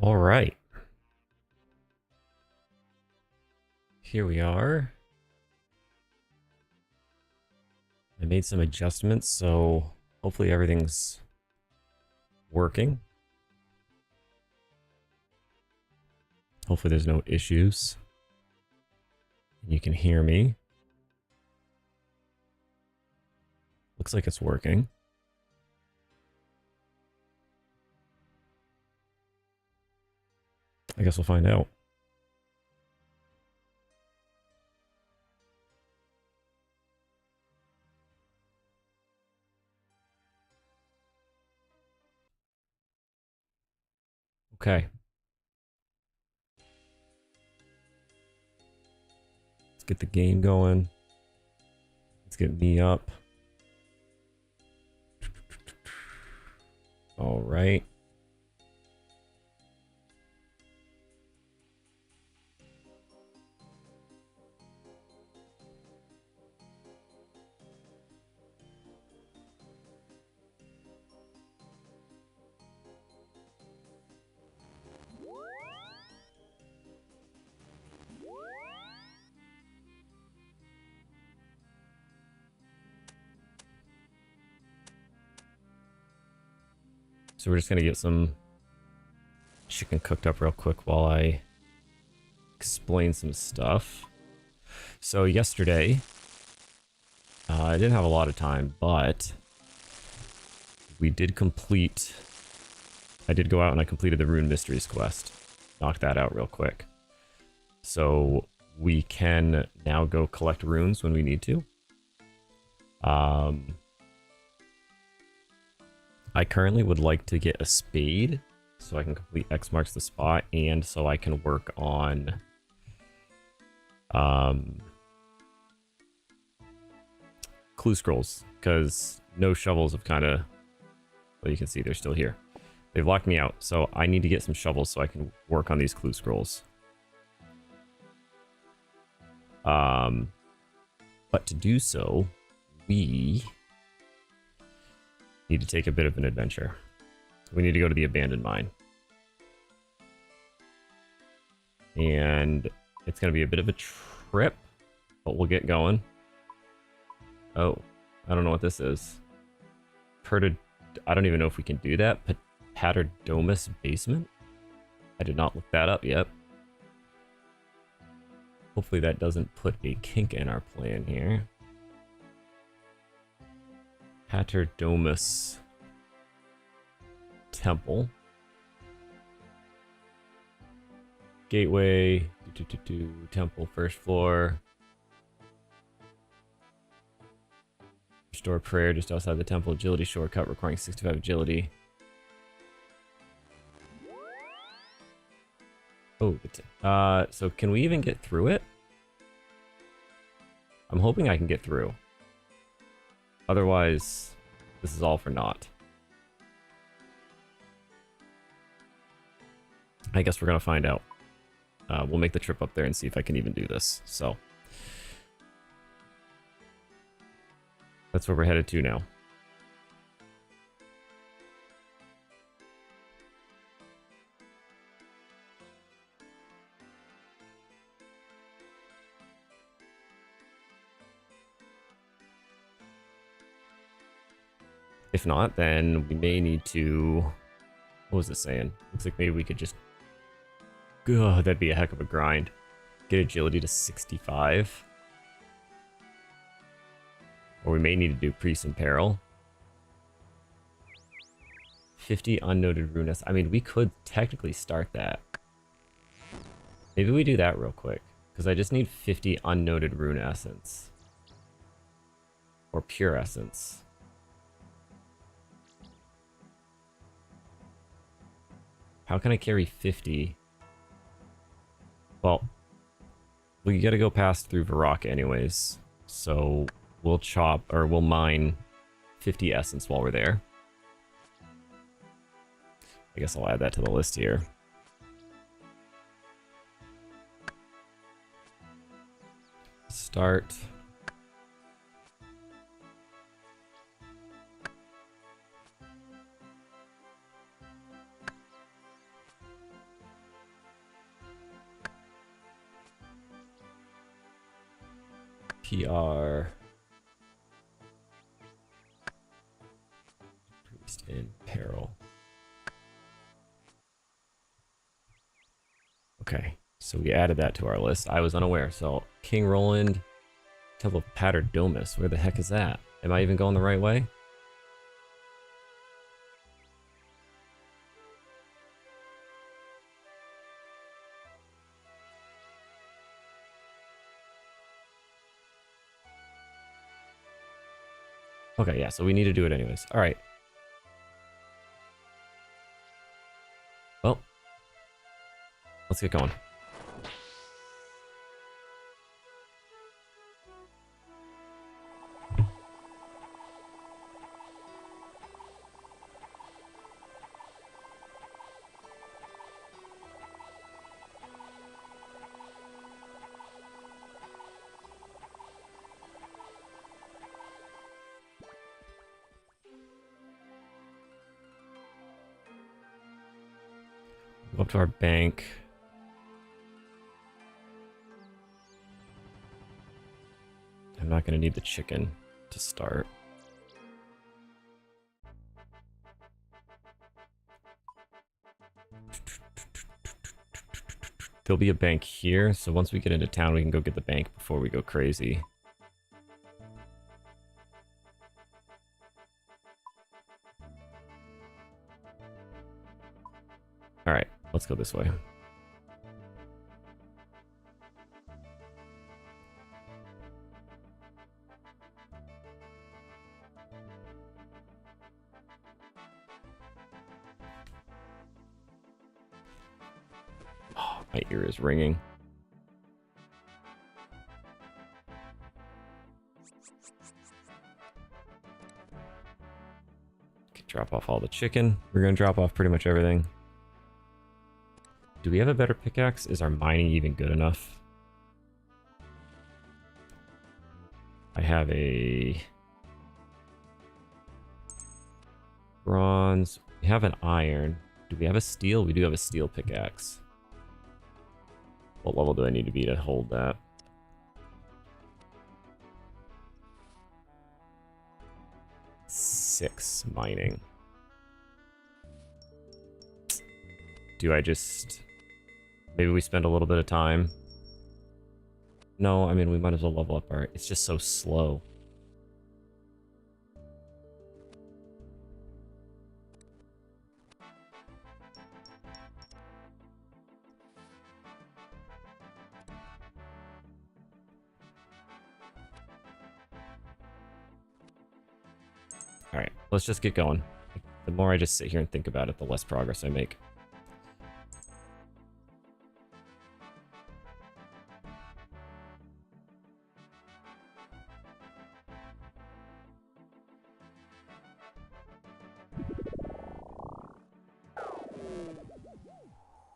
All right. Here we are. I made some adjustments, so hopefully everything's working. Hopefully there's no issues. You can hear me. Looks like it's working. I guess we'll find out. Okay. Let's get the game going. Let's get me up. All right. So we're just going to get some chicken cooked up real quick while I explain some stuff. So yesterday, I didn't have a lot of time, but we did complete... I did go out and I completed the Rune Mysteries quest. Knock that out real quick. So we can now go collect runes when we need to. I currently would like to get a spade so I can complete X marks the spot and so I can work on clue scrolls, because no shovels have kind of, well, you can see they're still here. They've locked me out, so I need to get some shovels so I can work on these clue scrolls. But to do so, we need to take a bit of an adventure. We need to go to the abandoned mine. And it's going to be a bit of a trip, but we'll get going. Oh, I don't know what this is. I don't even know if we can do that. Paterdomus basement? I did not look that up yet. Hopefully that doesn't put a kink in our plan here. Paterdomus temple. Gateway. Temple first floor. Restore prayer just outside the temple. Agility shortcut requiring 65 agility. Oh, so can we even get through it? I'm hoping I can get through. Otherwise, this is all for naught. I guess we're gonna find out. We'll make the trip up there and see if I can even do this. So that's where we're headed to now. If not, then we may need to... What was it saying? Looks like maybe we could just... Ugh, that'd be a heck of a grind. Get agility to 65. Or we may need to do Priest in Peril. 50 unnoted rune essence. I mean, we could technically start that. Maybe we do that real quick. Because I just need 50 unnoted rune essence. Or pure essence. How can I carry 50? Well, we gotta go past through Varrock anyways. So we'll we'll mine 50 essence while we're there. I guess I'll add that to the list here. Start. PR. Priest in peril. Okay, so we added that to our list. I was unaware. So King Roland, Temple of Paterdomus. Where the heck is that? Am I even going the right way? Okay, yeah, so we need to do it anyways. All right. Well, let's get going. Go up to our bank. I'm not going to need the chicken to start. There'll be a bank here, so once we get into town, we can go get the bank before we go crazy. Alright, let's go this way. Oh, my ear is ringing. Okay, drop off all the chicken. We're gonna drop off pretty much everything. Do we have a better pickaxe? Is our mining even good enough? I have a bronze. We have an iron. Do we have a steel? We do have a steel pickaxe. What level do I need to be to hold that? Six mining. Do I just... Maybe we spend a little bit of time? No, I mean, we might as well level up our... It's just so slow. Alright, let's just get going. The more I just sit here and think about it, the less progress I make.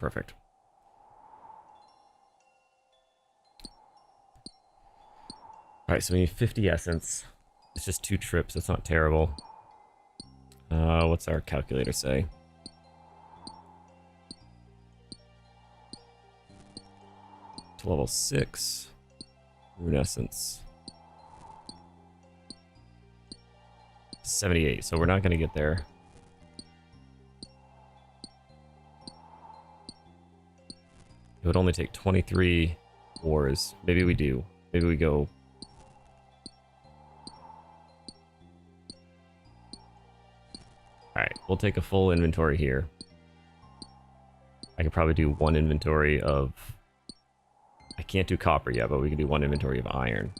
Perfect. Alright, so we need 50 essence. It's just 2 trips, that's not terrible. What's our calculator say? To level 6. Rune essence. 78, so we're not going to get there. It would only take 23 ores. Maybe we do. Maybe we go... Alright, we'll take a full inventory here. I could probably do 1 inventory of... I can't do copper yet, but we can do 1 inventory of iron.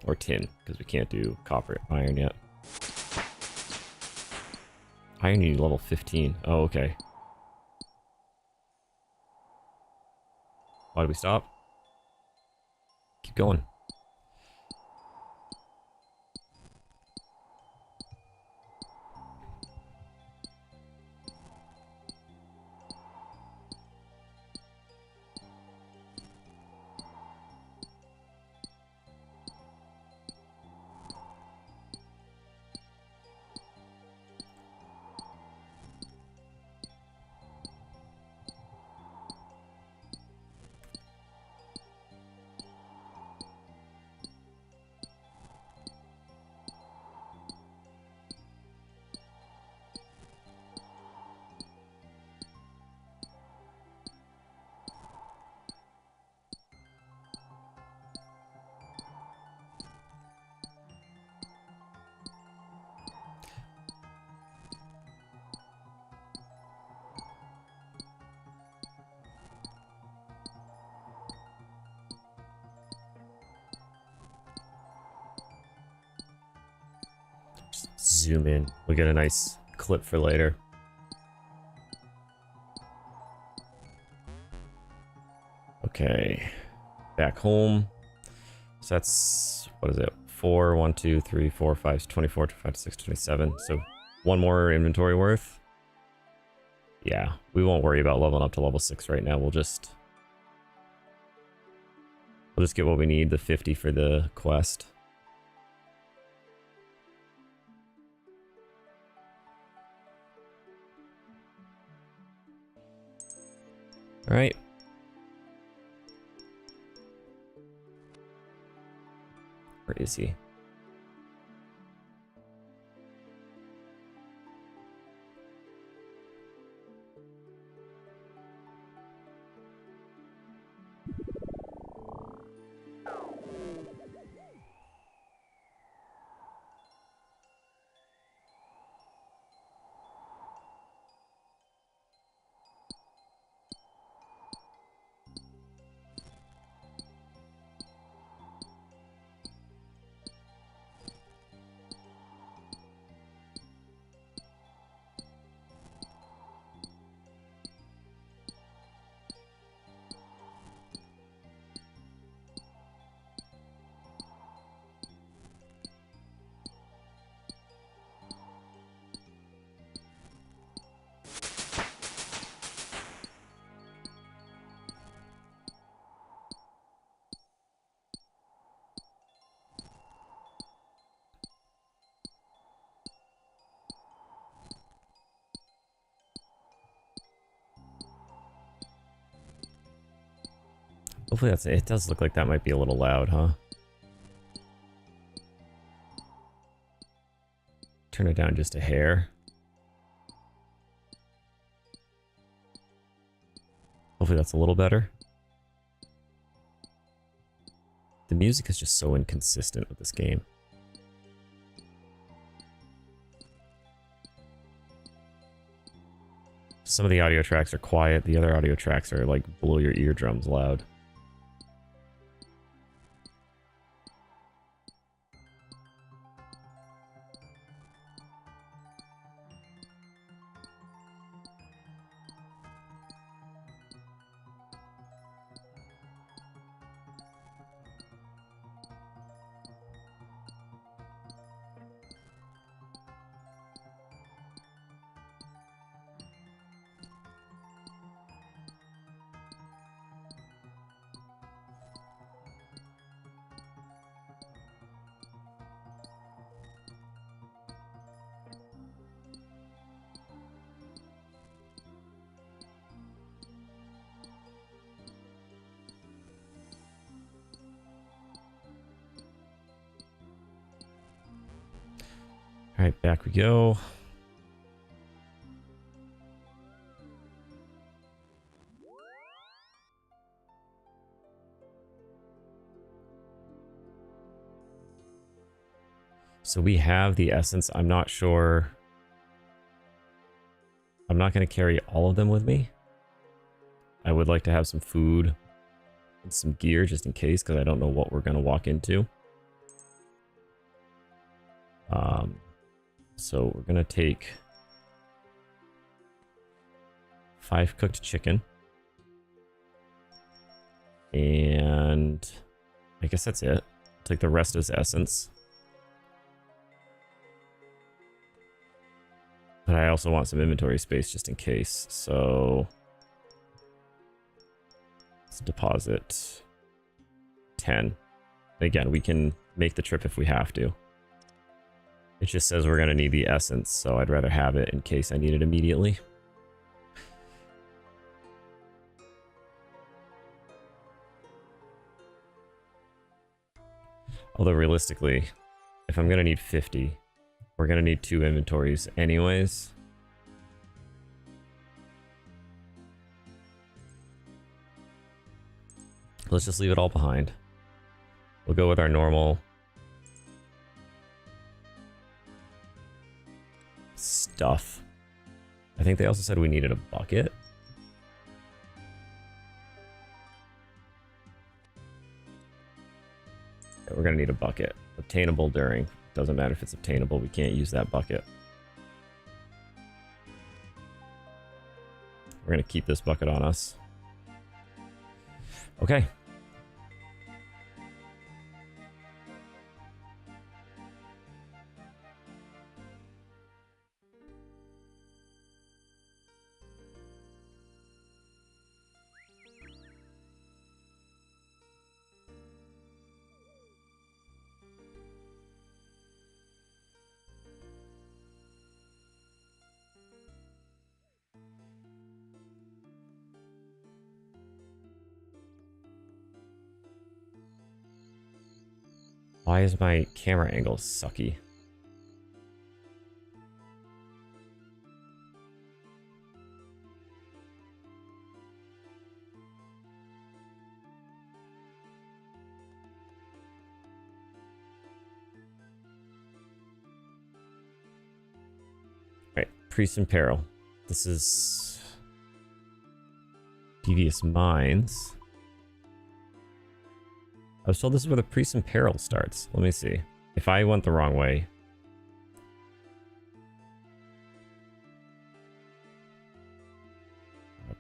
Or tin, because we can't do copper iron yet. Iron you need level 15. Oh, okay. Why did we stop? Keep going. zoom in. We'll get a nice clip for later. Okay, back home. So that's, what is it? 4, 1, 2, 3, 4, 5, 24, 25, 26, 27. So one more inventory worth. Yeah, we won't worry about leveling up to level 6 right now. We'll just get what we need, the 50 for the quest. All right. Where is he? Hopefully that's it. It does look like that might be a little loud, huh? Turn it down just a hair. Hopefully that's a little better. The music is just so inconsistent with this game. Some of the audio tracks are quiet, the other audio tracks are like blow your eardrums loud. All right, back we go. So we have the essence. I'm not sure. I'm not going to carry all of them with me. I would like to have some food and some gear just in case, because I don't know what we're going to walk into. So we're going to take 5 cooked chicken. And I guess that's it. Take the rest as essence. But I also want some inventory space just in case. So let's deposit 10. Again, we can make the trip if we have to. It just says we're going to need the essence, so I'd rather have it in case I need it immediately. Although realistically, if I'm going to need 50, we're going to need 2 inventories anyways. Let's just leave it all behind. We'll go with our normal stuff. I think they also said we needed a bucket. Okay, we're going to need a bucket. Obtainable during Doesn't matter if it's obtainable. We can't use that bucket. We're going to keep this bucket on us. Okay. Why is my camera angle sucky? Right, Priest in Peril. This is Devious Minds. I was told this is where the Priest in Peril starts. Let me see. If I went the wrong way.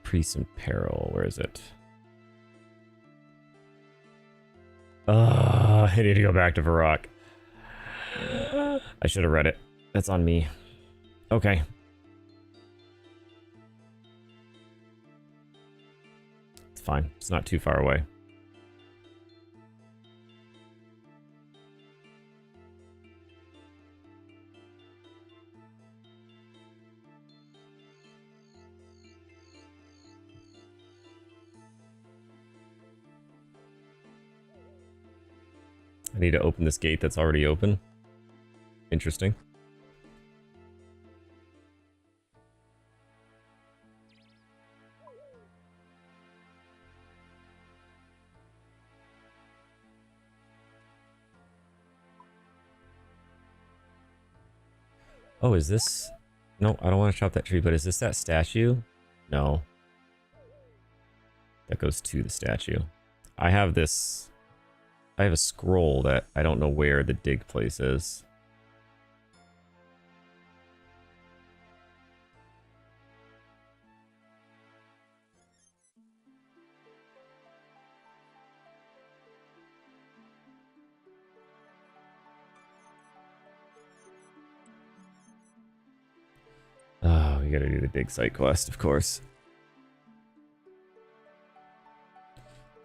Priest in Peril, where is it? I need to go back to Varrock. I should have read it. That's on me. Okay. It's fine. It's not too far away. I need to open this gate that's already open. Interesting. Oh, is this... No, I don't want to chop that tree, but is this that statue? No. That goes to the statue. I have this... I have a scroll that I don't know where the dig place is. Oh, we gotta do the dig site quest, of course.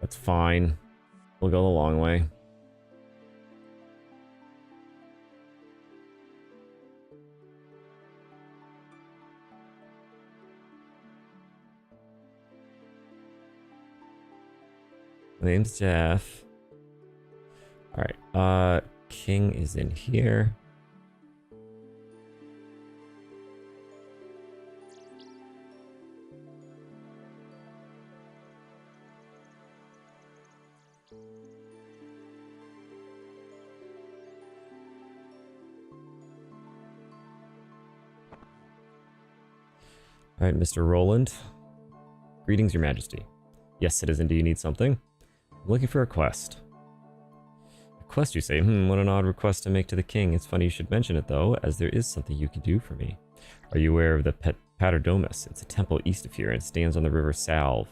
That's fine. We'll go the long way. My name's Jeff. Alright, King is in here. Alright, Mr. Roland. Greetings, Your Majesty. Yes, citizen, do you need something? I'm looking for a quest. A quest, you say? What an odd request to make to the king. It's funny you should mention it, though, as there is something you can do for me. Are you aware of the Paterdomus? It's a temple east of here and stands on the river Salve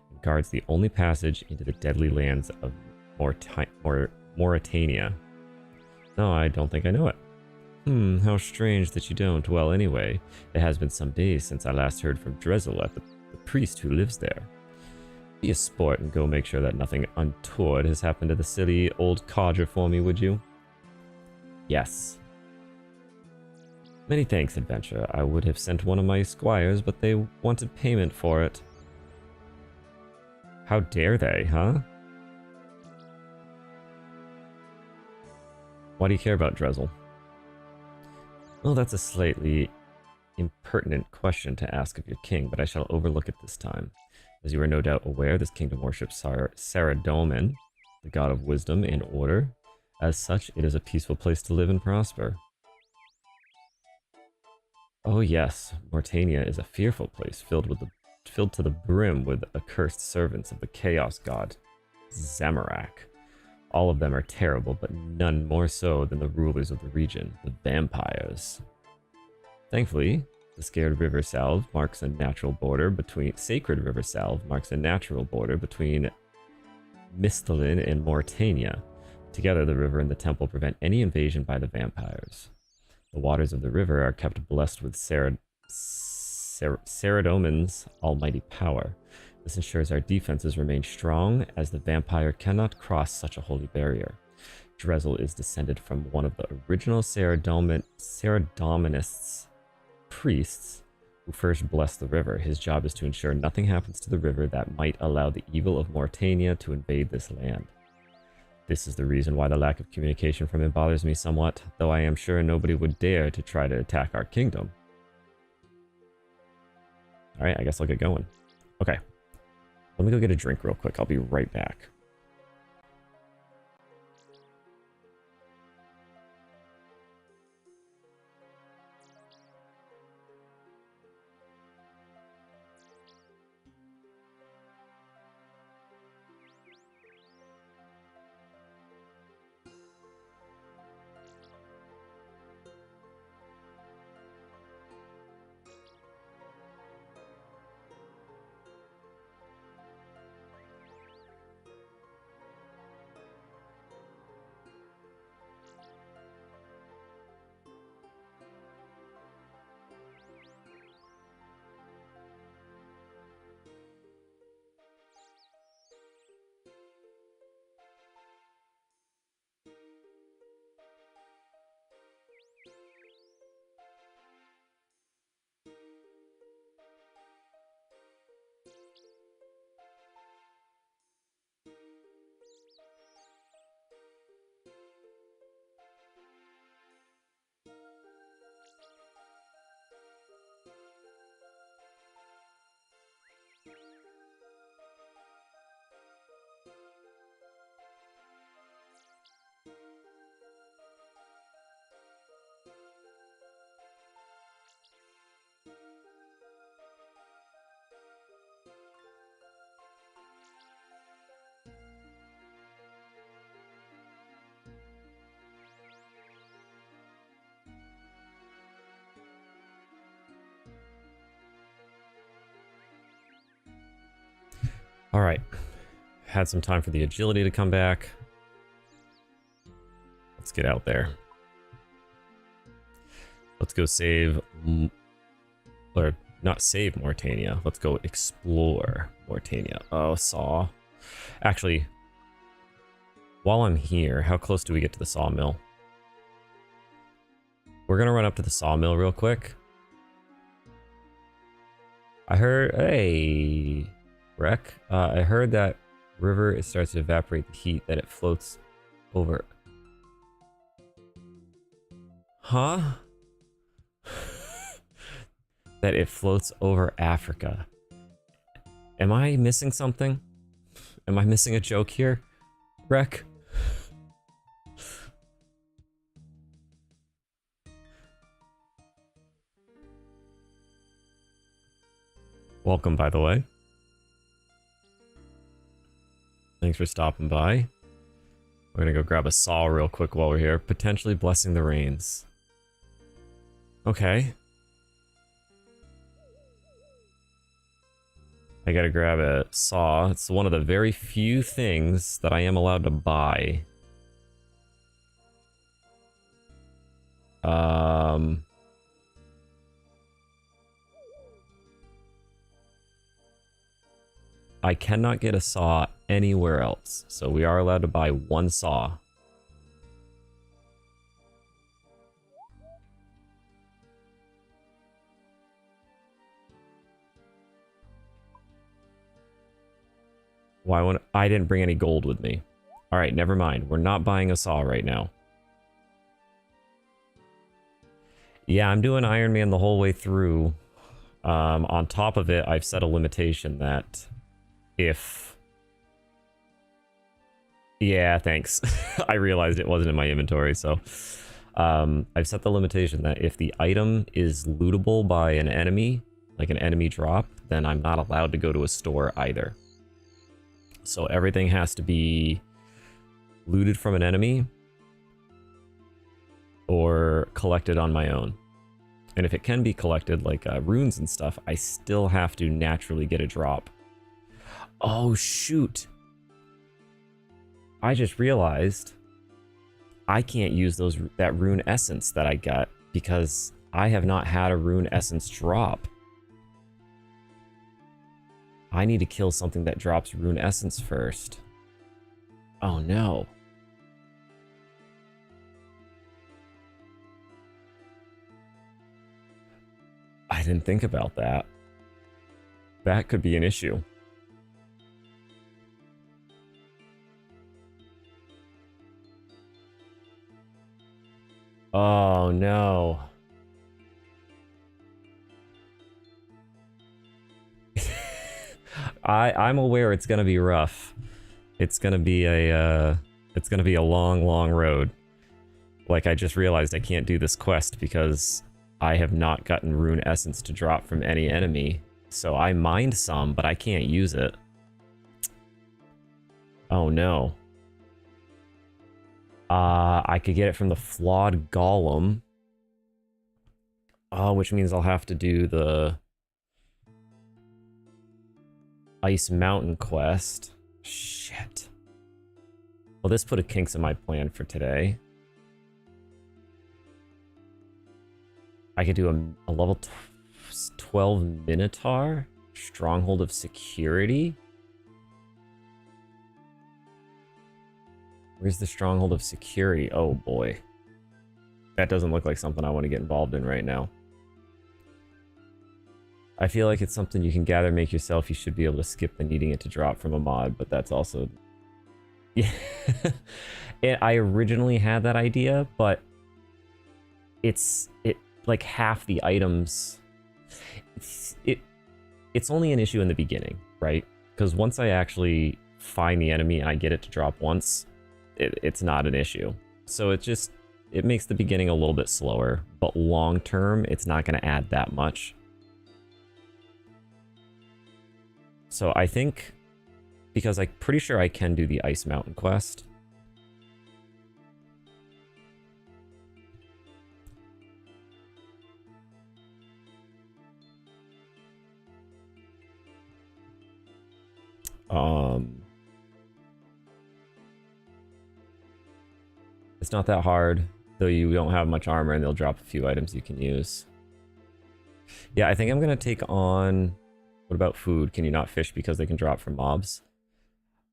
and guards the only passage into the deadly lands of Mauritania. No, I don't think I know it. How strange that you don't. Well, anyway, it has been some days since I last heard from Drezel at the priest who lives there. Be a sport and go make sure that nothing untoward has happened to the silly old codger for me, would you? Yes. Many thanks, adventurer. I would have sent one of my squires, but they wanted payment for it. How dare they, huh? Why do you care about Drezel? Well, that's a slightly impertinent question to ask of your king, but I shall overlook it this time. As you are no doubt aware, this kingdom worships Saradomin, the god of wisdom and order. As such, it is a peaceful place to live and prosper. Oh yes, Mauritania is a fearful place, filled to the brim with accursed servants of the chaos god, Zamorak. All of them are terrible, but none more so than the rulers of the region, the vampires. Thankfully, the Sacred River Salve marks a natural border between Mistalin and Mauritania. Together, the river and the temple prevent any invasion by the vampires. The waters of the river are kept blessed with Saradomin's almighty power. This ensures our defenses remain strong, as the vampire cannot cross such a holy barrier. Drezel is descended from one of the original Saradominists priests who first blessed the river. His job is to ensure nothing happens to the river that might allow the evil of Mauritania to invade this land. This is the reason why the lack of communication from him bothers me somewhat, though I am sure nobody would dare to try to attack our kingdom. Alright, I guess I'll get going. Okay. Let me go get a drink real quick. I'll be right back. All right, had some time for the agility to come back. Let's get out there. Let's go save, or not save Mauritania. Let's go explore Mauritania. Oh, saw. Actually, while I'm here, how close do we get to the sawmill? We're gonna run up to the sawmill real quick. I heard, hey, Wreck. I heard that river, it starts to evaporate the heat that it floats over. Huh? That it floats over Africa. Am I missing something? Am I missing a joke here, Wreck? Welcome, by the way. Thanks for stopping by. We're gonna go grab a saw real quick while we're here. Potentially blessing the rains. Okay. I gotta grab a saw. It's one of the very few things that I am allowed to buy. I cannot get a saw anywhere else, so we are allowed to buy one saw. Why would I didn't bring any gold with me? All right, never mind. We're not buying a saw right now. Yeah, I'm doing Ironman the whole way through. On top of it, I've set a limitation that if... Yeah, thanks. I realized it wasn't in my inventory, so... I've set the limitation that if the item is lootable by an enemy, like an enemy drop, then I'm not allowed to go to a store either. So everything has to be looted from an enemy or collected on my own. And if it can be collected, like runes and stuff, I still have to naturally get a drop. Oh, shoot. I just realized I can't use that rune essence that I got because I have not had a rune essence drop. I need to kill something that drops rune essence first. Oh, no. I didn't think about that. That could be an issue. Oh, no. I'm aware it's gonna be rough. It's gonna be a long, long road. Like, I just realized I can't do this quest because I have not gotten rune essence to drop from any enemy. So I mined some, but I can't use it. Oh no. I could get it from the flawed golem. Which means I'll have to do the Ice Mountain quest. Shit. Well, this put a kinks in my plan for today. I could do a level 12 Minotaur, Stronghold of Security. Where's the Stronghold of Security? Oh boy. That doesn't look like something I want to get involved in right now. I feel like it's something you can gather, make yourself. You should be able to skip the needing it to drop from a mod, but that's also... Yeah. I originally had that idea, but it's like half the items. It's only an issue in the beginning, right? Because once I actually find the enemy and I get it to drop once, it's not an issue. So it makes the beginning a little bit slower, but long term, it's not going to add that much. So I think, because I'm pretty sure I can do the Ice Mountain quest. It's not that hard, though you don't have much armor and they'll drop a few items you can use. Yeah, I think I'm going to take on... What about food? Can you not fish because they can drop from mobs?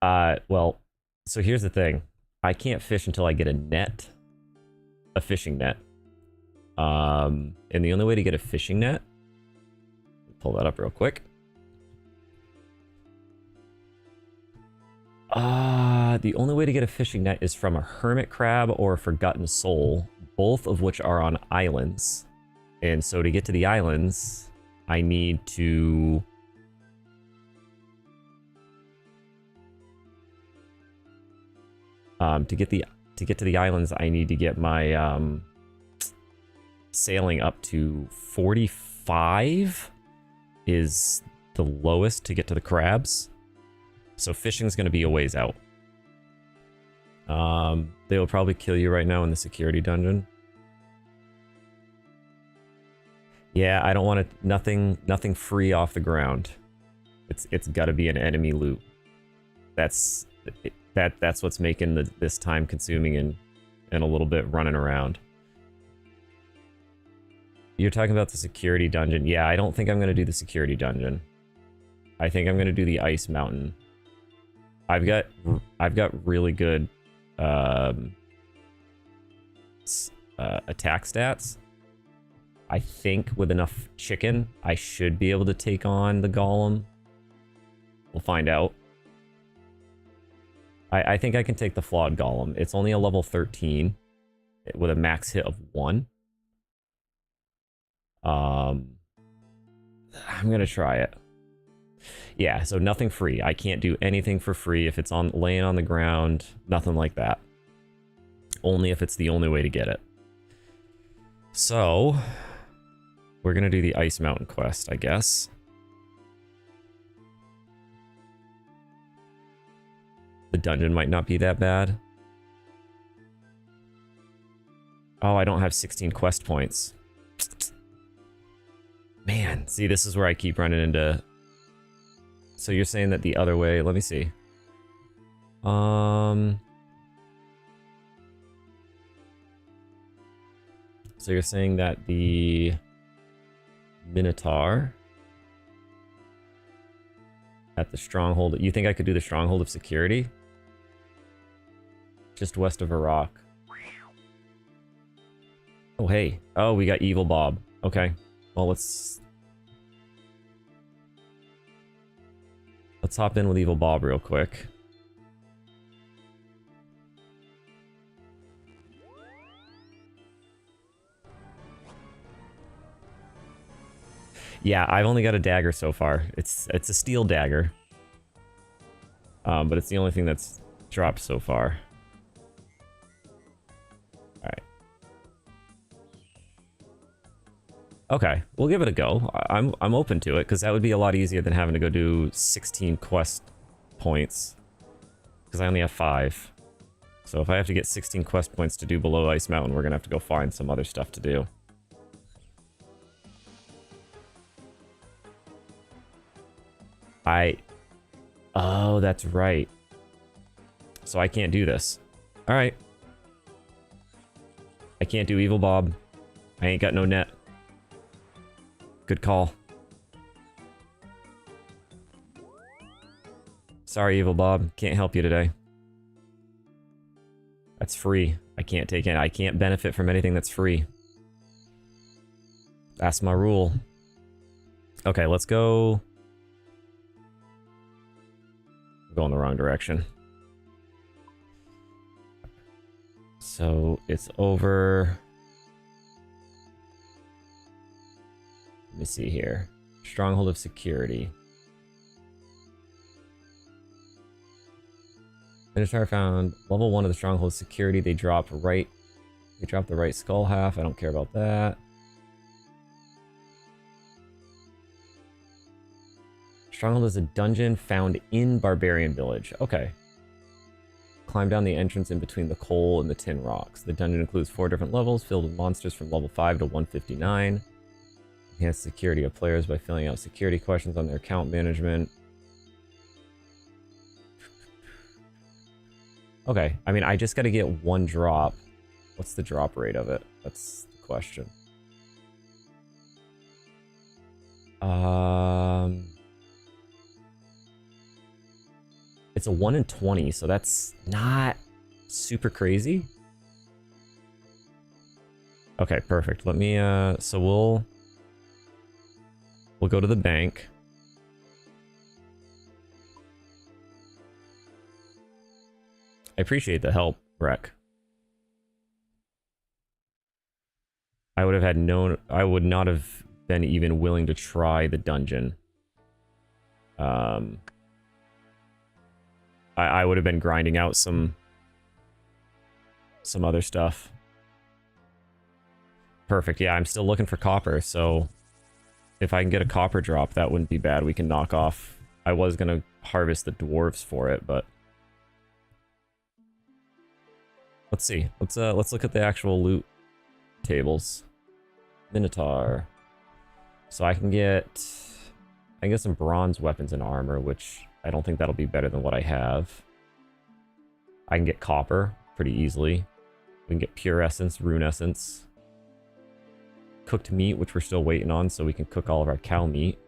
Well, so here's the thing. I can't fish until I get a net. A fishing net. And the only way to get a fishing net... Pull that up real quick. The only way to get a fishing net is from a hermit crab or a forgotten soul, both of which are on islands. And so to get to the islands, I need to... to get to the islands, I need to get my sailing up to 45 is the lowest to get to the crabs. So fishing's going to be a ways out. They will probably kill you right now in the security dungeon. Yeah, I don't want to... Nothing free off the ground. It's got to be an enemy loot. That's what's making this time consuming and a little bit running around. You're talking about the security dungeon. Yeah, I don't think I'm going to do the security dungeon. I think I'm going to do the Ice Mountain. I've got really good attack stats. I think with enough chicken, I should be able to take on the golem. We'll find out. I think I can take the flawed golem. It's only a level 13 with a max hit of 1. I'm gonna try it. Yeah, so nothing free. I can't do anything for free if it's laying on the ground. Nothing like that. Only if it's the only way to get it. So we're gonna do the Ice Mountain quest, I guess. The dungeon might not be that bad. Oh, I don't have 16 quest points. Man, see, this is where I keep running into... So you're saying that the other way... Let me see. So you're saying that the Minotaur at the Stronghold... You think I could do the Stronghold of Security? Just west of Iraq. Oh, hey. Oh, we got Evil Bob. Okay. Well, let's hop in with Evil Bob real quick. Yeah, I've only got a dagger so far. It's a steel dagger. But it's the only thing that's dropped so far. Alright. Okay, we'll give it a go. I'm open to it, because that would be a lot easier than having to go do 16 quest points. Because I only have 5. So if I have to get 16 quest points to do below Ice Mountain, we're going to have to go find some other stuff to do. Oh, that's right. So I can't do this. Alright. I can't do Evil Bob. I ain't got no net. Good call. Sorry, Evil Bob. Can't help you today. That's free. I can't take it. I can't benefit from anything that's free. That's my rule. Okay, let's go. I'm going the wrong direction. So it's over. Let me see here. Stronghold of Security. Minotaur found level 1 of the Stronghold of Security. They drop the right skull half. I don't care about that. Stronghold is a dungeon found in Barbarian Village. Okay. Climb down the entrance in between the coal and the tin rocks. The dungeon includes 4 different levels filled with monsters from level 5 to 159. Enhance security of players by filling out security questions on their account management. Okay, I mean, I just gotta get 1 drop. What's the drop rate of it? That's the question. It's a 1 in 20, so that's not super crazy. Okay, perfect. Let me, so we'll go to the bank. I appreciate the help, Rek. I would not have been even willing to try the dungeon. I would have been grinding out some other stuff. Perfect. Yeah, I'm still looking for copper, so if I can get a copper drop, that wouldn't be bad. We can knock off. I was gonna harvest the dwarves for it, but let's see. Let's look at the actual loot tables. Minotaur. So I can get some bronze weapons and armor, which I don't think that'll be better than what I have. I can get copper pretty easily. We can get pure essence, rune essence. Cooked meat, which we're still waiting on, so we can cook all of our cow meat.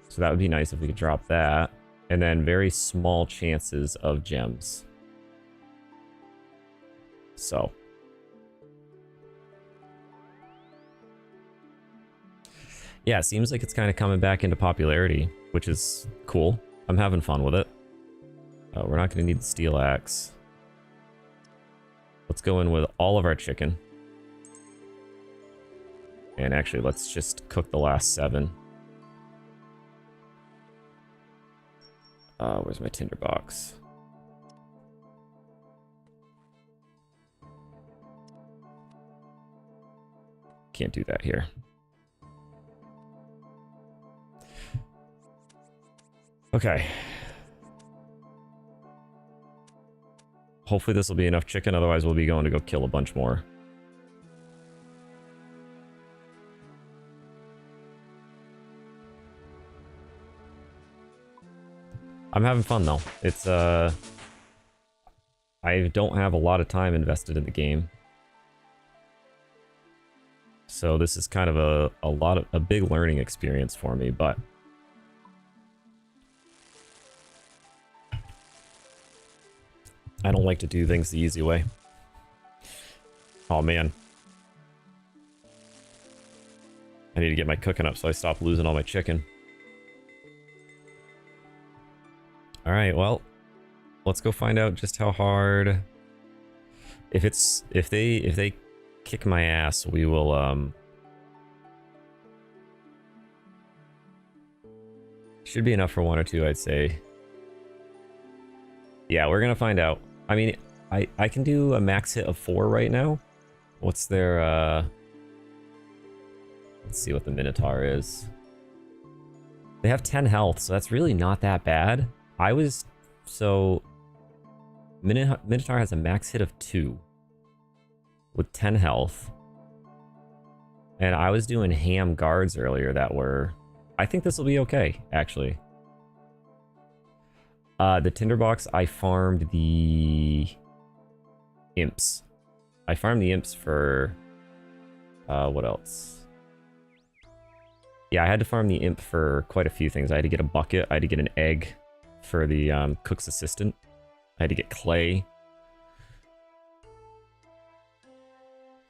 So that would be nice if we could drop that. And then very small chances of gems. So. Yeah, it seems like it's kind of coming back into popularity, which is cool. I'm having fun with it. We're not going to need the steel axe. Let's go in with all of our chicken. And actually, let's just cook the last 7. Where's my tinderbox? Can't do that here. Okay. Hopefully this will be enough chicken, otherwise we'll be going to go kill a bunch more. I'm having fun though. It's I don't have a lot of time invested in the game. So this is kind of a big learning experience for me, but I don't like to do things the easy way. Oh man. I need to get my cooking up so I stop losing all my chicken. Alright, well, let's go find out just how hard. If they kick my ass, we will should be enough for 1 or 2, I'd say. Yeah, we're gonna find out. I mean, I can do a max hit of 4 right now. What's their let's see what the Minotaur is. They have 10 health, so that's really not that bad. Minotaur has a max hit of 2 with 10 health. And I was doing ham guards earlier that were... I think this will be okay, actually. The tinderbox, I farmed the imps. I farmed the imps for... what else? Yeah, I had to farm the imp for quite a few things. I had to get a bucket. I had to get an egg for the cook's assistant. I had to get clay.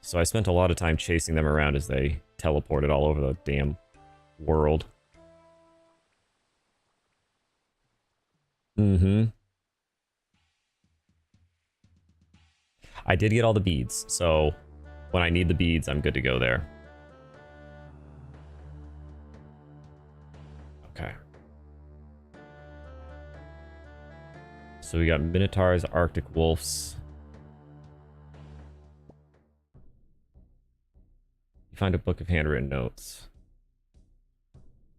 So I spent a lot of time chasing them around as they teleported all over the damn world. I did get all the beads, so when I need the beads, I'm good to go there. Okay. So we got Minotaurs, Arctic Wolves. You find a book of handwritten notes.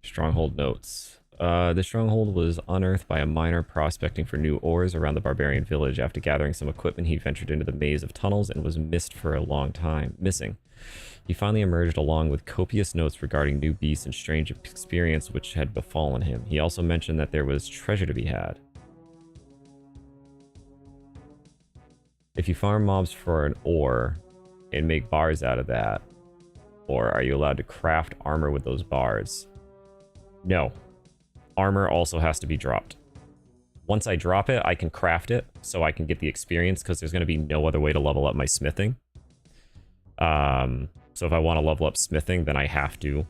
Stronghold notes. The stronghold was unearthed by a miner prospecting for new ores around the barbarian village. After gathering some equipment, he ventured into the maze of tunnels and was missing for a long time. He finally emerged along with copious notes regarding new beasts and strange experience which had befallen him. He also mentioned that there was treasure to be had. If you farm mobs for an ore and make bars out of that, or are you allowed to craft armor with those bars? No. Armor also has to be dropped. Once I drop it, I can craft it, so I can get the experience, because there's going to be no other way to level up my smithing. So if I want to level up smithing, then I have to.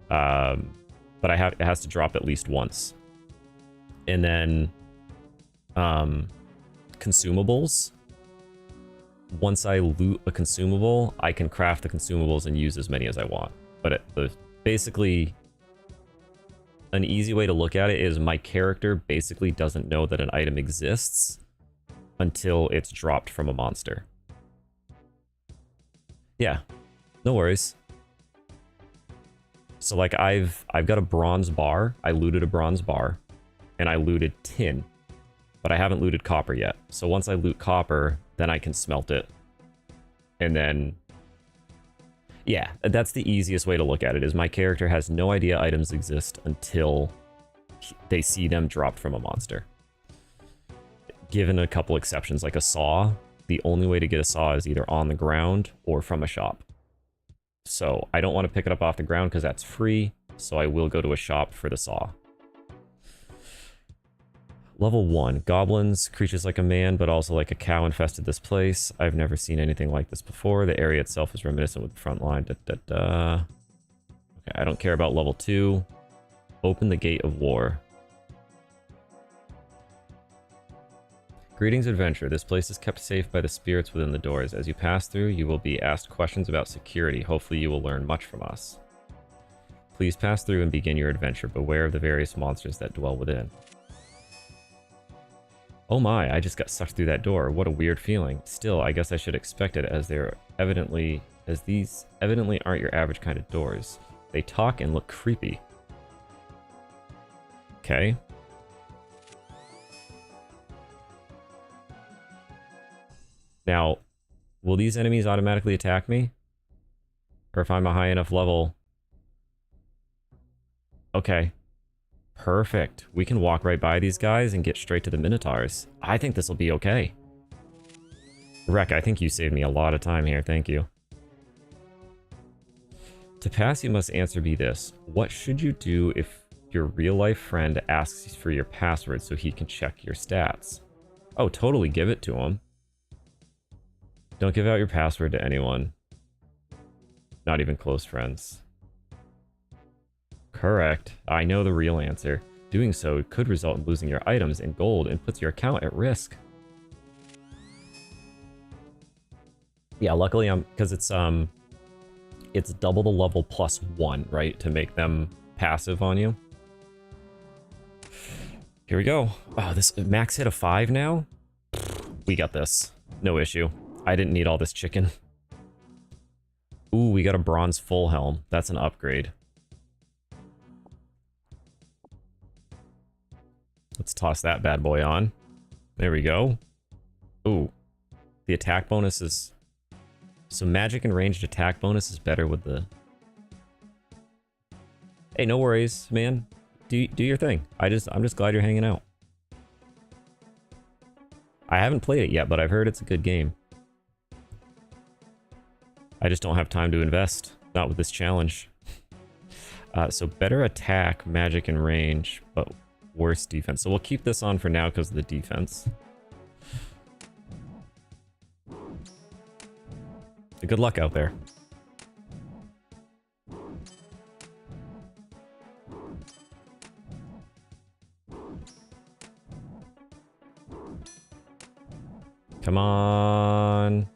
But it has to drop at least once. And then, consumables. Once I loot a consumable, I can craft the consumables and use as many as I want. But basically... An easy way to look at it is my character basically doesn't know that an item exists until it's dropped from a monster. Yeah, no worries. So like I've got a bronze bar. I looted a bronze bar and I looted tin, but I haven't looted copper yet. So once I loot copper, then I can smelt it. And then yeah, that's the easiest way to look at it, is my character has no idea items exist until they see them dropped from a monster. Given a couple exceptions, like a saw, the only way to get a saw is either on the ground or from a shop. So I don't want to pick it up off the ground because that's free, so I will go to a shop for the saw. Level 1. Goblins, creatures like a man, but also like a cow infested this place. I've never seen anything like this before. The area itself is reminiscent with the front line. Okay, I don't care about level 2. Open the Gate of War. Greetings, adventurer. This place is kept safe by the spirits within the doors. As you pass through, you will be asked questions about security. Hopefully you will learn much from us. Please pass through and begin your adventure. Beware of the various monsters that dwell within. Oh my, I just got sucked through that door. What a weird feeling. Still, I guess I should expect it, as these evidently aren't your average kind of doors. They talk and look creepy. Okay. Now, will these enemies automatically attack me? Or if I'm a high enough level... Okay. Perfect. We can walk right by these guys and get straight to the Minotaurs. I think this will be okay. Rek, I think you saved me a lot of time here. Thank you. To pass, you must answer be this. What should you do if your real-life friend asks for your password so he can check your stats? Oh, totally give it to him. Don't give out your password to anyone. Not even close friends. Correct. I know the real answer. Doing so could result in losing your items and gold and puts your account at risk. Yeah, luckily because it's double the level plus 1, right? To make them passive on you. Here we go. Oh, this max hit a 5 now? We got this. No issue. I didn't need all this chicken. Ooh, we got a bronze full helm. That's an upgrade. Let's toss that bad boy on. There we go. Ooh. The attack bonus is... So magic and ranged attack bonus is better with the... Hey, no worries, man. Do your thing. I'm just glad you're hanging out. I haven't played it yet, but I've heard it's a good game. I just don't have time to invest. Not with this challenge. So better attack, magic, and range, but worse defense. So we'll keep this on for now because of the defense. Good luck out there. Come on.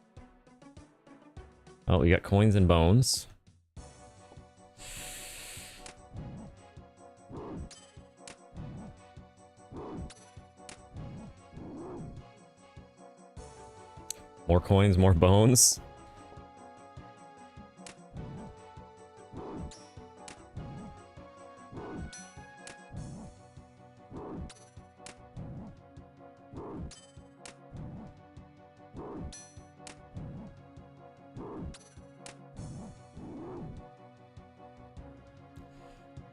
Oh, we got coins and bones. More coins, more bones.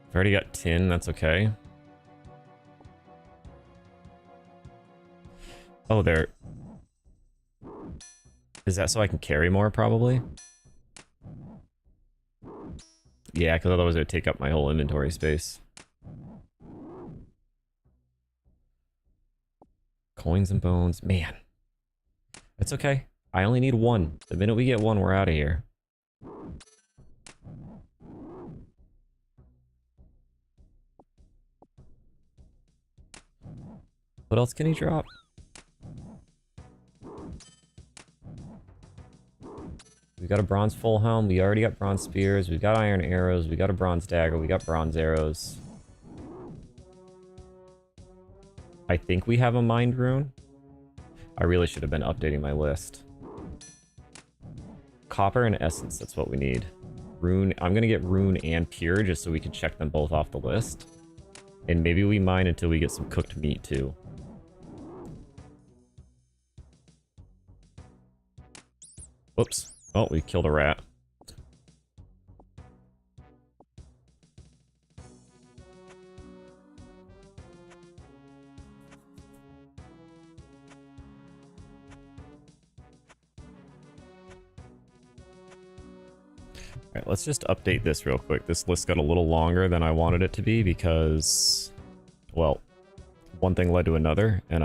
I've already got tin, that's okay. Oh, there. Is that so I can carry more, probably? Yeah, because otherwise it would take up my whole inventory space. Coins and bones. Man. That's okay. I only need one. The minute we get one, we're out of here. What else can he drop? We got a bronze full helm. We already got bronze spears. We've got iron arrows. We got a bronze dagger. We got bronze arrows. I think we have a mind rune. I really should have been updating my list. Copper and essence, that's what we need. Rune, I'm gonna get rune and pure just so we can check them both off the list. And maybe we mine until we get some cooked meat too. Whoops. Oh, we killed a rat. Alright, let's just update this real quick. This list got a little longer than I wanted it to be because, well, one thing led to another, and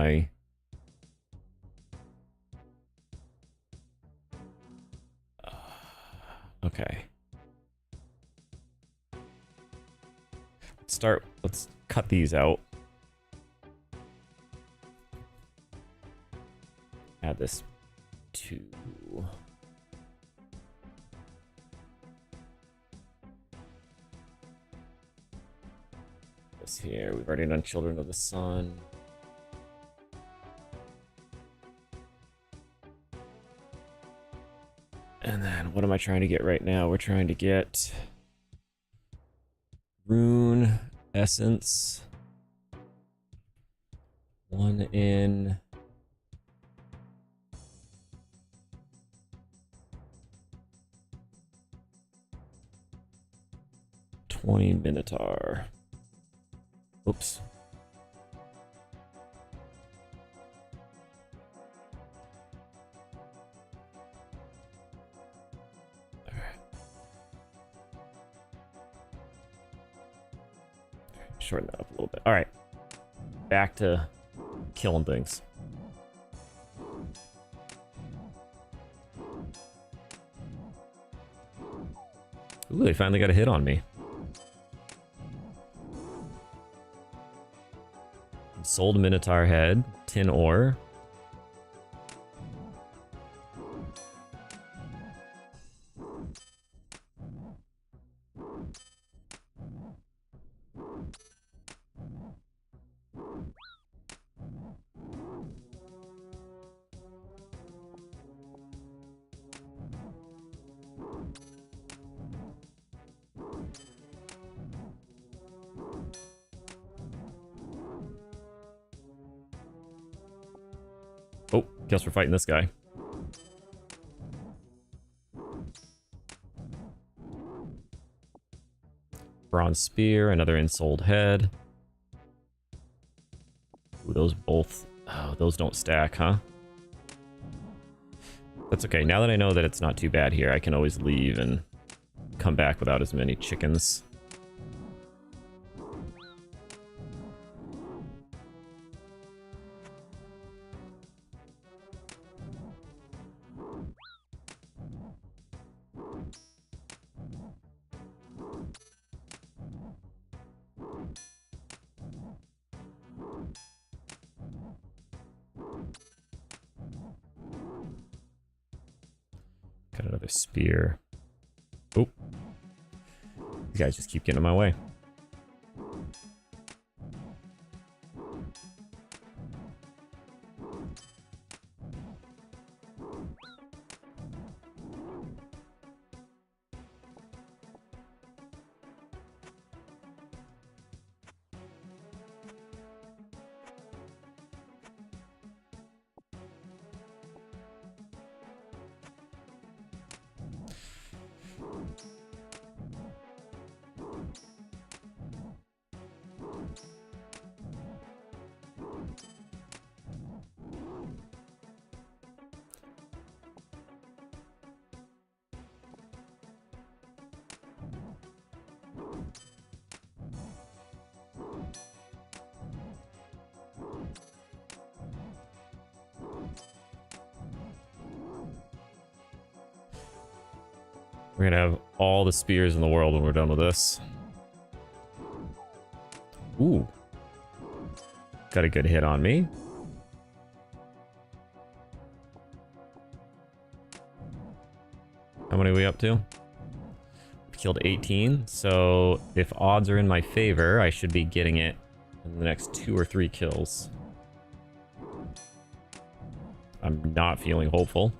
okay. Let's cut these out. Add this to... this here. We've already done Children of the Sun. And then, what am I trying to get right now? We're trying to get... Rune, Essence. One in... $20 Minotaur. Oops. Shorten that up a little bit. All right. Back to killing things. Ooh, they finally got a hit on me. Sold Minotaur head, tin ore. Oh, guess we're fighting this guy. Bronze spear, another insold head. Ooh, those both... Oh, those don't stack, huh? That's okay. Now that I know that it's not too bad here, I can always leave and come back without as many chickens. Got another spear. Oh. These guys just keep getting in my way. We're gonna have all the spears in the world when we're done with this. Ooh. Got a good hit on me. How many are we up to? We've killed 18, so if odds are in my favor, I should be getting it in the next 2 or 3 kills. I'm not feeling hopeful.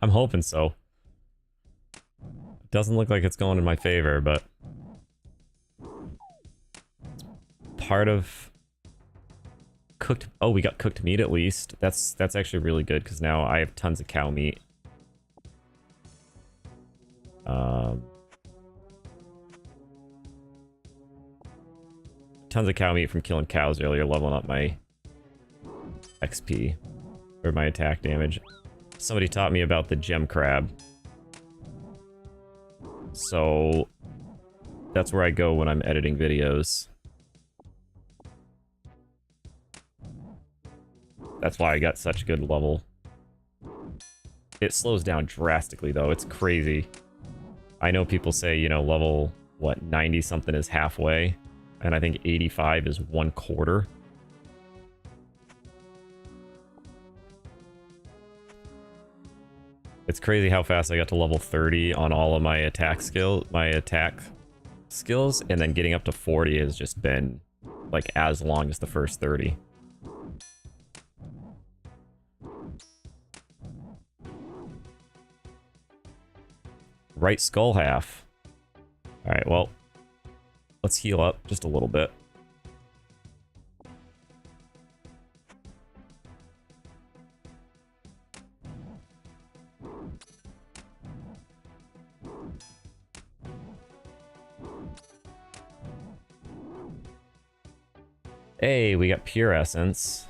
I'm hoping so. It doesn't look like it's going in my favor, but part of cooked... Oh, we got cooked meat at least. That's actually really good because now I have tons of cow meat. Tons of cow meat from killing cows earlier, leveling up my XP or my attack damage. Somebody taught me about the gem crab. So that's where I go when I'm editing videos. That's why I got such good level. It slows down drastically though, it's crazy. I know people say, you know, level, what, 90 something is halfway, and I think 85 is 1/4. It's crazy how fast I got to level 30 on all of my attack skills, and then getting up to 40 has just been like as long as the first 30. Right skull half. Alright, well, let's heal up just a little bit. Hey, we got pure essence.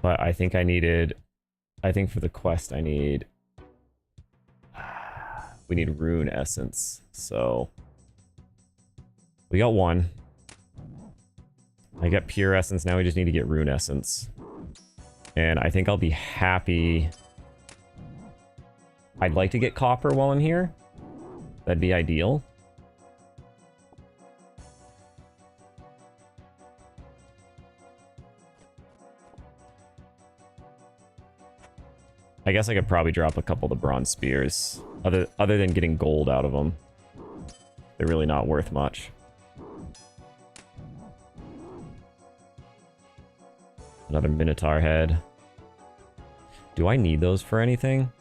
But I think for the quest I need... We need rune essence, so... We got one. I got pure essence, now we just need to get rune essence. And I think I'll be happy... I'd like to get copper while I'm here. That'd be ideal. I guess I could probably drop a couple of the bronze spears. Other than getting gold out of them. They're really not worth much. Another Minotaur head. Do I need those for anything?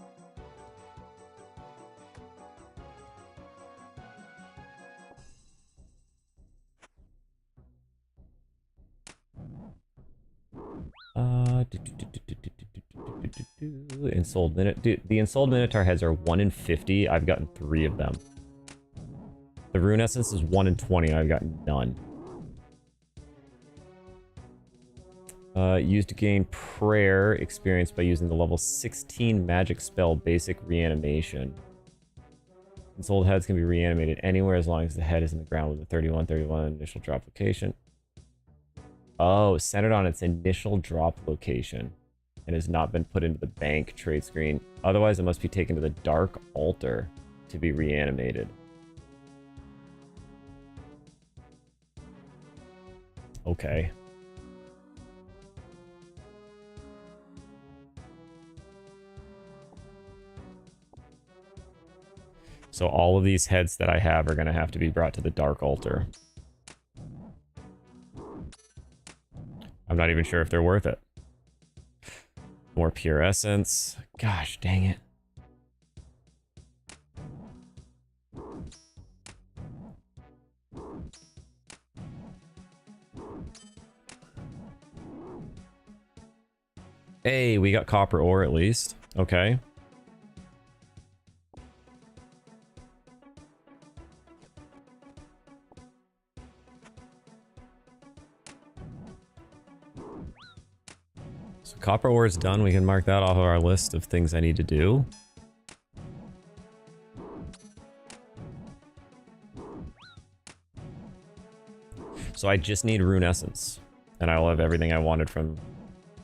Ensouled Minotaur. Dude, the Ensouled Minotaur heads are 1 in 50. I've gotten 3 of them. The Rune Essence is 1 in 20. I've gotten none. Used to gain prayer experience by using the level 16 magic spell basic reanimation. Ensouled heads can be reanimated anywhere as long as the head is in the ground with a 31 initial drop location. Oh, centered on its initial drop location and has not been put into the bank trade screen. Otherwise, it must be taken to the Dark Altar to be reanimated. Okay. So all of these heads that I have are going to have to be brought to the Dark Altar. I'm not even sure if they're worth it. More pure essence. Gosh, dang it. Hey, we got copper ore at least. Okay. So copper ore is done. We can mark that off of our list of things I need to do. So I just need rune essence, and I will have everything I wanted from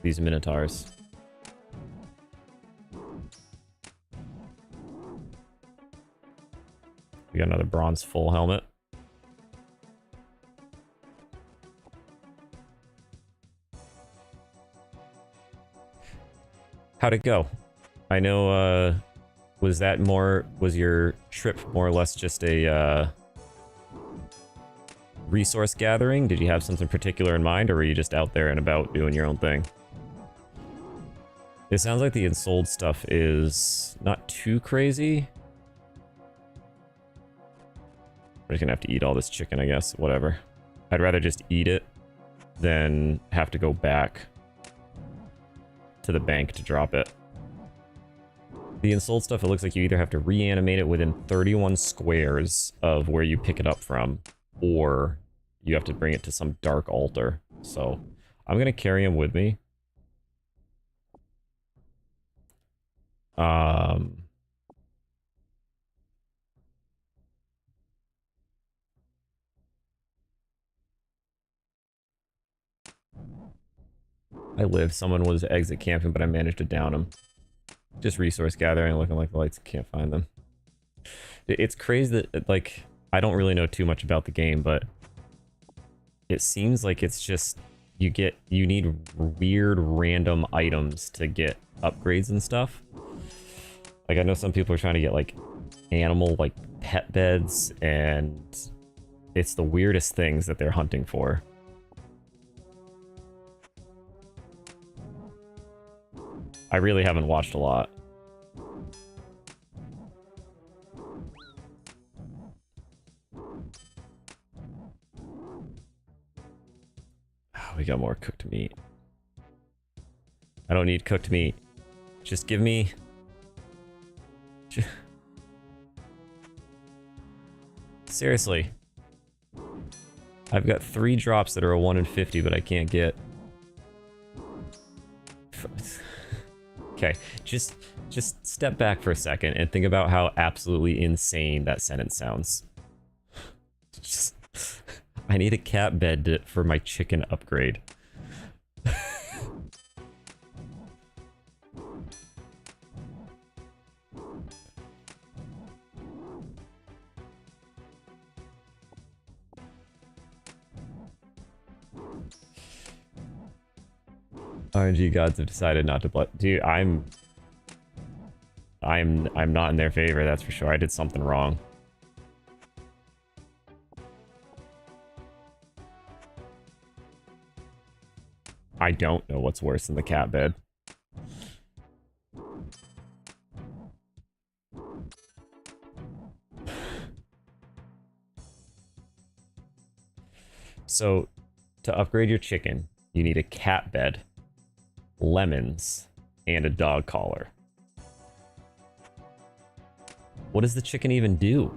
these Minotaurs. We got another bronze full helmet. How'd it go? I know, was your trip more or less just a, resource gathering? Did you have something particular in mind, or were you just out there and about doing your own thing? It sounds like the Ensouled stuff is not too crazy. We're just gonna have to eat all this chicken, I guess. Whatever. I'd rather just eat it than have to go back to the bank to drop it. The Ensouled stuff, it looks like you either have to reanimate it within 31 squares of where you pick it up from, or you have to bring it to some dark altar. So I'm gonna carry him with me. I lived. Someone was exit camping, but I managed to down him. Just resource gathering, looking like the lights, can't find them. It's crazy that, like, I don't really know too much about the game, but it seems like it's just, you need weird random items to get upgrades and stuff. Like, I know some people are trying to get, like, animal, like, pet beds, and it's the weirdest things that they're hunting for. I really haven't watched a lot. Oh, we got more cooked meat. I don't need cooked meat. Just give me... Seriously. I've got 3 drops that are a 1 in 50, but I can't get... Okay, just step back for a second and think about how absolutely insane that sentence sounds. Just, I need a cat bed for my chicken upgrade. RNG gods have decided not to dude, I'm not in their favor, that's for sure. I did something wrong. I don't know what's worse than the cat bed. So, to upgrade your chicken, you need a cat bed, lemons, and a dog collar. What does the chicken even do?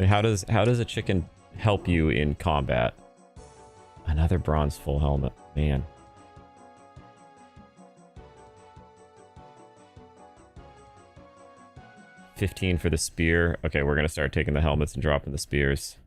How does a chicken help you in combat? Another bronze full helmet, man. $15 for the spear. Okay, we're gonna start taking the helmets and dropping the spears.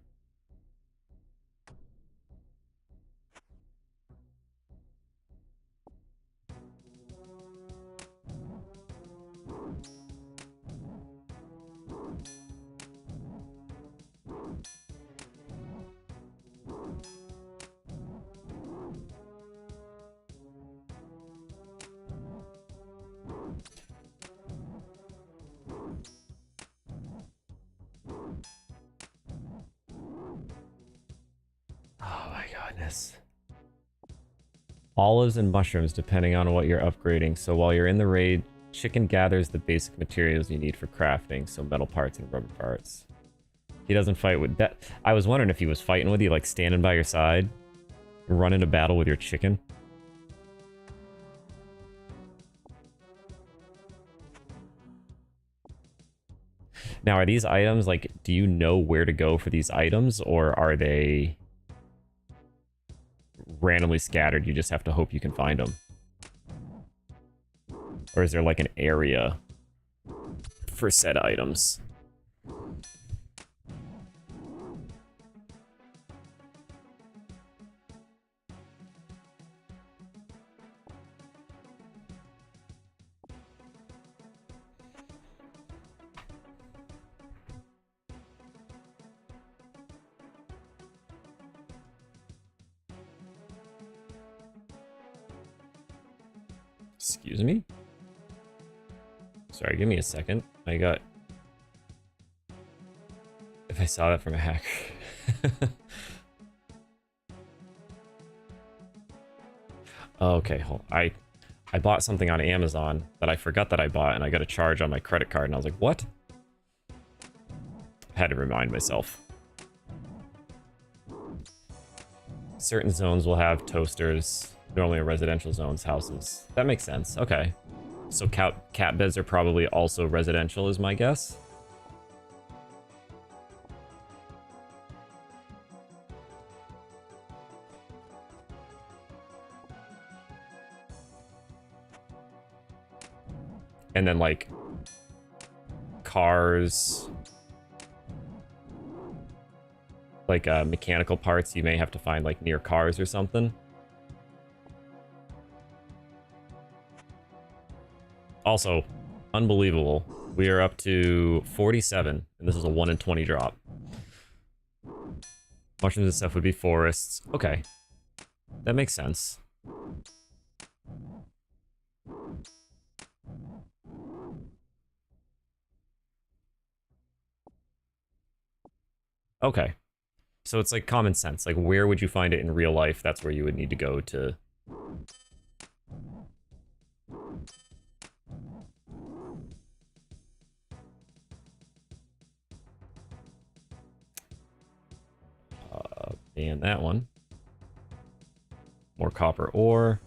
Olives and mushrooms, depending on what you're upgrading. So while you're in the raid, chicken gathers the basic materials you need for crafting, so metal parts and rubber parts. He doesn't fight with that. I was wondering if he was fighting with you, like standing by your side, running a battle with your chicken. Now, are these items, like, do you know where to go for these items, or are they randomly scattered? You just have to hope you can find them. Or is there like an area for said items? Excuse me? Sorry, give me a second. I got... If I saw that from a hacker. Okay, hold on. I bought something on Amazon that I forgot that I bought, and I got a charge on my credit card, and I was like, what? I had to remind myself. Certain zones will have toasters. Normally in residential zones, houses. That makes sense. Okay. So cat beds are probably also residential, is my guess. And then, like, cars, like mechanical parts you may have to find, like, near cars or something. Also, unbelievable. We are up to 47, and this is a 1 in 20 drop. Mushrooms and stuff would be forests. Okay. That makes sense. Okay. So it's like common sense. Like, where would you find it in real life? That's where you would need to go to... and that one. More copper ore.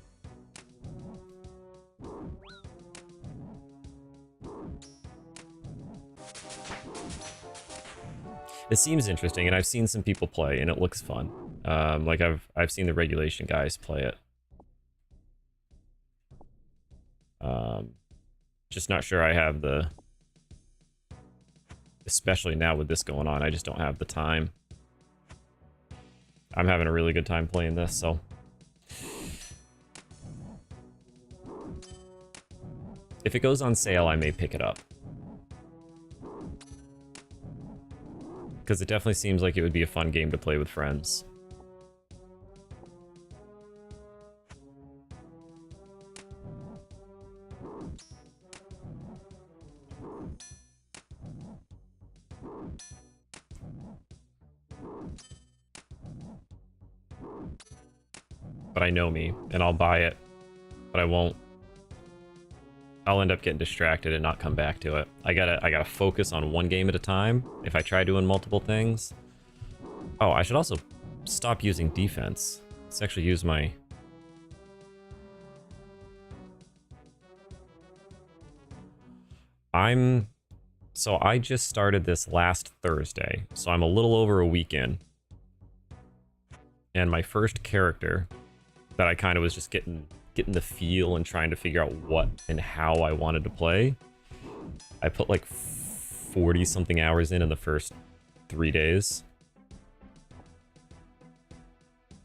It seems interesting, and I've seen some people play, and it looks fun. Like I've seen the regulation guys play it. Just not sure I have the... Especially now with this going on, I just don't have the time. I'm having a really good time playing this, so... If it goes on sale, I may pick it up. Because it definitely seems like it would be a fun game to play with friends. But I know me, and I'll buy it, but I won't. I'll end up getting distracted and not come back to it. I gotta focus on one game at a time if I try doing multiple things. Oh, I should also stop using defense. Let's actually use my... So I just started this last Thursday, so I'm a little over a week in. And my first character that I kind of was just getting the feel and trying to figure out what and how I wanted to play. I put like 40 something hours in the first 3 days.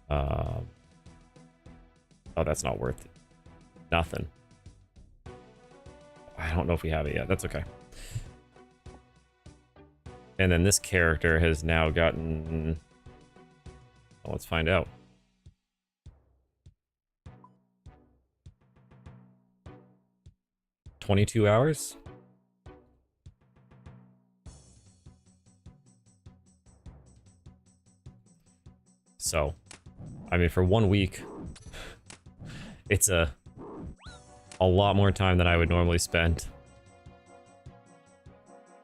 Oh, that's not worth it. Nothing. I don't know if we have it yet. That's okay. And then this character has now gotten... Well, let's find out. 22 hours? So, I mean, for 1 week, it's a lot more time than I would normally spend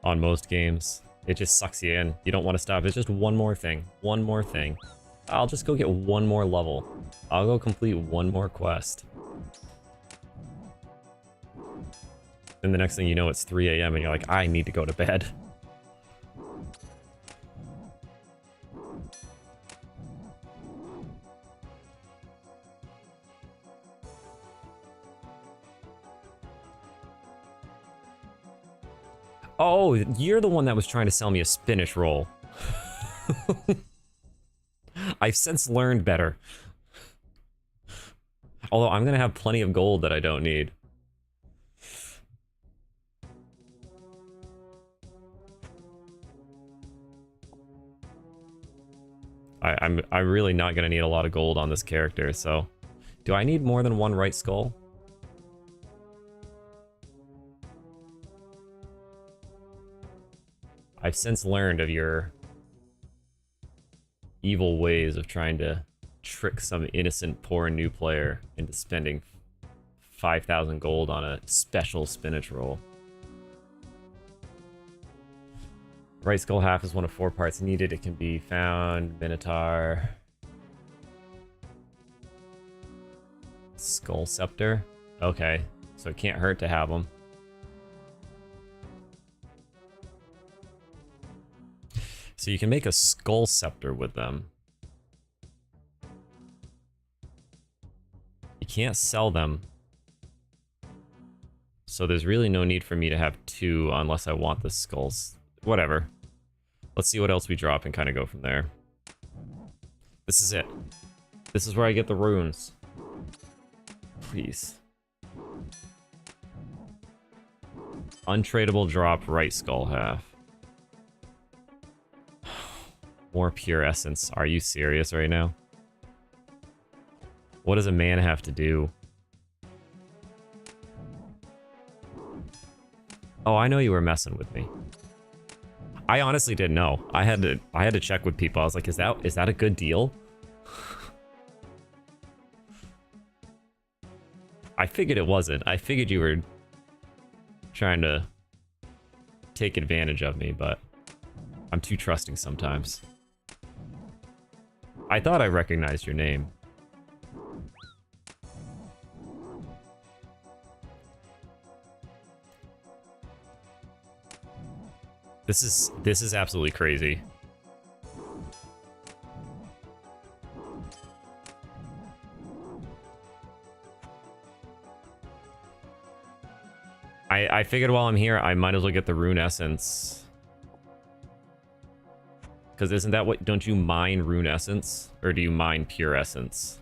on most games. It just sucks you in. You don't want to stop. It's just one more thing. One more thing. I'll just go get one more level. I'll go complete one more quest. And the next thing you know, it's 3 a.m. and you're like, I need to go to bed. Oh, you're the one that was trying to sell me a spinach roll. I've since learned better. Although I'm gonna have plenty of gold that I don't need. I'm really not gonna need a lot of gold on this character, so... Do I need more than one right skull? I've since learned of your evil ways of trying to trick some innocent poor new player into spending 5,000 gold on a special spinach roll. Right skull half is one of 4 parts needed. It can be found. Minotaur. Skull scepter. Okay, so it can't hurt to have them. So you can make a skull scepter with them. You can't sell them. So there's really no need for me to have 2 unless I want the skulls. Whatever. Let's see what else we drop and kind of go from there. This is it. This is where I get the runes. Please. Untradeable drop, right skull half. More pure essence. Are you serious right now? What does a man have to do? Oh, I know you were messing with me. I honestly didn't know. I had to check with people. I was like, is that a good deal? I figured it wasn't. I figured you were trying to take advantage of me, but I'm too trusting sometimes. I thought I recognized your name. This is absolutely crazy. I figured while I'm here, I might as well get the rune essence. Because isn't that what... Don't you mine rune essence? Or do you mine pure essence?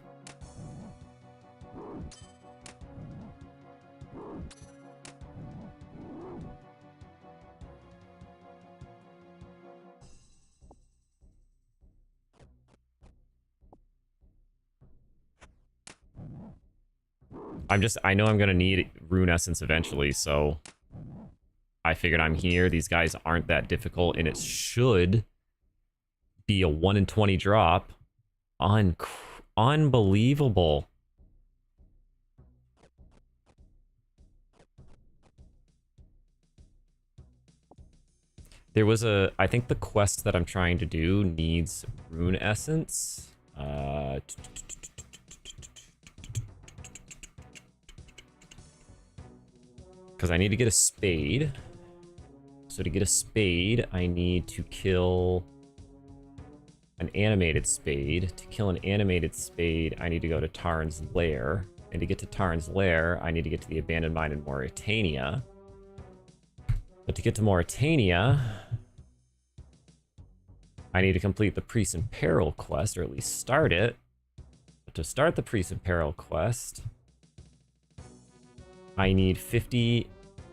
I know I'm gonna need rune essence eventually, so I figured I'm here. These guys aren't that difficult, and it should be a 1 in 20 drop. Unbelievable. There was I think the quest that I'm trying to do needs rune essence. Because I need to get a spade. So to get a spade, I need to kill an animated spade. To kill an animated spade, I need to go to Tarn's lair. And to get to Tarn's lair, I need to get to the abandoned mine in Mauritania. But to get to Mauritania, I need to complete the Priest in Peril quest, or at least start it. But to start the Priest in Peril quest, I need 50...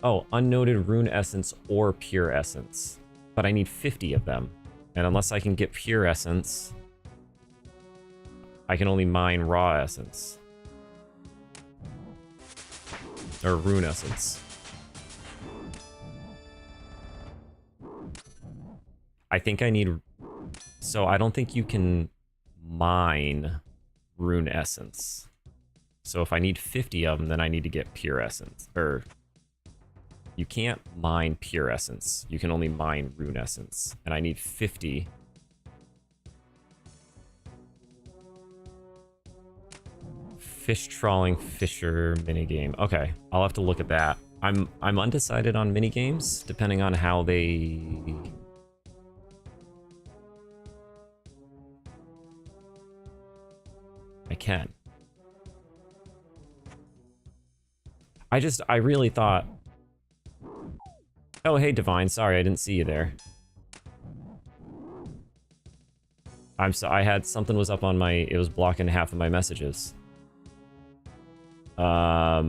Oh, unnoted rune essence or pure essence. But I need 50 of them. And unless I can get pure essence, I can only mine raw essence. Or rune essence. I think I need... So I don't think you can mine rune essence. So if I need 50 of them, then I need to get pure essence. Or... You can't mine pure essence. You can only mine rune essence. And I need 50. Fish trawling fisher minigame. Okay, I'll have to look at that. I'm undecided on minigames, depending on how they... I can. I really thought... Oh, hey, Divine. Sorry, I didn't see you there. I had... Something was up on my... It was blocking half of my messages. How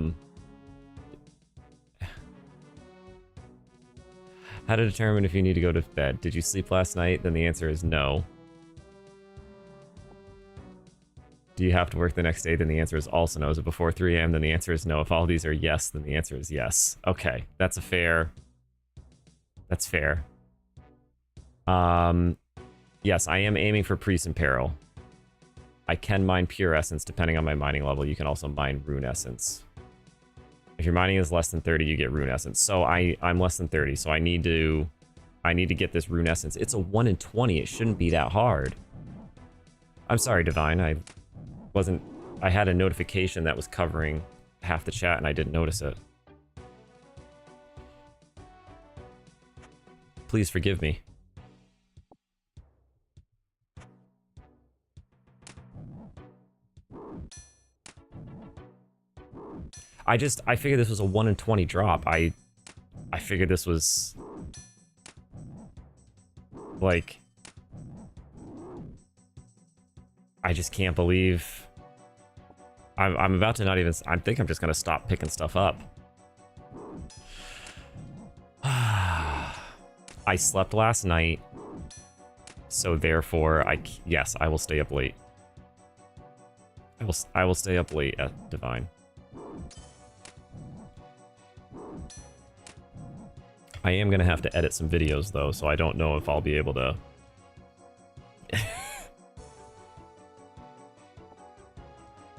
to determine if you need to go to bed. Did you sleep last night? Then the answer is no. Do you have to work the next day? Then the answer is also no. Is it before 3 a.m.? Then the answer is no. If all these are yes, then the answer is yes. Okay, that's a fair... That's fair. Yes, I am aiming for Priest in Peril. I can mine pure essence depending on my mining level. You can also mine rune essence. If your mining is less than 30, you get rune essence. So I'm less than 30, so I need to get this rune essence. It's a 1 in 20. It shouldn't be that hard. I'm sorry, Divine. I had a notification that was covering half the chat and I didn't notice it. Please forgive me. I figured this was a 1 in 20 drop. I figured this was... Like... I just can't believe... I'm about to not even... I think I'm just gonna stop picking stuff up. I slept last night. So therefore, yes, I will stay up late. I will stay up late at Divine. I am gonna have to edit some videos though, so I don't know if I'll be able to.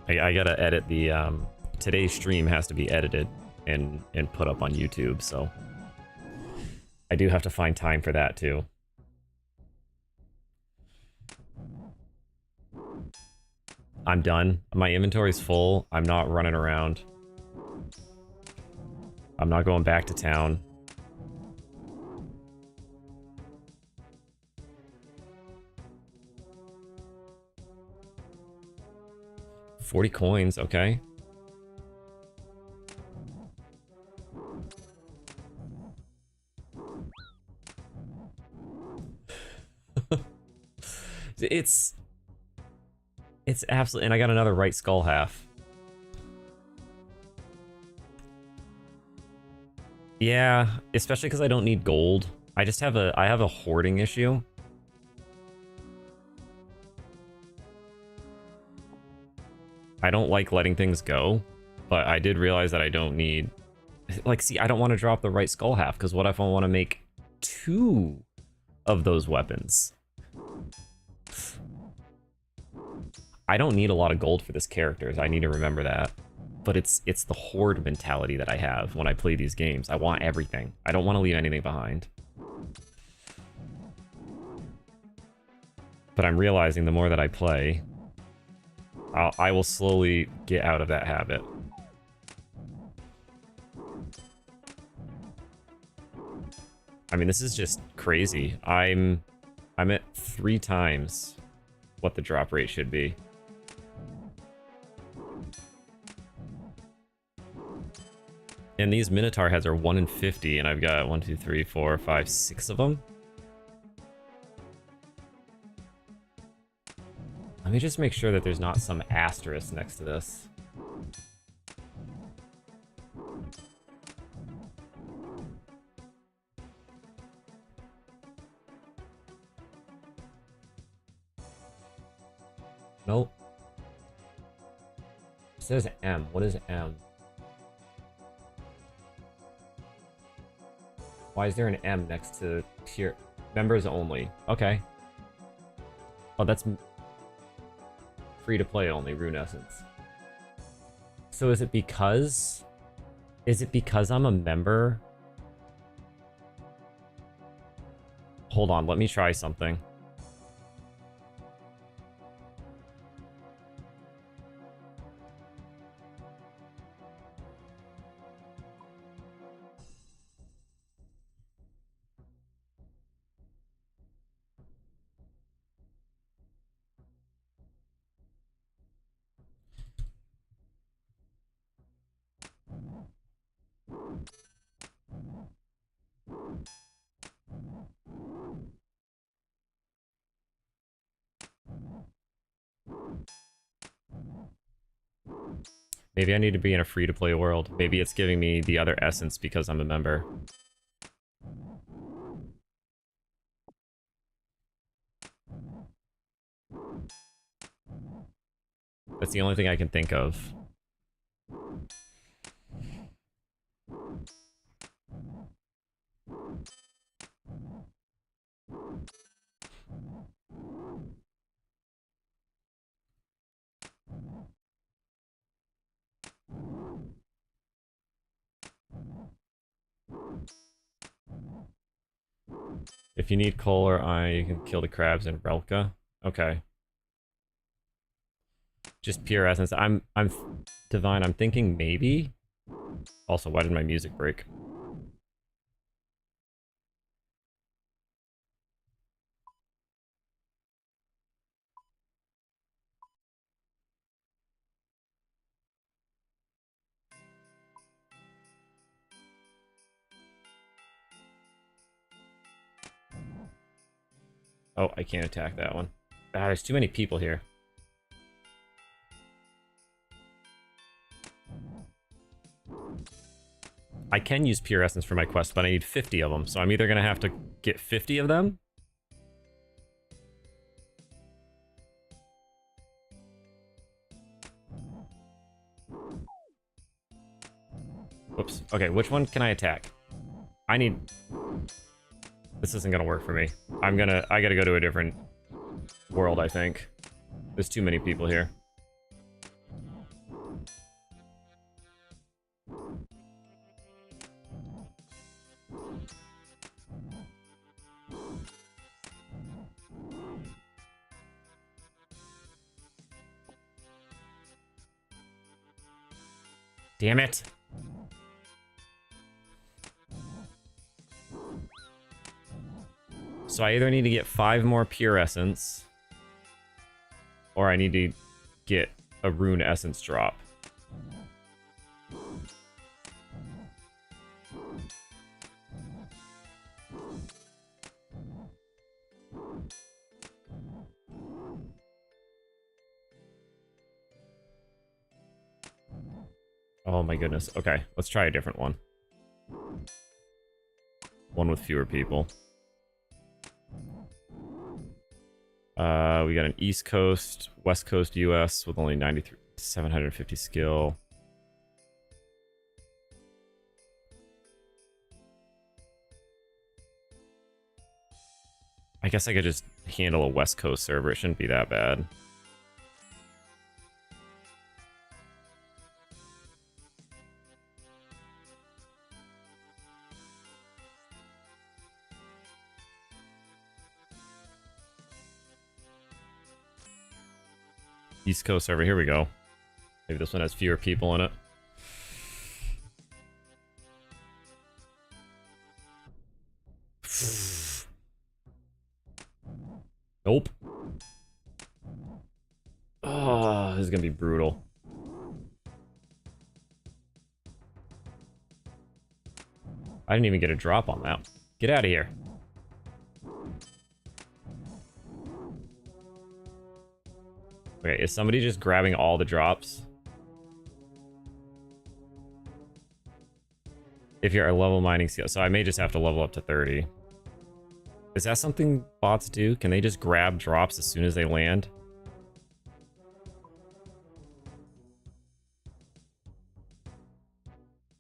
I gotta edit the today's stream has to be edited and put up on YouTube, so I do have to find time for that too. I'm done. My inventory's full. I'm not running around. I'm not going back to town. $40 coins, okay. It's absolutely, and I got another right skull half. Yeah, especially because I don't need gold. I have a hoarding issue. I don't like letting things go, but I did realize that I don't need, like, see, I don't want to drop the right skull half, because what if I want to make 2 of those weapons? I don't need a lot of gold for this character. I need to remember that. But it's the hoard mentality that I have when I play these games. I want everything. I don't want to leave anything behind. But I'm realizing the more that I play, I will slowly get out of that habit. I mean, this is just crazy. I'm at 3 times what the drop rate should be. And these Minotaur heads are 1 in 50, and I've got 1, 2, 3, 4, 5, 6 of them. Let me just make sure that there's not some asterisk next to this. Nope. It says M. What is M? Why is there an M next to tier? Members only. Okay. Oh, that's free to play only, Rune Essence. So is it because I'm a member? Hold on, let me try something. Maybe I need to be in a free-to-play world. Maybe it's giving me the other essence because I'm a member. That's the only thing I can think of. If you need coal or iron, you can kill the crabs in Relka. Okay. Just pure essence. I'm Divine. I'm thinking maybe. Also, why did my music break? Oh, I can't attack that one. Ah, there's too many people here. I can use pure essence for my quest, but I need 50 of them, so I'm either gonna have to get 50 of them, Whoops. Okay, which one can I attack? I need... This isn't gonna work for me. I gotta go to a different world, I think. There's too many people here. Damn it. So I either need to get 5 more pure essence, or I need to get a rune essence drop. Oh my goodness. Okay, let's try a different one. One with fewer people. We got an East Coast, West Coast US with only 93, 750 skill. I guess I could just handle a West Coast server. It shouldn't be that bad. East Coast server, here we go. Maybe this one has fewer people in it. Nope. Oh, this is gonna be brutal. I didn't even get a drop on that. Get out of here. Okay, is somebody just grabbing all the drops? If you're a level mining skill. So I may just have to level up to 30. Is that something bots do? Can they just grab drops as soon as they land?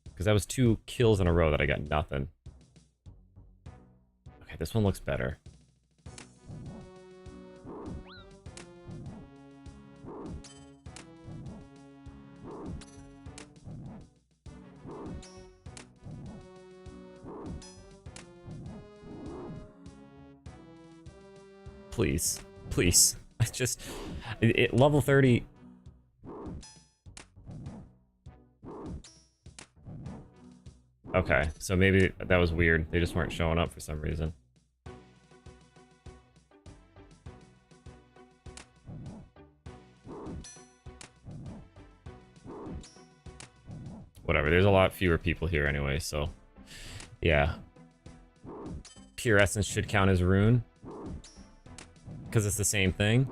Because that was 2 kills in a row that I got nothing. Okay, this one looks better. Please. Please. I just... level 30... Okay, so maybe that was weird. They just weren't showing up for some reason. Whatever, there's a lot fewer people here anyway, so... Yeah. Pure Essence should count as rune. Because it's the same thing.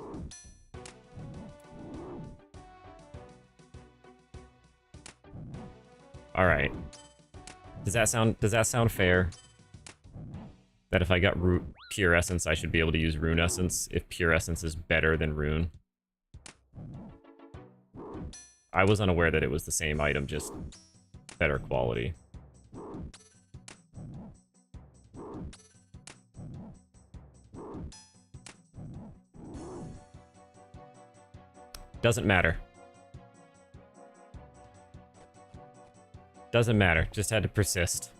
Alright. Does that sound fair? That if I got Pure Essence, I should be able to use Rune Essence if Pure Essence is better than Rune? I was unaware that it was the same item, just better quality. Doesn't matter. Doesn't matter. Just had to persist.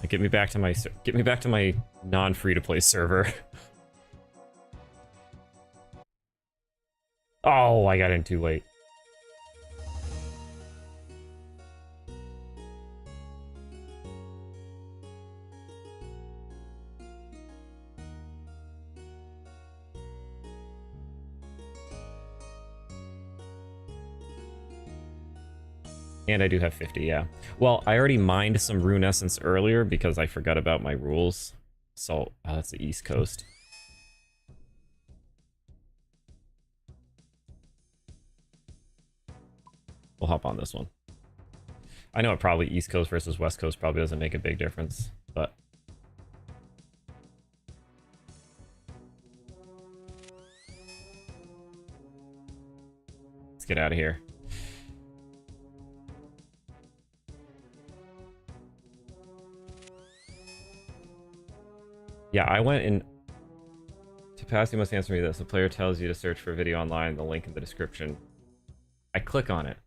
Get me back to my non-free-to-play server. Oh, I got in too late. And I do have 50, yeah. Well, I already mined some Rune Essence earlier because I forgot about my rules. So, oh, that's the East Coast. We'll hop on this one. I know it probably East Coast versus West Coast probably doesn't make a big difference, but... get out of here. Yeah, I went in... To pass, you must answer me this. The player tells you to search for a video online, the link in the description. I click on it.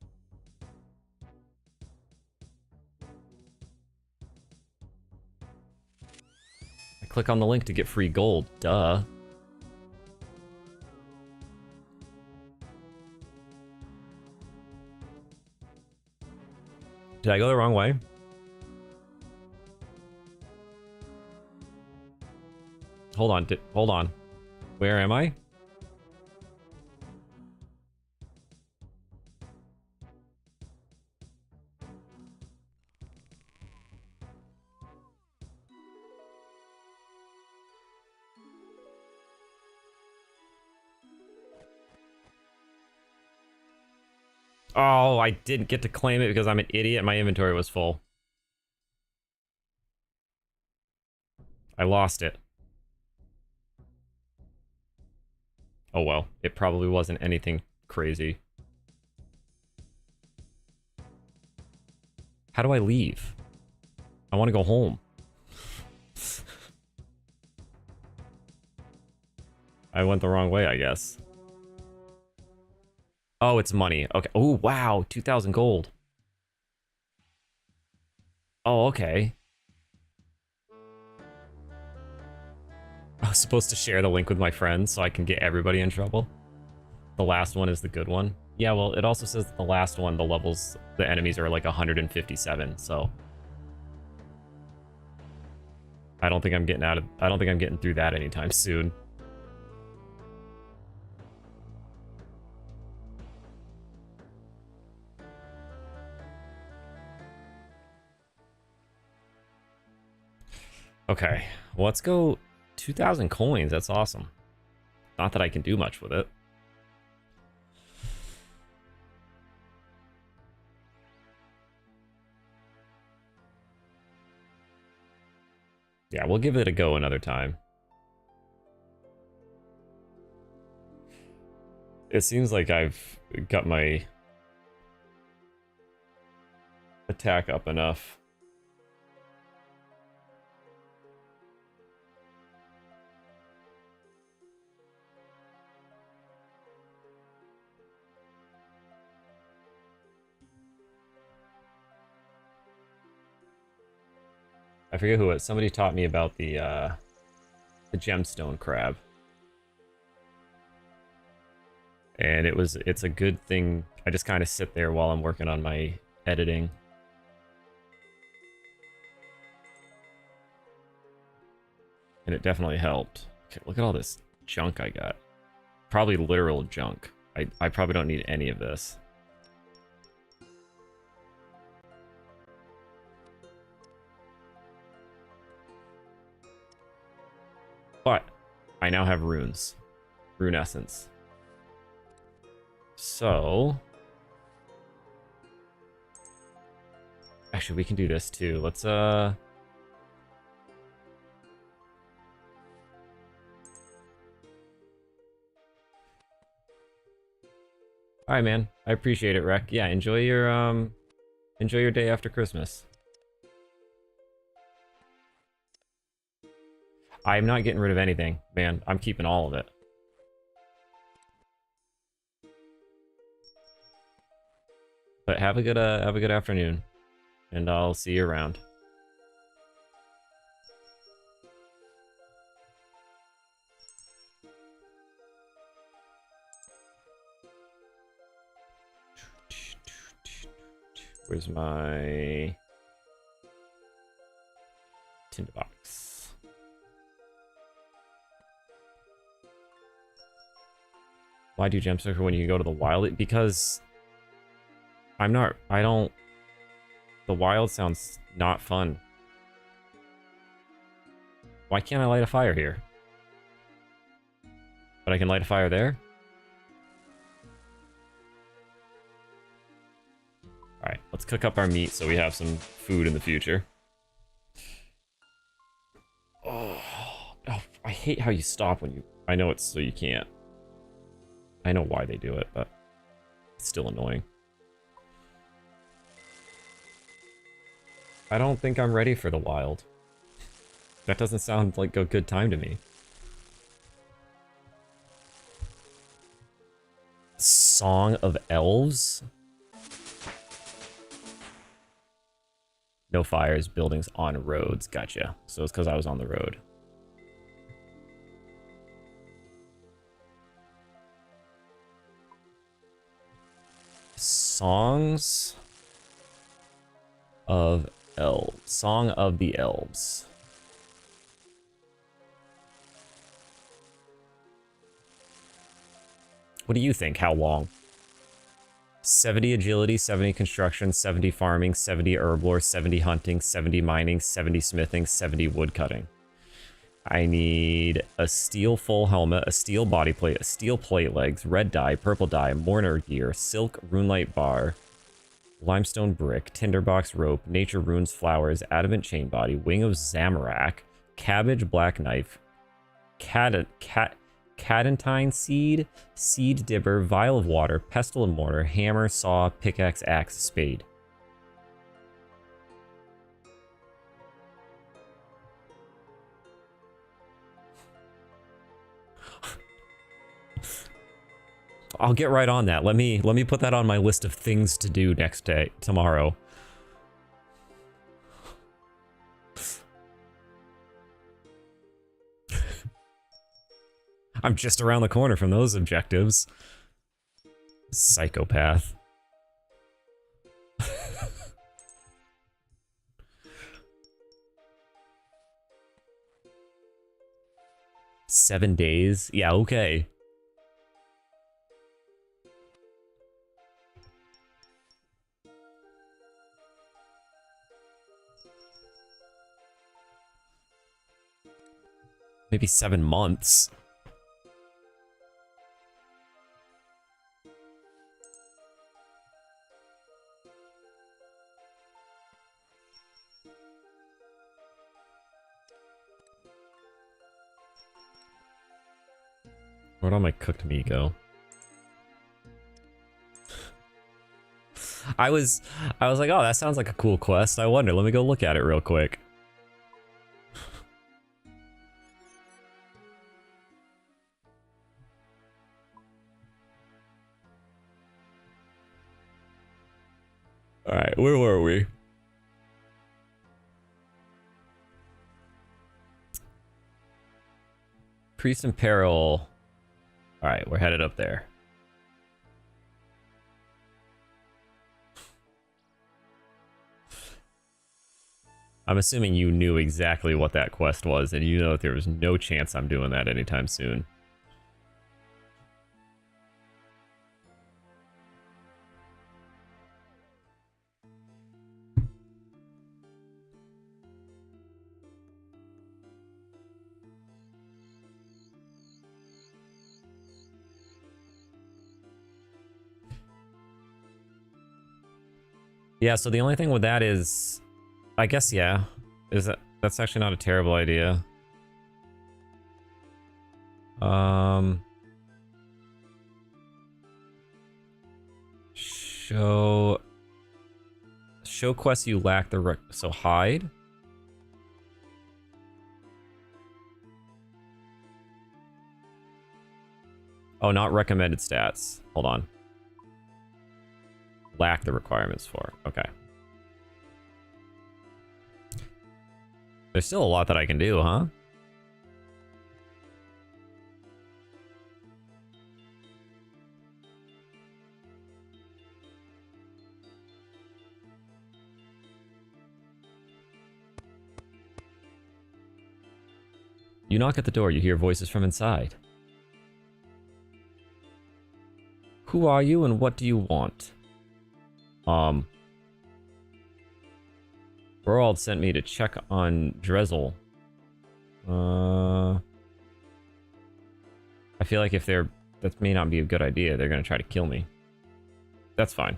I click on the link to get free gold. Duh. Did I go the wrong way? Hold on, hold on. Where am I? Oh, I didn't get to claim it because I'm an idiot. My inventory was full. I lost it. Oh well, it probably wasn't anything crazy. How do I leave? I want to go home. I went the wrong way, I guess. Oh, it's money. Okay. Oh, wow. 2,000 gold. Oh, okay. I was supposed to share the link with my friends so I can get everybody in trouble. The last one is the good one. Yeah, well, it also says that the last one, the levels, the enemies are like 157, so... I don't think I'm getting through that anytime soon. Okay, well, let's go 2,000 coins. That's awesome. Not that I can do much with it. Yeah, we'll give it a go another time. It seems like I've got my attack up enough. I forget who it was. Somebody taught me about the gemstone crab. And it's a good thing. I just kind of sit there while I'm working on my editing. And it definitely helped. Okay, look at all this junk I got. Probably literal junk. I probably don't need any of this. But I now have runes. Rune essence. So... Actually, we can do this too. Let's, Alright, man. I appreciate it, Rec. Yeah, enjoy your day after Christmas. I'm not getting rid of anything, man. I'm keeping all of it. But have a good afternoon, and I'll see you around. Where's my tinderbox? Why do gem circle when you go to the wild? Because I don't... The wild sounds not fun. Why can't I light a fire here? But I can light a fire there? Alright, let's cook up our meat so we have some food in the future. Oh, I hate how you stop when you... I know it's so you can't. I know why they do it, but... It's still annoying. I don't think I'm ready for the wild. That doesn't sound like a good time to me. Song of Elves? No fires, buildings on roads. Gotcha. So it's because I was on the road. Songs of Elves. Song of the Elves. What do you think? How long? 70 agility, 70 construction, 70 farming, 70 herblore, 70 hunting, 70 mining, 70 smithing, 70 woodcutting. I need a steel full helmet, a steel body plate, a steel plate legs, red dye, purple dye, mourner gear, silk runelight bar, limestone brick, tinderbox rope, nature runes flowers, adamant chain body, wing of Zamorak, cabbage black knife, cadentine seed, seed dibber, vial of water, pestle and mortar, hammer, saw, pickaxe, axe, spade. I'll get right on that. Let me put that on my list of things to do next day, tomorrow. I'm just around the corner from those objectives. Psychopath. Seven days? Yeah, okay. Maybe 7 months. Where'd all my cooked meat go? I was like, oh, that sounds like a cool quest. I wonder, let me go look at it real quick. Alright, where were we? Priest in Peril. Alright, we're headed up there. I'm assuming you knew exactly what that quest was, and you know that there was no chance I'm doing that anytime soon. Yeah, so the only thing with that is, I guess, yeah, is that's actually not a terrible idea. Show quests you lack the so hide. Oh, not recommended stats. Hold on. Lack the requirements for. Okay. There's still a lot that I can do, huh? You knock at the door, you hear voices from inside. Who are you and what do you want? Burald sent me to check on Drezel. I feel like if they're... that may not be a good idea. They're gonna try to kill me. That's fine.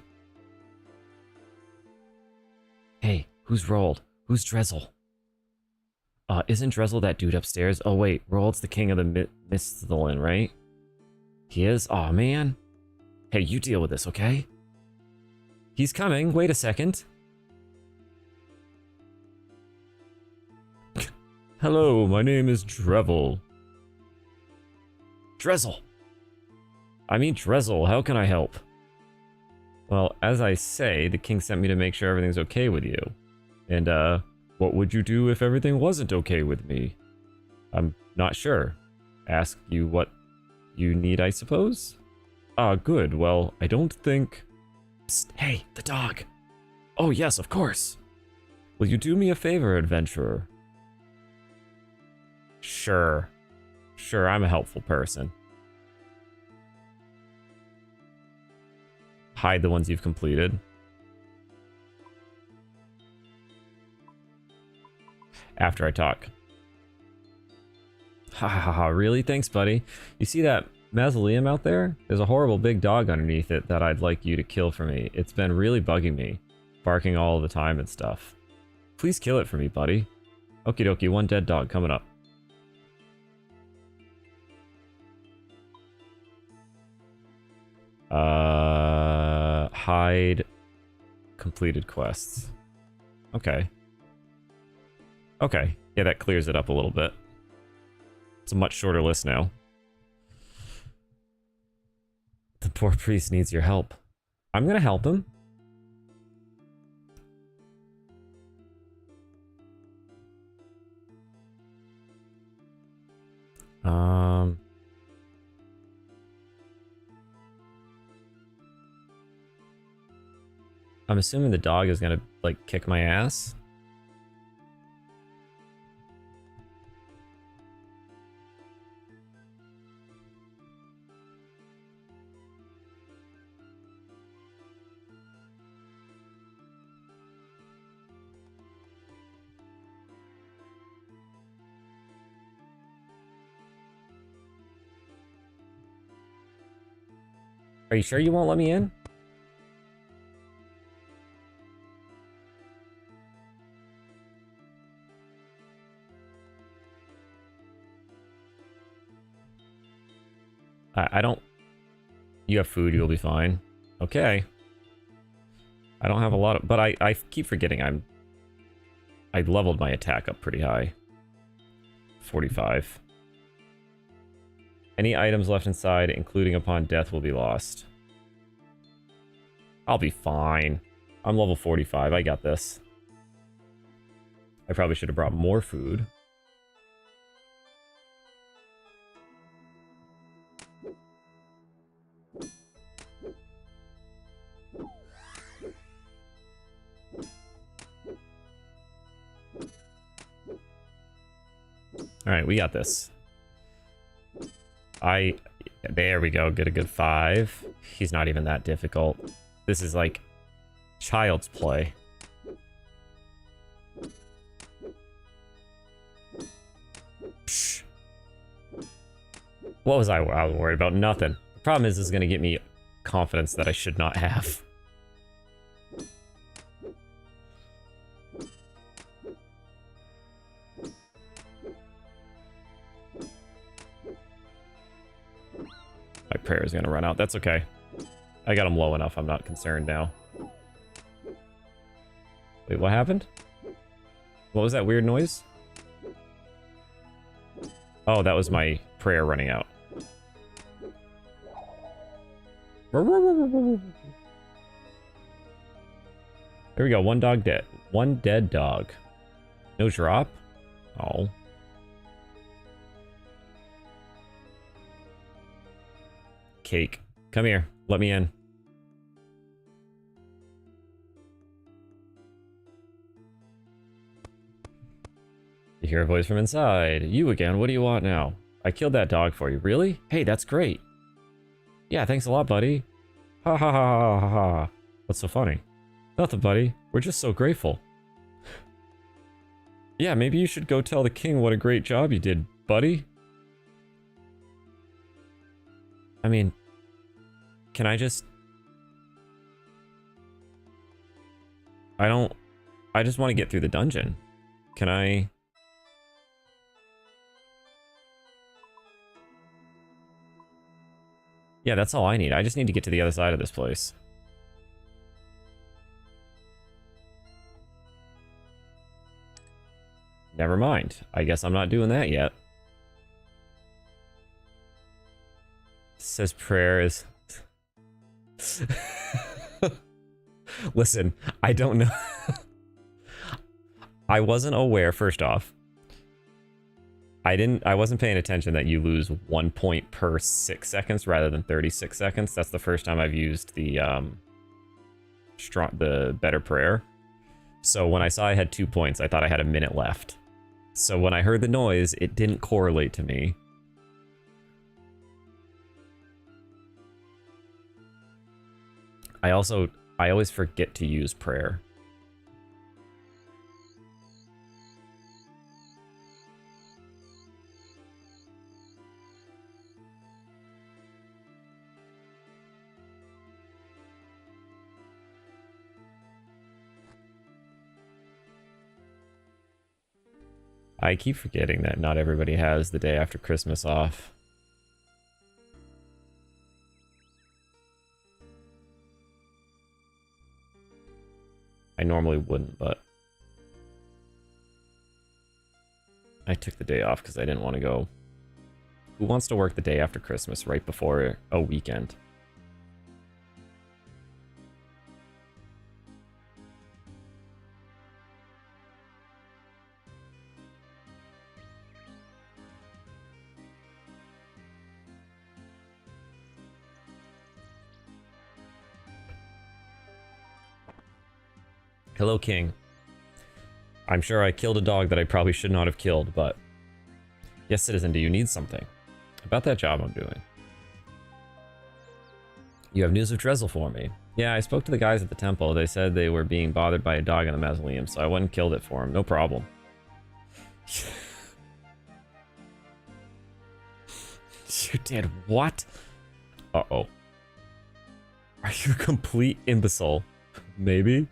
Hey, who's Rold? Who's Drezel? Isn't Drezel that dude upstairs? Oh wait, Rold's the king of the Misthalin, right? He is? Aw, man. Hey, you deal with this, okay? He's coming. Wait a second. Hello, my name is Drevel. Drezel. I mean Drezel, how can I help? Well, as I say, the king sent me to make sure everything's okay with you. And, what would you do if everything wasn't okay with me? I'm not sure. Ask you what you need, I suppose? Ah, good. Well, I don't think... Psst, hey, the dog. Oh, yes, of course. Will you do me a favor, adventurer? Sure. Sure, I'm a helpful person. Hide the ones you've completed. After I talk. Ha ha ha, really? Thanks, buddy. You see that mausoleum out there? There's a horrible big dog underneath it that I'd like you to kill for me. It's been really bugging me, barking all the time and stuff. Please kill it for me, buddy. Okie dokie, one dead dog coming up. Hide completed quests. Okay. Okay. Yeah, that clears it up a little bit. It's a much shorter list now. The poor priest needs your help. I'm gonna help him. I'm assuming the dog is gonna, like, kick my ass. Are you sure you won't let me in? I don't... You have food, you'll be fine. Okay. I don't have a lot of... But I keep forgetting I leveled my attack up pretty high. 45. Any items left inside, including upon death, will be lost. I'll be fine. I'm level 45. I got this. I probably should have brought more food. Alright, we got this. There we go, get a good 5. He's not even that difficult. This is like child's play. Psh. What was I was worried about? Nothing. The problem is this is going to get me confidence that I should not have. My prayer is going to run out. That's okay. I got him low enough. I'm not concerned now. Wait, what happened? What was that weird noise? Oh, that was my prayer running out. There we go. One dog dead. One dead dog. No drop? Oh. Cake. Come here. Let me in. You hear a voice from inside. You again. What do you want now? I killed that dog for you. Really? Hey, that's great. Yeah, thanks a lot, buddy. Ha ha ha ha ha ha. What's so funny? Nothing, buddy. We're just so grateful. Yeah, maybe you should go tell the king what a great job you did, buddy. I mean, can I just... I just want to get through the dungeon. Can I... Yeah, that's all I need. I just need to get to the other side of this place. Never mind. I guess I'm not doing that yet. Says prayer is... Listen, I don't know. I wasn't aware, first off. I wasn't paying attention that you lose 1 point per 6 seconds rather than 36 seconds. That's the first time I've used the better prayer. So when I saw I had 2 points, I thought I had a minute left. So when I heard the noise, it didn't correlate to me. I always forget to use prayer. I keep forgetting that not everybody has the day after Christmas off. I normally wouldn't, but I took the day off because I didn't want to go. Who wants to work the day after Christmas right before a weekend? Hello, King. I'm sure I killed a dog that I probably should not have killed, but... Yes, citizen, do you need something? About that job I'm doing. You have news of Drezel for me. Yeah, I spoke to the guys at the temple. They said they were being bothered by a dog in the mausoleum, so I went and killed it for him. No problem. You did what? Uh-oh. Are you a complete imbecile? Maybe?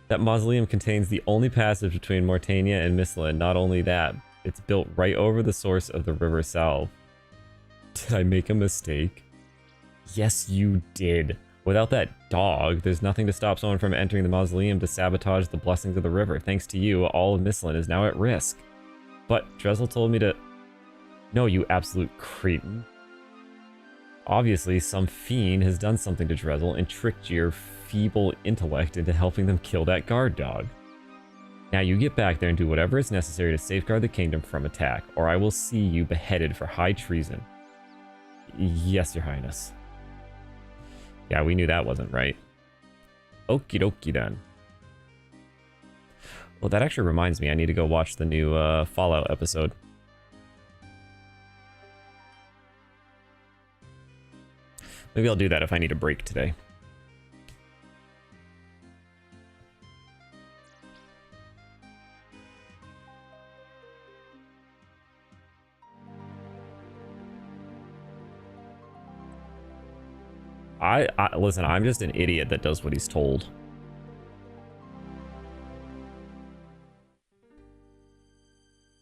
That mausoleum contains the only passage between Mortania and Mistlin. Not only that, it's built right over the source of the River Salve. Did I make a mistake? Yes, you did. Without that dog, there's nothing to stop someone from entering the mausoleum to sabotage the blessings of the river. Thanks to you, all of Mistlin is now at risk. But Drezel told me to... No, you absolute cretin. Obviously, some fiend has done something to Drezel and tricked your feeble intellect into helping them kill that guard dog. Now you get back there and do whatever is necessary to safeguard the kingdom from attack, or I will see you beheaded for high treason. Yes, your highness. Yeah, we knew that wasn't right. Okie dokie then. Well, that actually reminds me, I need to go watch the new Fallout episode. Maybe I'll do that if I need a break today. Listen, I'm just an idiot that does what he's told.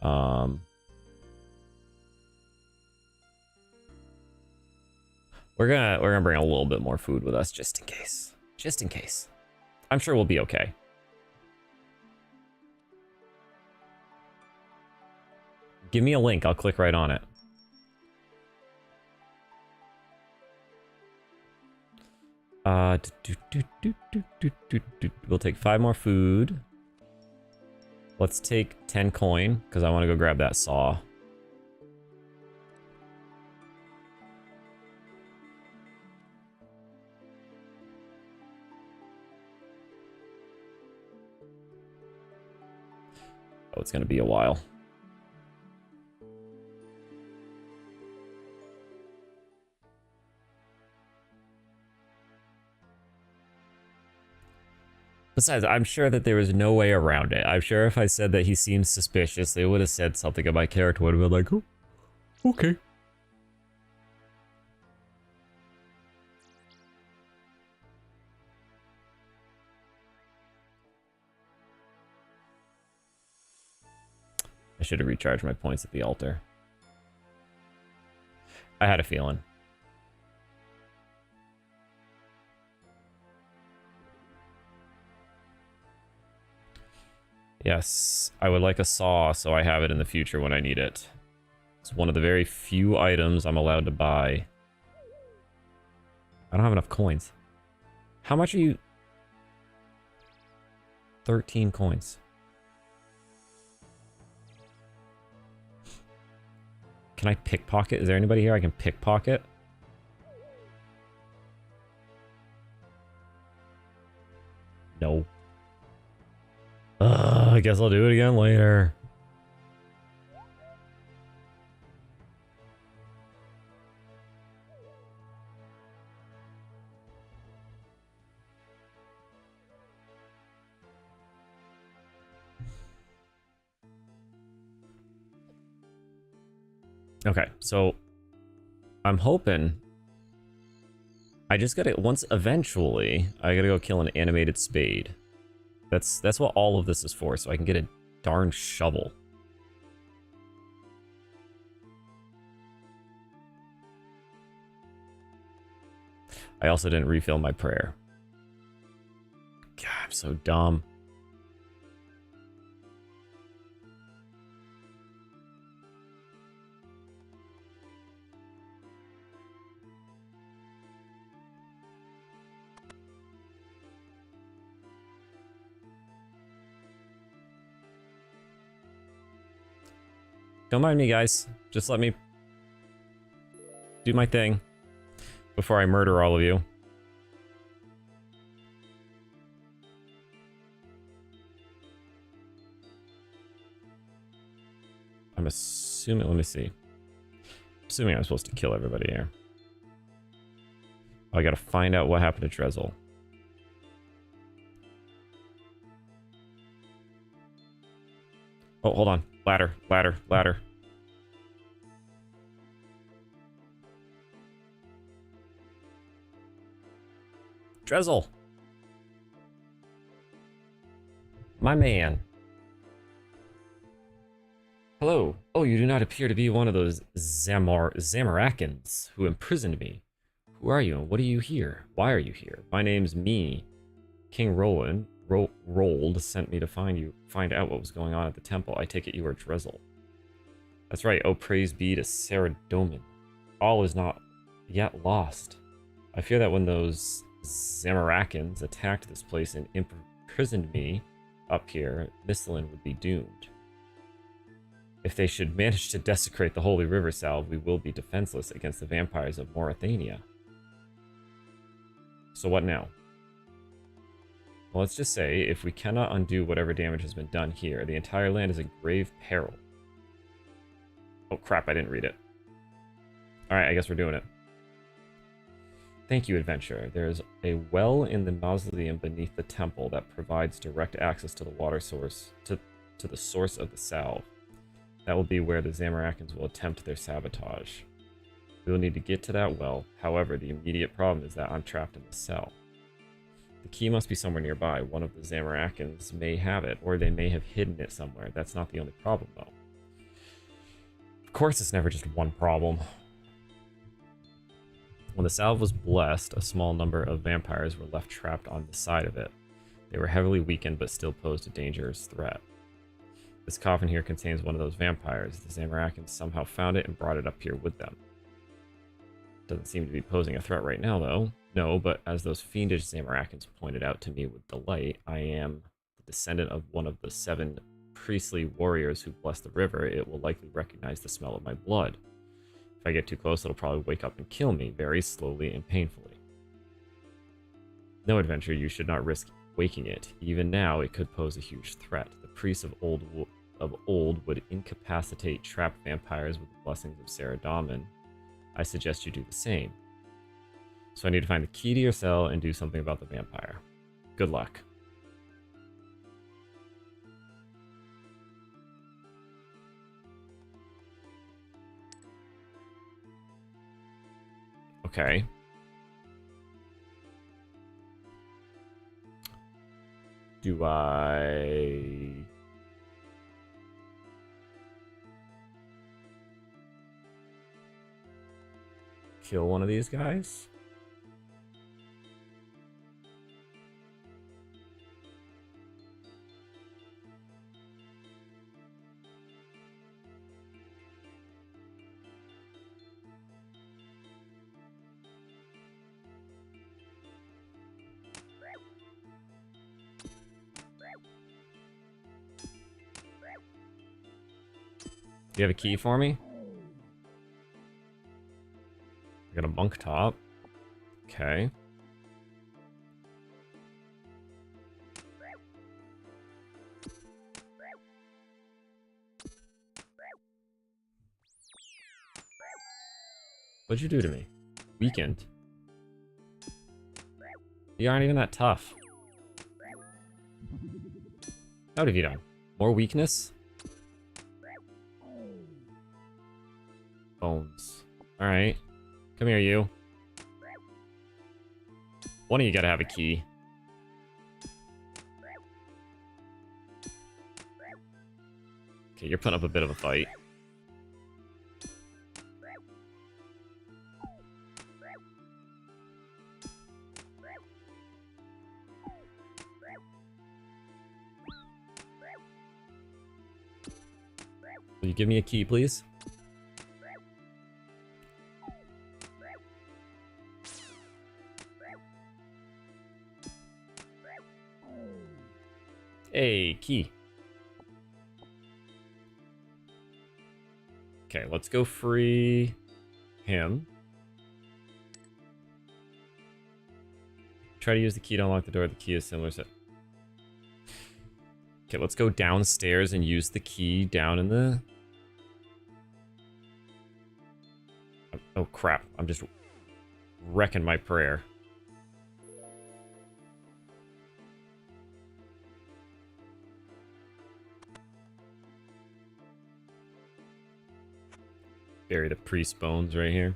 We're gonna bring a little bit more food with us just in case. Just in case. I'm sure we'll be okay. Give me a link, I'll click right on it. We'll take 5 more food. Let's take 10 coin, because I want to go grab that saw. Oh, it's going to be a while. Besides, I'm sure that there was no way around it. I'm sure if I said that he seems suspicious, they would have said something and my character would have been like, oh, okay. I should have recharged my points at the altar. I had a feeling. Yes, I would like a saw so I have it in the future when I need it. It's one of the very few items I'm allowed to buy. I don't have enough coins. How much are you? 13 coins. Can I pickpocket? Is there anybody here I can pickpocket? No. I guess I'll do it again later. Okay, so I'm hoping I just gotta eventually I gotta go kill an animated spade. That's what all of this is for, so I can get a darn shovel. I also didn't refill my prayer. God, I'm so dumb. Don't mind me, guys. Just let me do my thing before I murder all of you. I'm assuming, let me see. Assuming I'm supposed to kill everybody here. Oh, I gotta find out what happened to Drezel. Oh, hold on. Ladder, ladder, ladder. Drezel! My man. Hello. Oh, you do not appear to be one of those Zamarakans who imprisoned me. Who are you and what are you here? Why are you here? My name's me. King Roland Rolled sent me to find out what was going on at the temple. I take it you are Drezel. That's right. Oh, praise be to Saradomin. All is not yet lost. I fear that when those Zamarakans attacked this place and imprisoned me up here, Mistlin would be doomed. If they should manage to desecrate the Holy River Salve, we will be defenseless against the vampires of Mauritania. So what now? Well, let's just say, if we cannot undo whatever damage has been done here, the entire land is in grave peril. Oh crap, I didn't read it. Alright, I guess we're doing it. Thank you, adventurer. There is a well in the mausoleum beneath the temple that provides direct access to the water source, to the source of the salve. That will be where the Zamarakans will attempt their sabotage. We will need to get to that well. However, the immediate problem is that I'm trapped in the cell. The key must be somewhere nearby. One of the Zamarakans may have it, or they may have hidden it somewhere. That's not the only problem, though. Of course, it's never just one problem. When the salve was blessed, a small number of vampires were left trapped on the side of it. They were heavily weakened, but still posed a dangerous threat. This coffin here contains one of those vampires. The Zamarakans somehow found it and brought it up here with them. Doesn't seem to be posing a threat right now, though. No, but as those fiendish Zamarakans pointed out to me with delight, I am the descendant of one of the 7 priestly warriors who blessed the river. It will likely recognize the smell of my blood. If I get too close, it'll probably wake up and kill me, very slowly and painfully. No, adventure, you should not risk waking it. Even now, it could pose a huge threat. The priests of old would incapacitate trapped vampires with the blessings of Saradomin. I suggest you do the same. So I need to find the key to your cell and do something about the vampire. Good luck. Okay. Do I... kill one of these guys? Do you have a key for me? I got a bunk top. Okay. What'd you do to me? Weakened. You aren't even that tough. What have you done? More weakness? Bones. Alright. Come here, you. One of you gotta have a key. Okay, you're putting up a bit of a fight. Will you give me a key, please? Hey, key. Okay, let's go free him. Try to use the key to unlock the door. The key is similar to... Okay, let's go downstairs and use the key down in the... Oh, crap. I'm just wrecking my prayer. Bury the priest bones right here.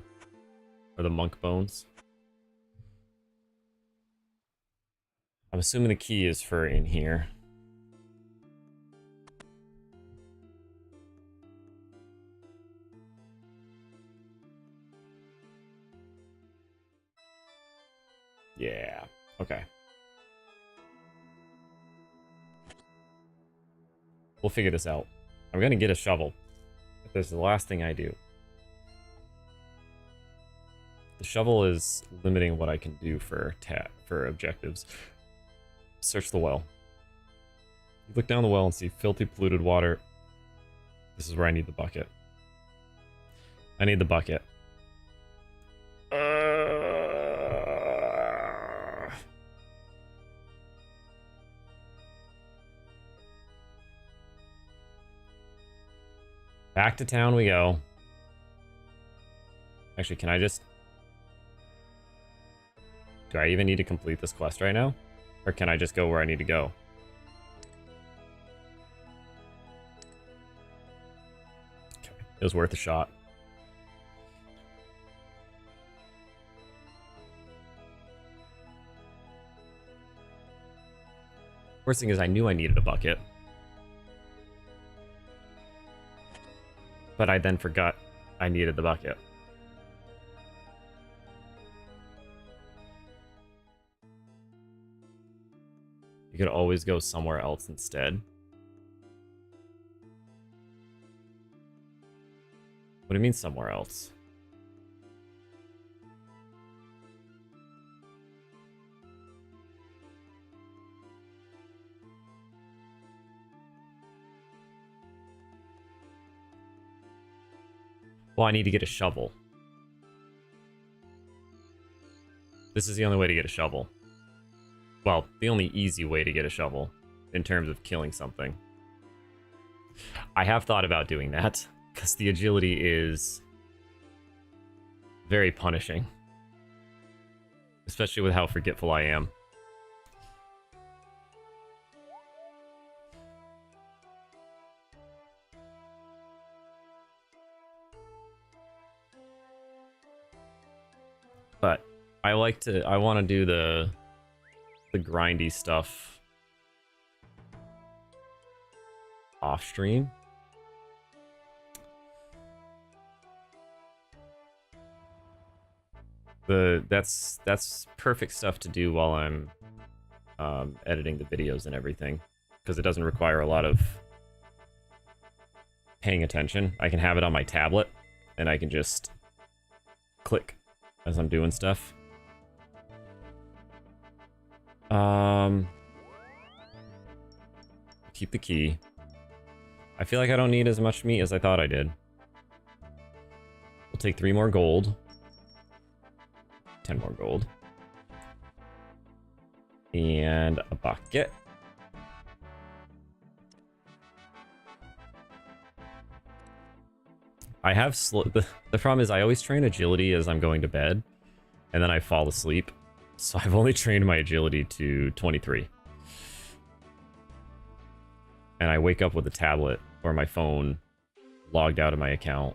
Or the monk bones. I'm assuming the key is for in here. Yeah, okay. We'll figure this out. I'm gonna get a shovel. This is the last thing I do. The shovel is limiting what I can do for objectives. Search the well. You look down the well and see filthy, polluted water. This is where I need the bucket. I need the bucket. Back to town we go. Actually, can I just... Do I even need to complete this quest right now? Or can I just go where I need to go? Okay. It was worth a shot. Worst thing is I knew I needed a bucket. But I then forgot I needed the bucket. You could always go somewhere else instead. What do you mean somewhere else? Well, I need to get a shovel. This is the only way to get a shovel. Well, the only easy way to get a shovel in terms of killing something. I have thought about doing that, because the agility is very punishing. Especially with how forgetful I am. But I want to do the grindy stuff off stream. That's perfect stuff to do while I'm editing the videos and everything, because it doesn't require a lot of paying attention. I can have it on my tablet and I can just click as I'm doing stuff. Keep the key. I feel like I don't need as much meat as I thought I did. We'll take 3 more gold. 10 more gold. And a bucket. I have the problem is I always train agility as I'm going to bed, and then I fall asleep. So I've only trained my agility to 23. And I wake up with a tablet or my phone logged out of my account.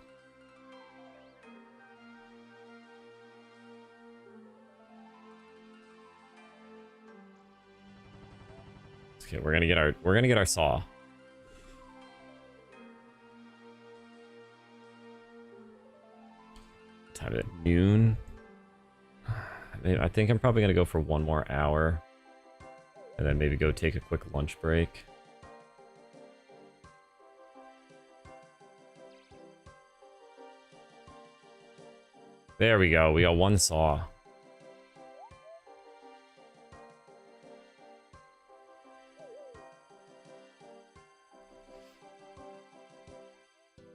Okay, we're gonna get our saw. Time at noon. I think I'm probably gonna go for 1 more hour, and then maybe go take a quick lunch break. There we go. We got 1 saw.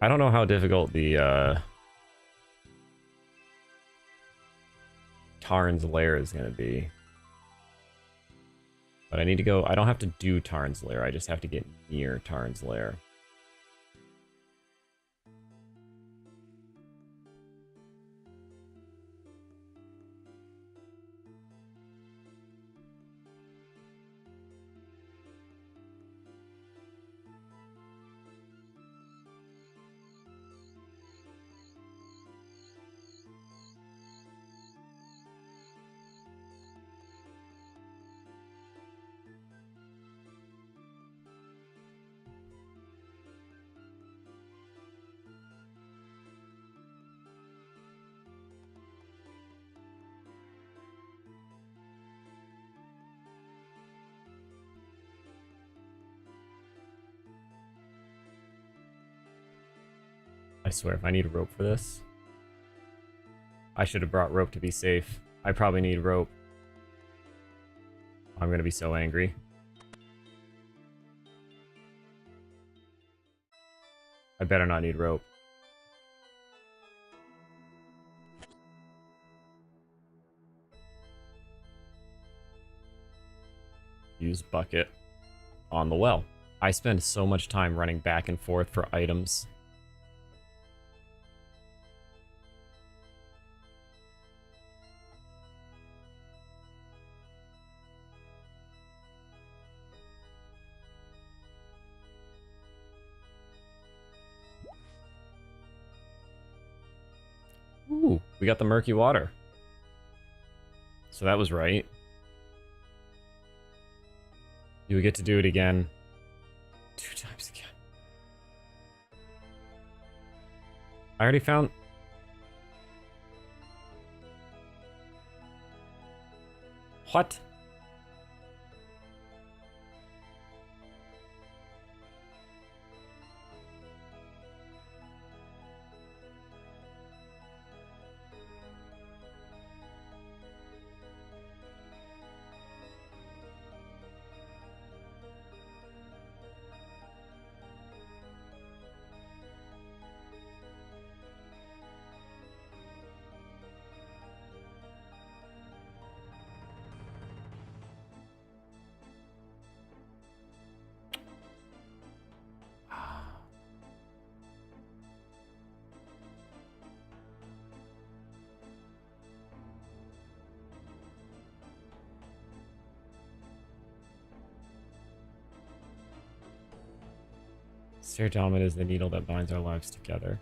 I don't know how difficult the Tarn's lair is going to be. But I need to go... I don't have to do Tarn's lair. I just have to get near Tarn's lair. I swear, if I need a rope for this, I should have brought rope to be safe. I probably need rope. I'm gonna be so angry. I better not need rope. Use bucket on the well. I spend so much time running back and forth for items. Ooh, we got the murky water. So that was right. You get to do it again. 2 times again. I already found... What? Serotonin is the needle that binds our lives together.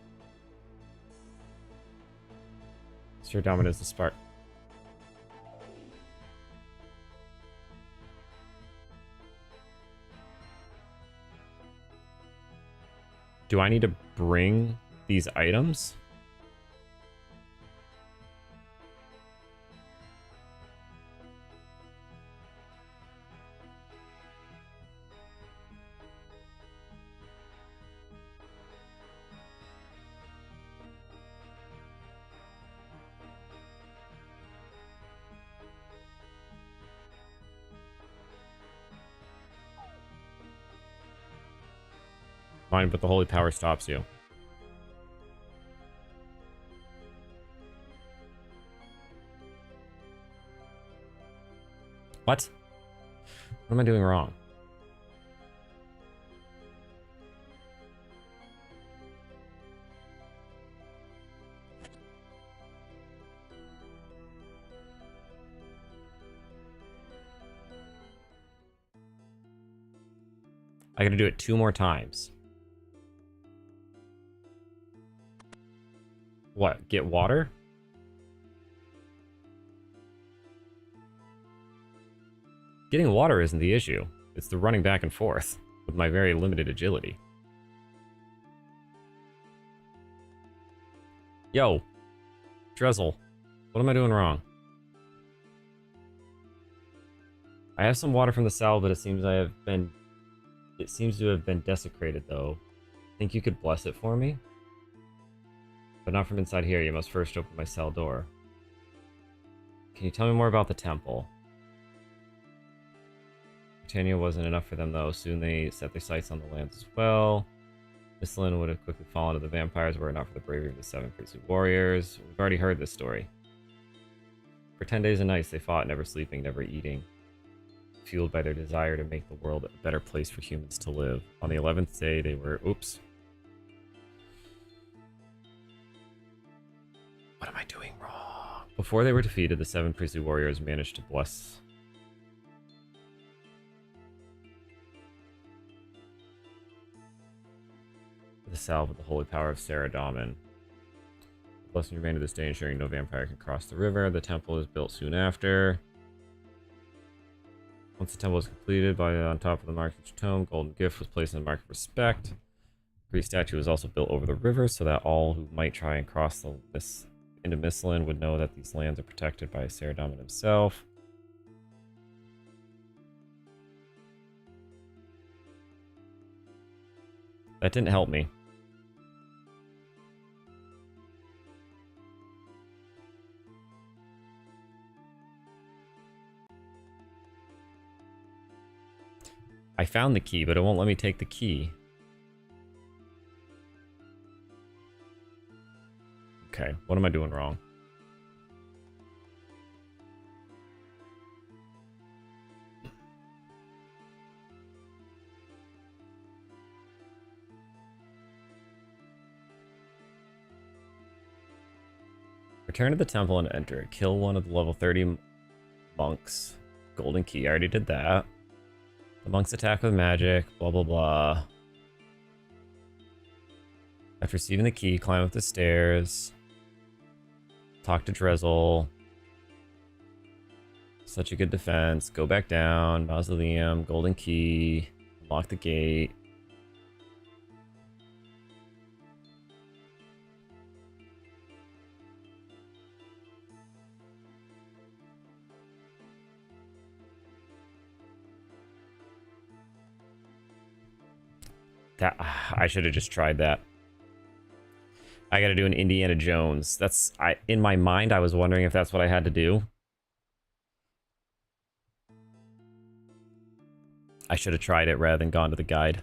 Serotonin is the spark. Do I need to bring these items? Fine, but the holy power stops you. What? What am I doing wrong? I gotta do it 2 more times. What? Get water? Getting water isn't the issue. It's the running back and forth with my very limited agility. Yo, Drizzle, what am I doing wrong? I have some water from the cell, but it seems to have been desecrated though. Think you could bless it for me? But not from inside here. You must first open my cell door. Can you tell me more about the temple? Britannia wasn't enough for them though. Soon they set their sights on the lands as well. Mistlin would have quickly fallen to the vampires were it not for the bravery of the 7 priestly warriors. We've already heard this story. For 10 days and nights they fought, never sleeping, never eating, fueled by their desire to make the world a better place for humans to live. On the 11th day they were... Oops. What am I doing wrong? Before they were defeated, the 7 priestly warriors managed to bless... the salve with the holy power of Saradomin. The blessing remained to this day, ensuring no vampire can cross the river. The temple is built soon after. Once the temple was completed, on top of the market's tomb, golden gift was placed in the mark of respect. A great statue was also built over the river so that all who might try and cross into Mistlin would know that these lands are protected by Saradomin himself. That didn't help me. I found the key, but it won't let me take the key. Okay, what am I doing wrong? Return to the temple and enter it. Kill one of the level 30 monks. Golden key, I already did that. The monks attack with magic, blah blah blah. After receiving the key, climb up the stairs. Talk to Drizzle. Such a good defense. Go back down. Mausoleum, golden key. Unlock the gate. I should have just tried that. I gotta do an Indiana Jones. In my mind, I was wondering if that's what I had to do. I should have tried it rather than gone to the guide.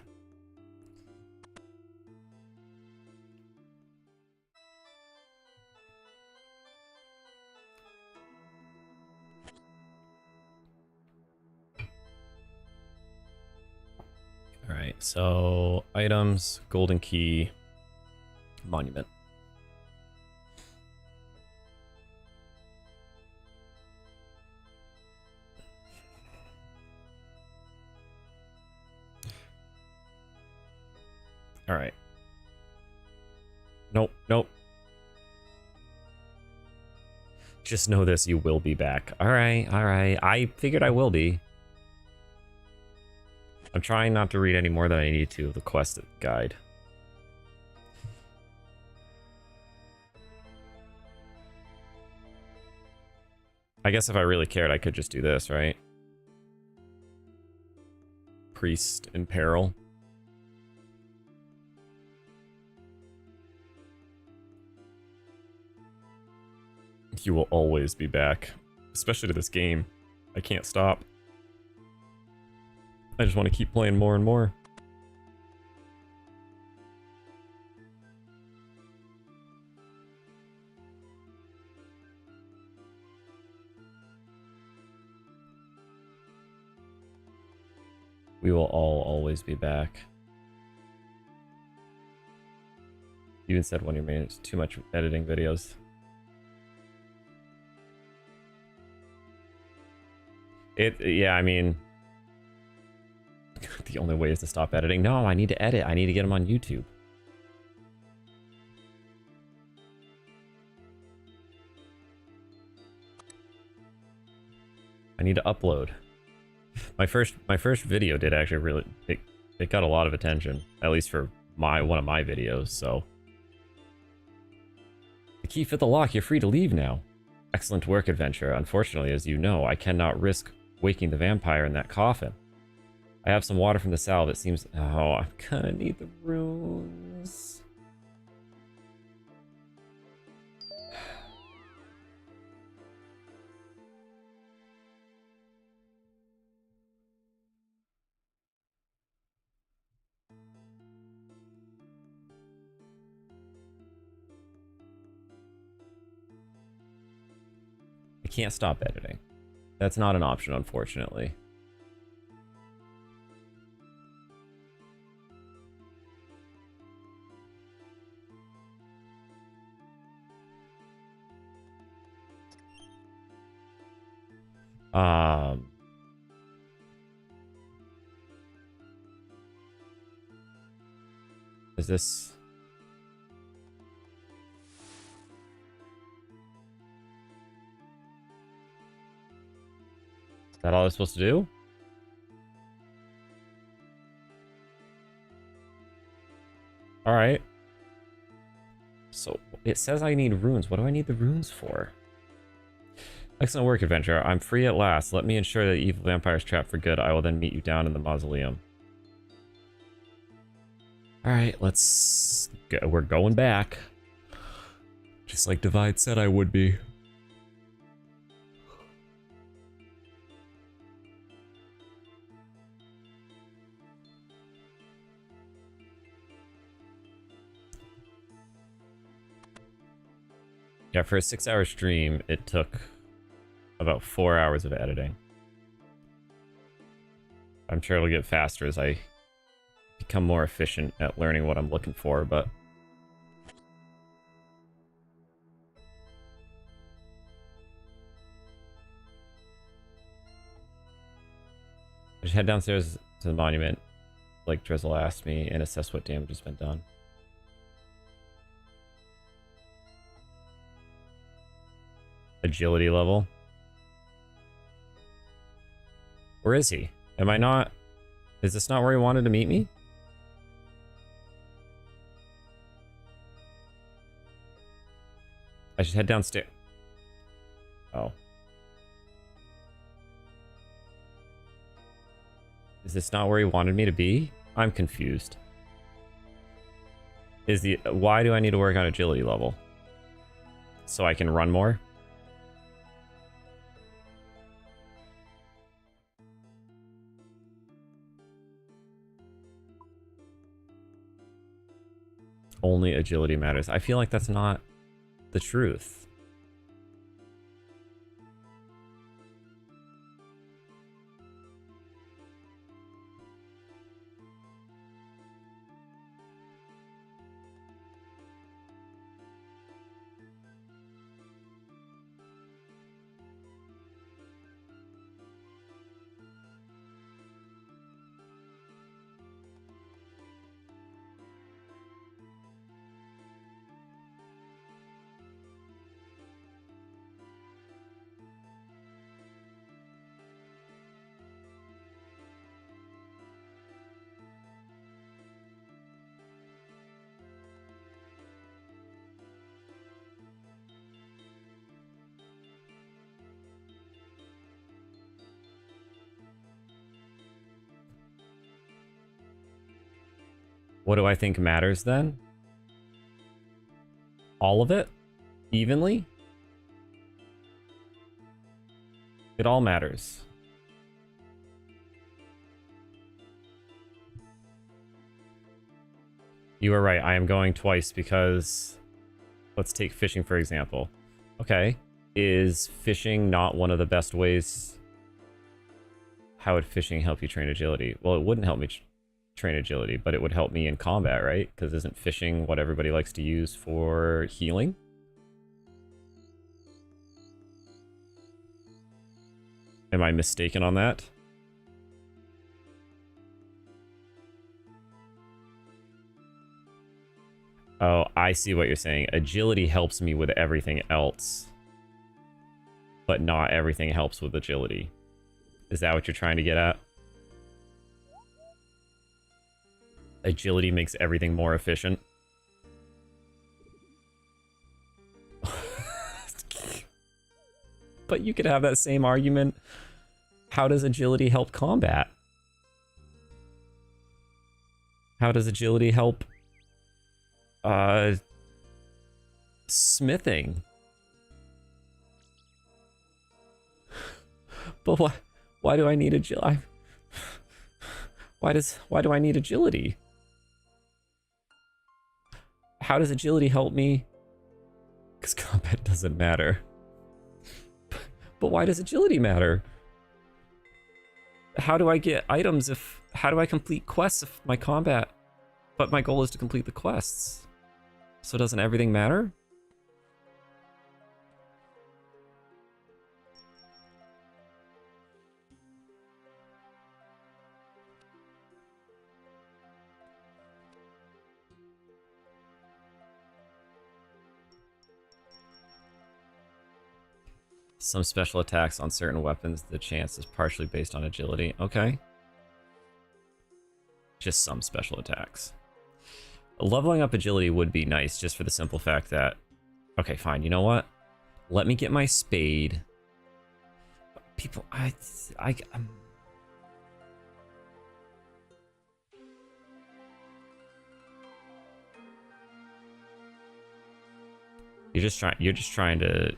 Alright, so items, golden key, monument. Alright. Nope, nope. Just know this, you will be back. Alright, alright. I figured I will be. I'm trying not to read any more than I need to of the quest guide. I guess if I really cared, I could just do this, right? Priest in peril. You will always be back. Especially to this game. I can't stop. I just want to keep playing more and more. We will all always be back. You even said one of your main, it's too much editing videos. Yeah, I mean, the only way is to stop editing. No, I need to edit. I need to get them on YouTube. I need to upload. My first video did actually really, it got a lot of attention, at least for one of my videos, so. The key fit the lock, you're free to leave now. Excellent work, adventure. Unfortunately, as you know, I cannot risk waking the vampire in that coffin. I have some water from the salve. It seems... Oh, I'm gonna need the runes. I can't stop editing. That's not an option, unfortunately. Is this... Is that all I was supposed to do? Alright. So, it says I need runes. What do I need the runes for? Excellent work, adventurer. I'm free at last. Let me ensure that the evil vampire is trapped for good. I will then meet you down in the mausoleum. Alright, let's go. We're going back. Just like Divide said I would be. Yeah, for a 6-hour stream, it took about 4 hours of editing. I'm sure it'll get faster as I become more efficient at learning what I'm looking for, but... I just head downstairs to the monument, like Drizzle asked me, and assess what damage has been done. Agility level. Where is he? Am I not... Is this not where he wanted to meet me? I should head downstairs. Oh. Is this not where he wanted me to be? I'm confused. Why do I need to work on agility level? So I can run more? Only agility matters. I feel like that's not the truth. What do I think matters then? All of it? Evenly? It all matters. You are right. I am going twice because... Let's take fishing, for example. Okay. Is fishing not one of the best ways... How would fishing help you train agility? Well, it wouldn't help me train agility, but it would help me in combat, right? Because isn't fishing what everybody likes to use for healing? Am I mistaken on that? Oh, I see what you're saying. Agility helps me with everything else, but not everything helps with agility. Is that what you're trying to get at? Agility makes everything more efficient. But you could have that same argument. How does agility help combat? How does agility help smithing? But why do I need agility? Why do I need agility? How does agility help me? Because combat doesn't matter. But why does agility matter? How do I get items if... How do I complete quests if my combat... But my goal is to complete the quests. So doesn't everything matter? Some special attacks on certain weapons, the chance is partially based on agility. Okay. Just some special attacks. Leveling up agility would be nice, just for the simple fact that... Okay, fine, you know what? Let me get my spade. People, You're just trying to...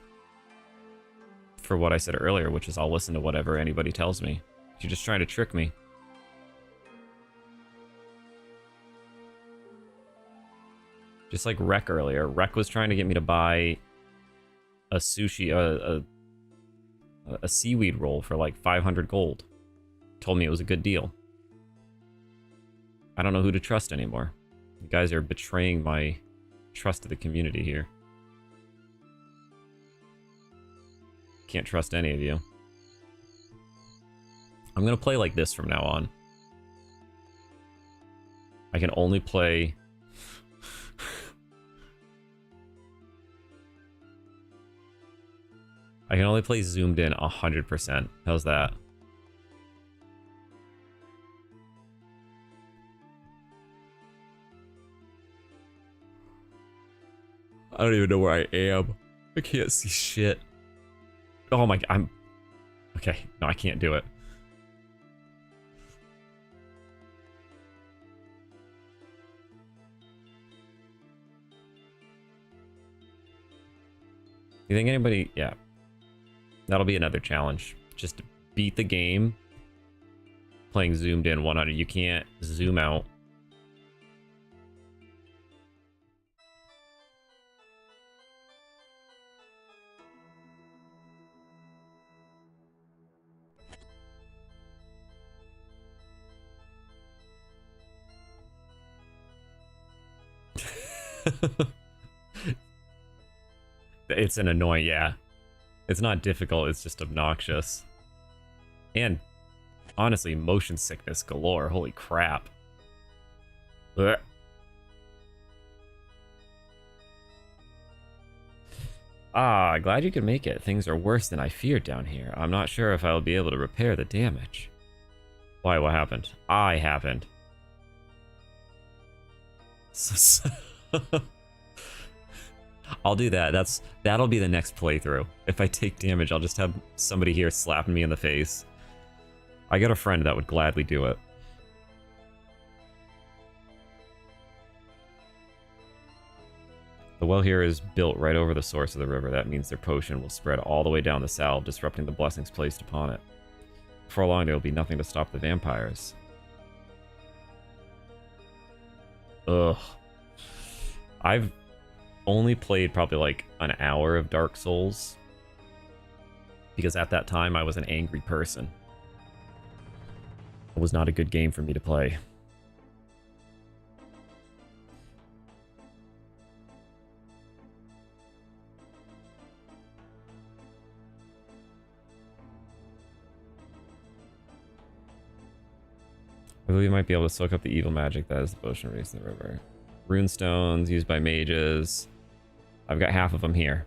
For what I said earlier, which is I'll listen to whatever anybody tells me. You're just trying to trick me. Just like Rek earlier. Rek was trying to get me to buy a sushi, a seaweed roll for like 500 gold. Told me it was a good deal. I don't know who to trust anymore. You guys are betraying my trust of the community here. Can't trust any of you. I'm gonna play like this from now on. I can only play... I can only play zoomed in 100%. How's that? I don't even know where I am. I can't see shit. Oh my... I'm... Okay, no, I can't do it. You think anybody... Yeah. That'll be another challenge. Just to beat the game. Playing zoomed in 100. You can't zoom out. It's an annoying, yeah. It's not difficult, it's just obnoxious. And, honestly, motion sickness galore. Holy crap. Ugh. Ah, glad you could make it. Things are worse than I feared down here. I'm not sure if I'll be able to repair the damage. Why, what happened? I happened. I'll do that. That'll be the next playthrough. If I take damage, I'll just have somebody here slapping me in the face. I got a friend that would gladly do it. The well here is built right over the source of the river. That means their potion will spread all the way down the salve, disrupting the blessings placed upon it. Before long, there will be nothing to stop the vampires. Ugh. I've only played probably like an hour of Dark Souls. Because at that time, I was an angry person. was not a good game for me to play. I believe you might be able to soak up the evil magic that is the potion released in the river. Rune stones used by mages. I've got half of them here.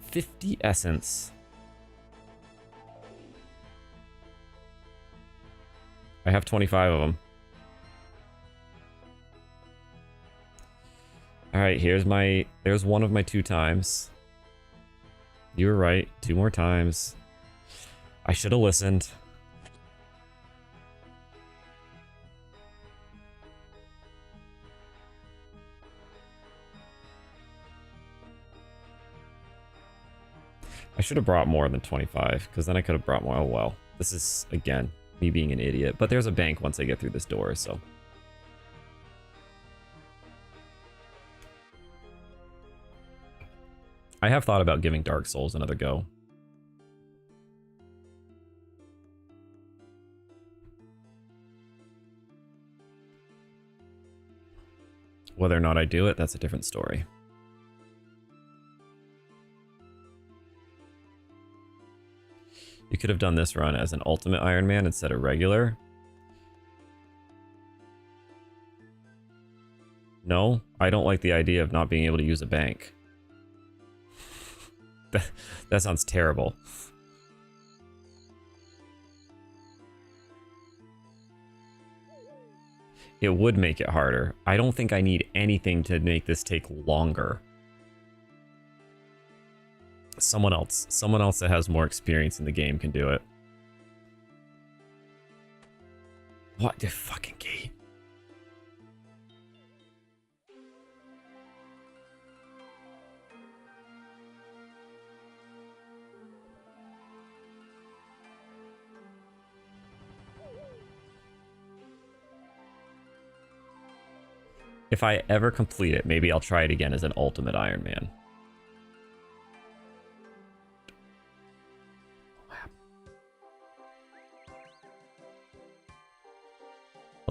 50 essence. I have 25 of them. Alright, there's one of my 2 times. You were right, 2 more times. I should have listened. I should have brought more than 25, because then I could have brought more. Oh well. This is, again, me being an idiot. But there's a bank once I get through this door, so. I have thought about giving Dark Souls another go. Whether or not I do it, that's a different story. You could have done this run as an ultimate Ironman instead of regular. No, I don't like the idea of not being able to use a bank. That sounds terrible. It would make it harder. I don't think I need anything to make this take longer. Someone else that has more experience in the game can do it. What the fucking gate? If I ever complete it, maybe I'll try it again as an ultimate Ironman.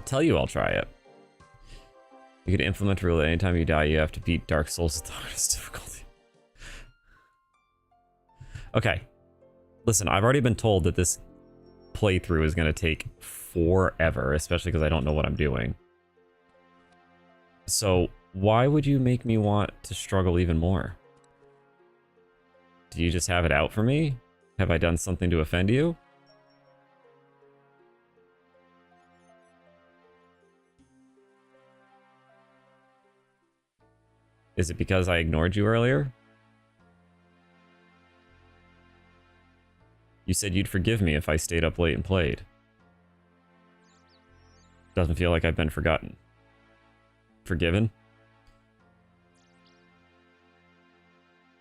Tell you I'll try it. You could implement a rule that anytime you die, you have to beat Dark Souls at the hardest difficulty. Okay. Listen, I've already been told that this playthrough is going to take forever, especially because I don't know what I'm doing. So, why would you make me want to struggle even more? Do you just have it out for me? Have I done something to offend you? Is it because I ignored you earlier? You said you'd forgive me if I stayed up late and played. Doesn't feel like I've been forgotten. Forgiven?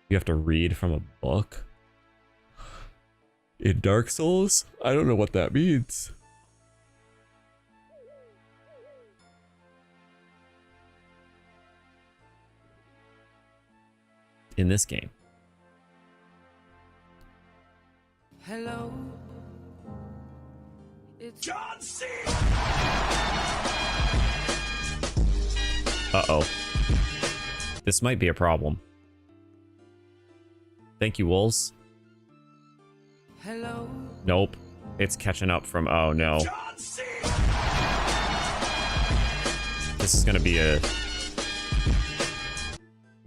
You have to read from a book? In Dark Souls? I don't know what that means. In this game. Hello. It's John C. Uh-oh. This might be a problem. Thank you, Wolves. Hello. Nope. It's catching up from... Oh, no. John C. This is gonna be a...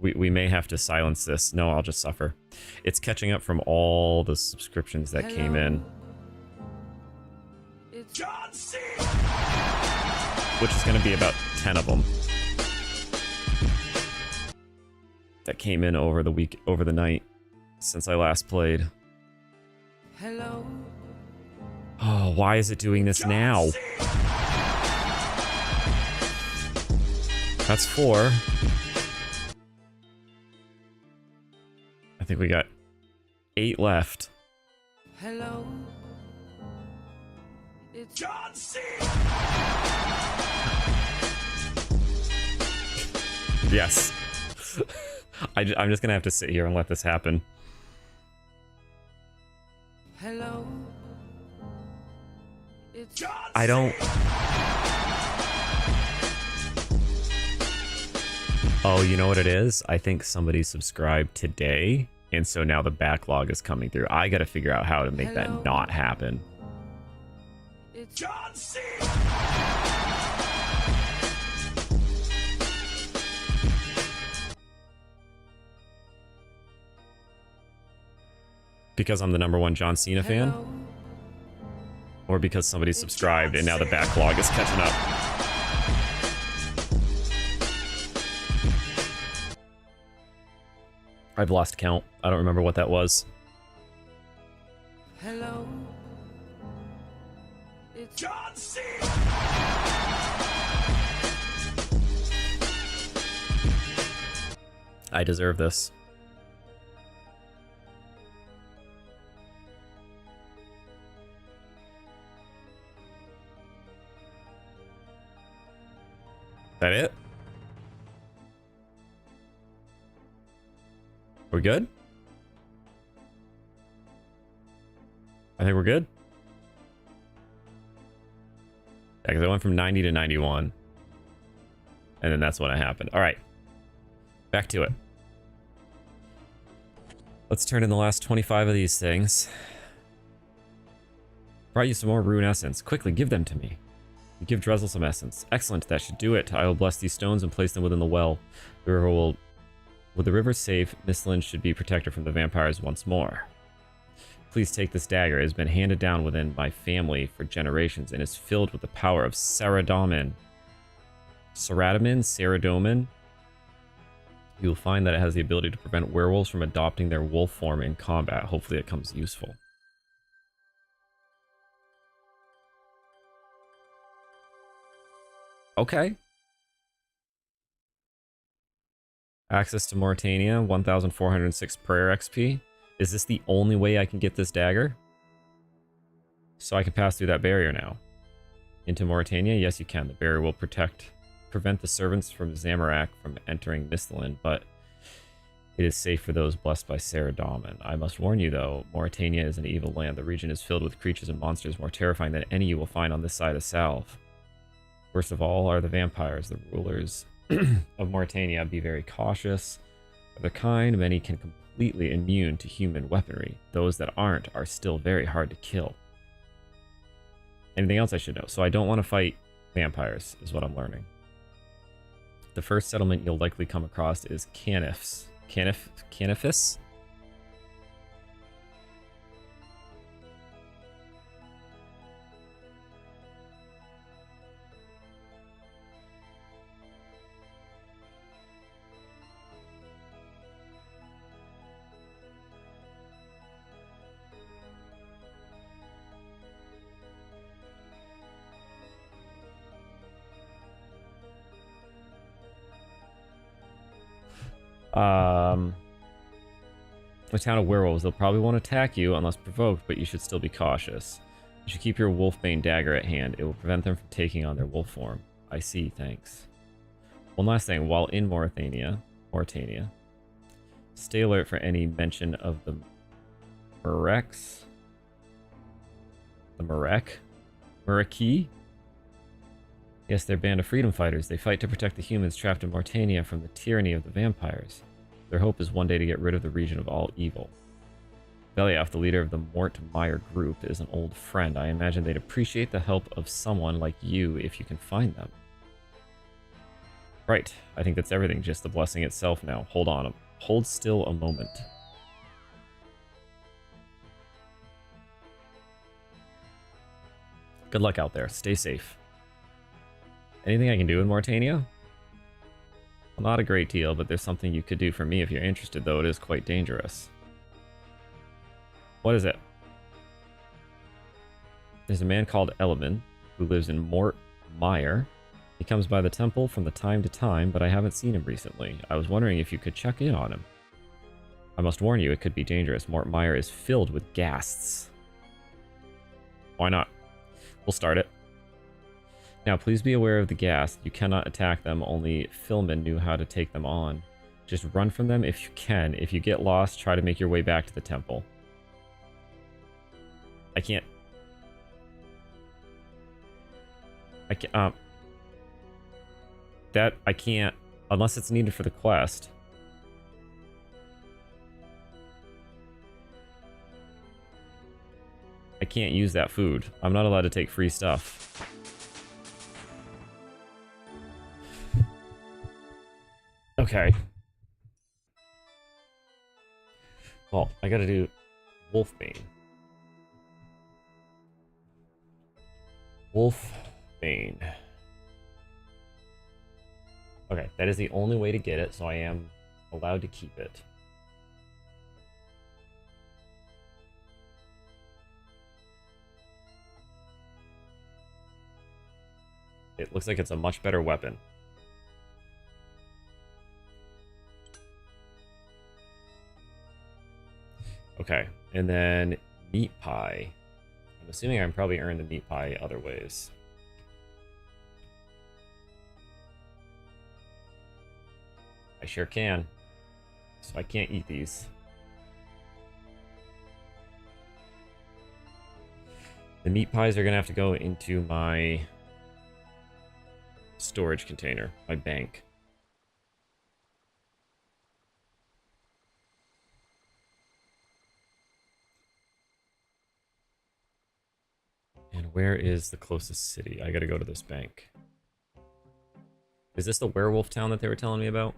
We may have to silence this. No, I'll just suffer. It's catching up from all the subscriptions that came in. It's John C. Which is going to be about 10 of them. That came in over the night since I last played. Hello. Oh, why is it doing this now? That's 4. I think we got 8 left. Hello. It's John C. Yes. I'm just gonna have to sit here and let this happen. Hello. It's John I don't... Oh, you know what it is? I think somebody subscribed today, and so now the backlog is coming through. I gotta figure out how to make that not happen. It's John C. Because I'm the #1 John Cena fan? Or because somebody subscribed and now the backlog is catching up? I've lost count. I don't remember what that was. Hello. It's John C. I deserve this. That it? We're good? I think we're good. Yeah, because I went from 90 to 91. And then that's when it happened. All right. Back to it. Let's turn in the last 25 of these things. Brought you some more rune essence. Quickly, give them to me. You give Drezel some essence. Excellent, that should do it. I will bless these stones and place them within the well. The river will... With the river safe, Nistlin should be protected from the vampires once more. Please take this dagger. It has been handed down within my family for generations and is filled with the power of Saradomin. Saradomin? You will find that it has the ability to prevent werewolves from adopting their wolf form in combat. Hopefully it comes useful. Okay. Access to Mauritania, 1,406 prayer XP. Is this the only way I can get this dagger? So I can pass through that barrier now. Into Mauritania? Yes, you can. The barrier will prevent the servants from Zamorak from entering Nistlin, but it is safe for those blessed by Saradomin. I must warn you, though, Mauritania is an evil land. The region is filled with creatures and monsters more terrifying than any you will find on this side of Salve. Worst of all are the vampires, the rulers of Mauritania. Be very cautious. Of their kind, many can completely immune to human weaponry. Those that aren't are still very hard to kill. Anything else I should know? So I don't want to fight vampires, is what I'm learning. The first settlement you'll likely come across is Canifs. Canifis? A town of werewolves. They'll probably won't attack you unless provoked, but you should still be cautious. You should keep your wolfbane dagger at hand. It will prevent them from taking on their wolf form. I see, thanks. One last thing. While in Mauritania, stay alert for any mention of the Mureks. The Mureki? Yes, they're a band of freedom fighters. They fight to protect the humans trapped in Mauritania from the tyranny of the vampires. Their hope is one day to get rid of the region of all evil. Beliaf, the leader of the Mort Meyer group, is an old friend. I imagine they'd appreciate the help of someone like you if you can find them. Right, I think that's everything, just the blessing itself now. Hold on, hold still a moment. Good luck out there, stay safe. Anything I can do in Mauritania? Well, not a great deal, but there's something you could do for me if you're interested, though it is quite dangerous. What is it? There's a man called Elliman who lives in Mort Meyer. He comes by the temple from the time to time, but I haven't seen him recently. I was wondering if you could check in on him. I must warn you, it could be dangerous. Mort Meyer is filled with ghasts. Why not? We'll start it. Now, please be aware of the ghast. You cannot attack them. Only Filman knew how to take them on. Just run from them if you can. If you get lost, try to make your way back to the temple. I can't... I can't, that I can't, unless it's needed for the quest. I can't use that food. I'm not allowed to take free stuff. Okay. Well, I gotta do Wolfbane. Wolfbane. Okay, that is the only way to get it, so I am allowed to keep it. It looks like it's a much better weapon. Okay, and then meat pie. I'm assuming I can probably earn the meat pie other ways. I sure can. So I can't eat these. The meat pies are gonna have to go into my storage container, my bank. And where is the closest city? I gotta go to this bank. Is this the werewolf town that they were telling me about?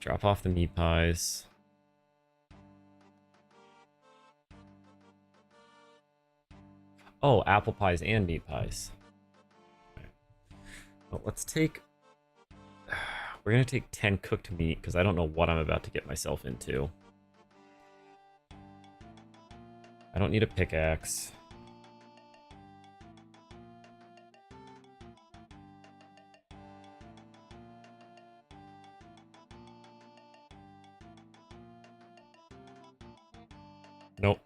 Drop off the meat pies. Oh, apple pies and meat pies. Okay. Well, let's take... We're gonna take 10 cooked meat, because I don't know what I'm about to get myself into. I don't need a pickaxe. Nope.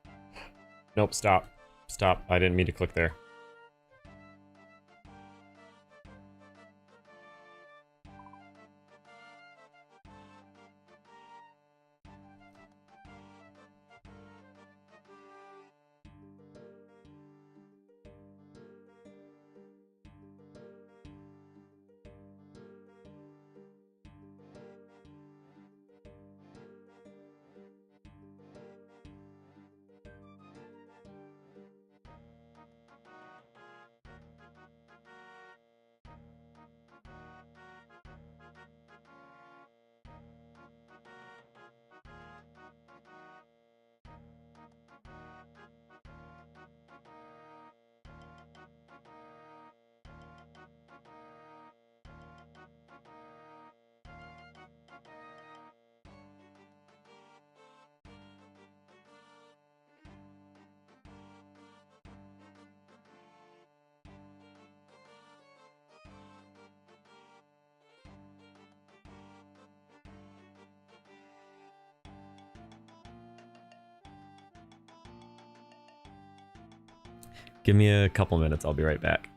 Nope, stop. Stop. I didn't mean to click there. Give me a couple minutes, I'll be right back.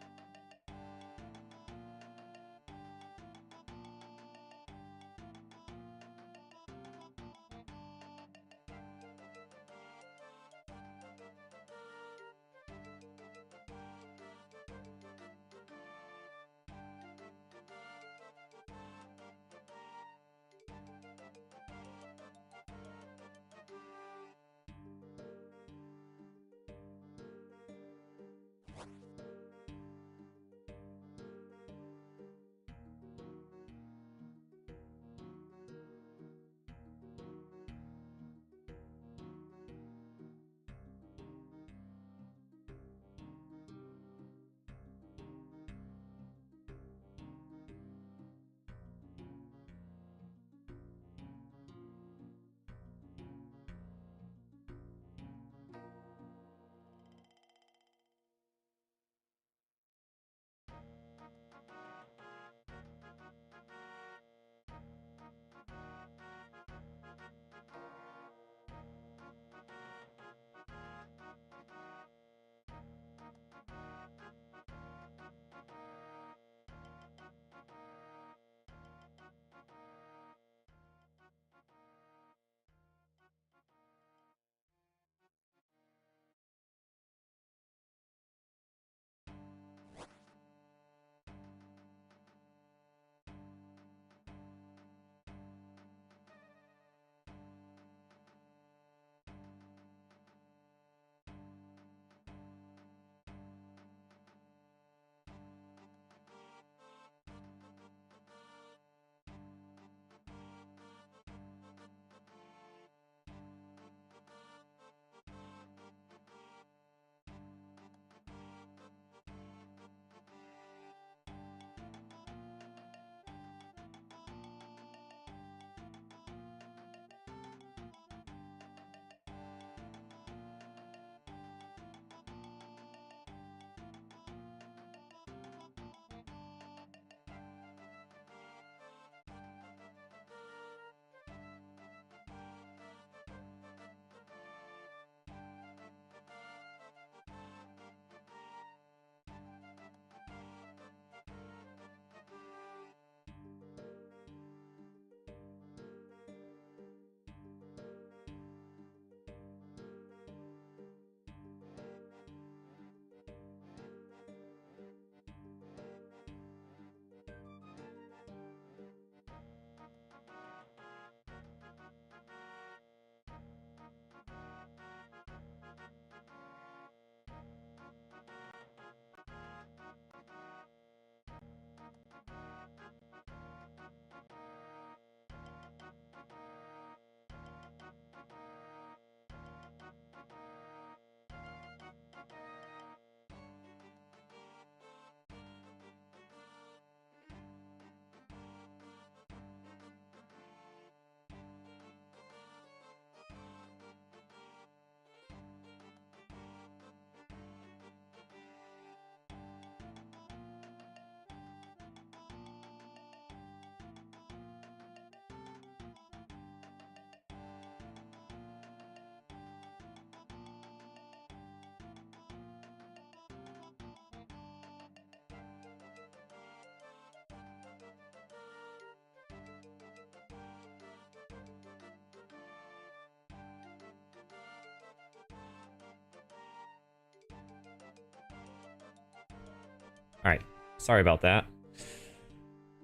Alright, sorry about that.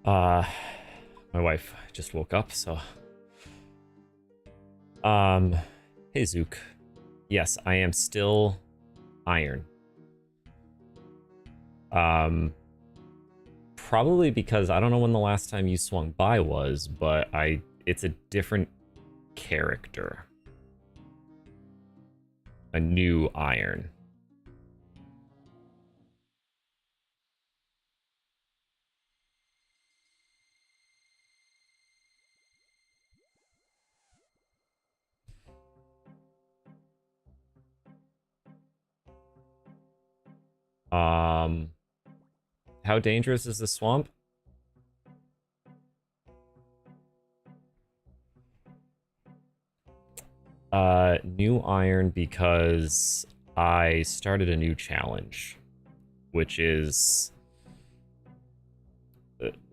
My wife just woke up, so... Hey Zook. Yes, I am still iron. Probably because I don't know when the last time you swung by was, but it's a different character. A new iron. How dangerous is the swamp? New iron because I started a new challenge, which is,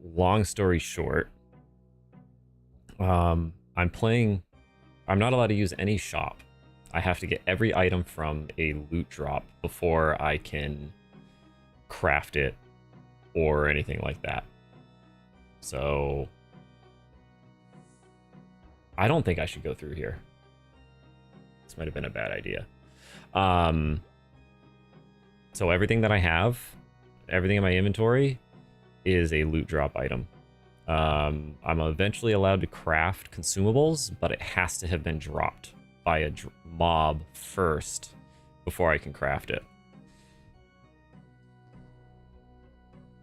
long story short, I'm not allowed to use any shop. I have to get every item from a loot drop before I can craft it or anything like that. So I don't think I should go through here. This might have been a bad idea. So everything that I have, everything in my inventory is a loot drop item. I'm eventually allowed to craft consumables, but it has to have been dropped by a mob first before I can craft it.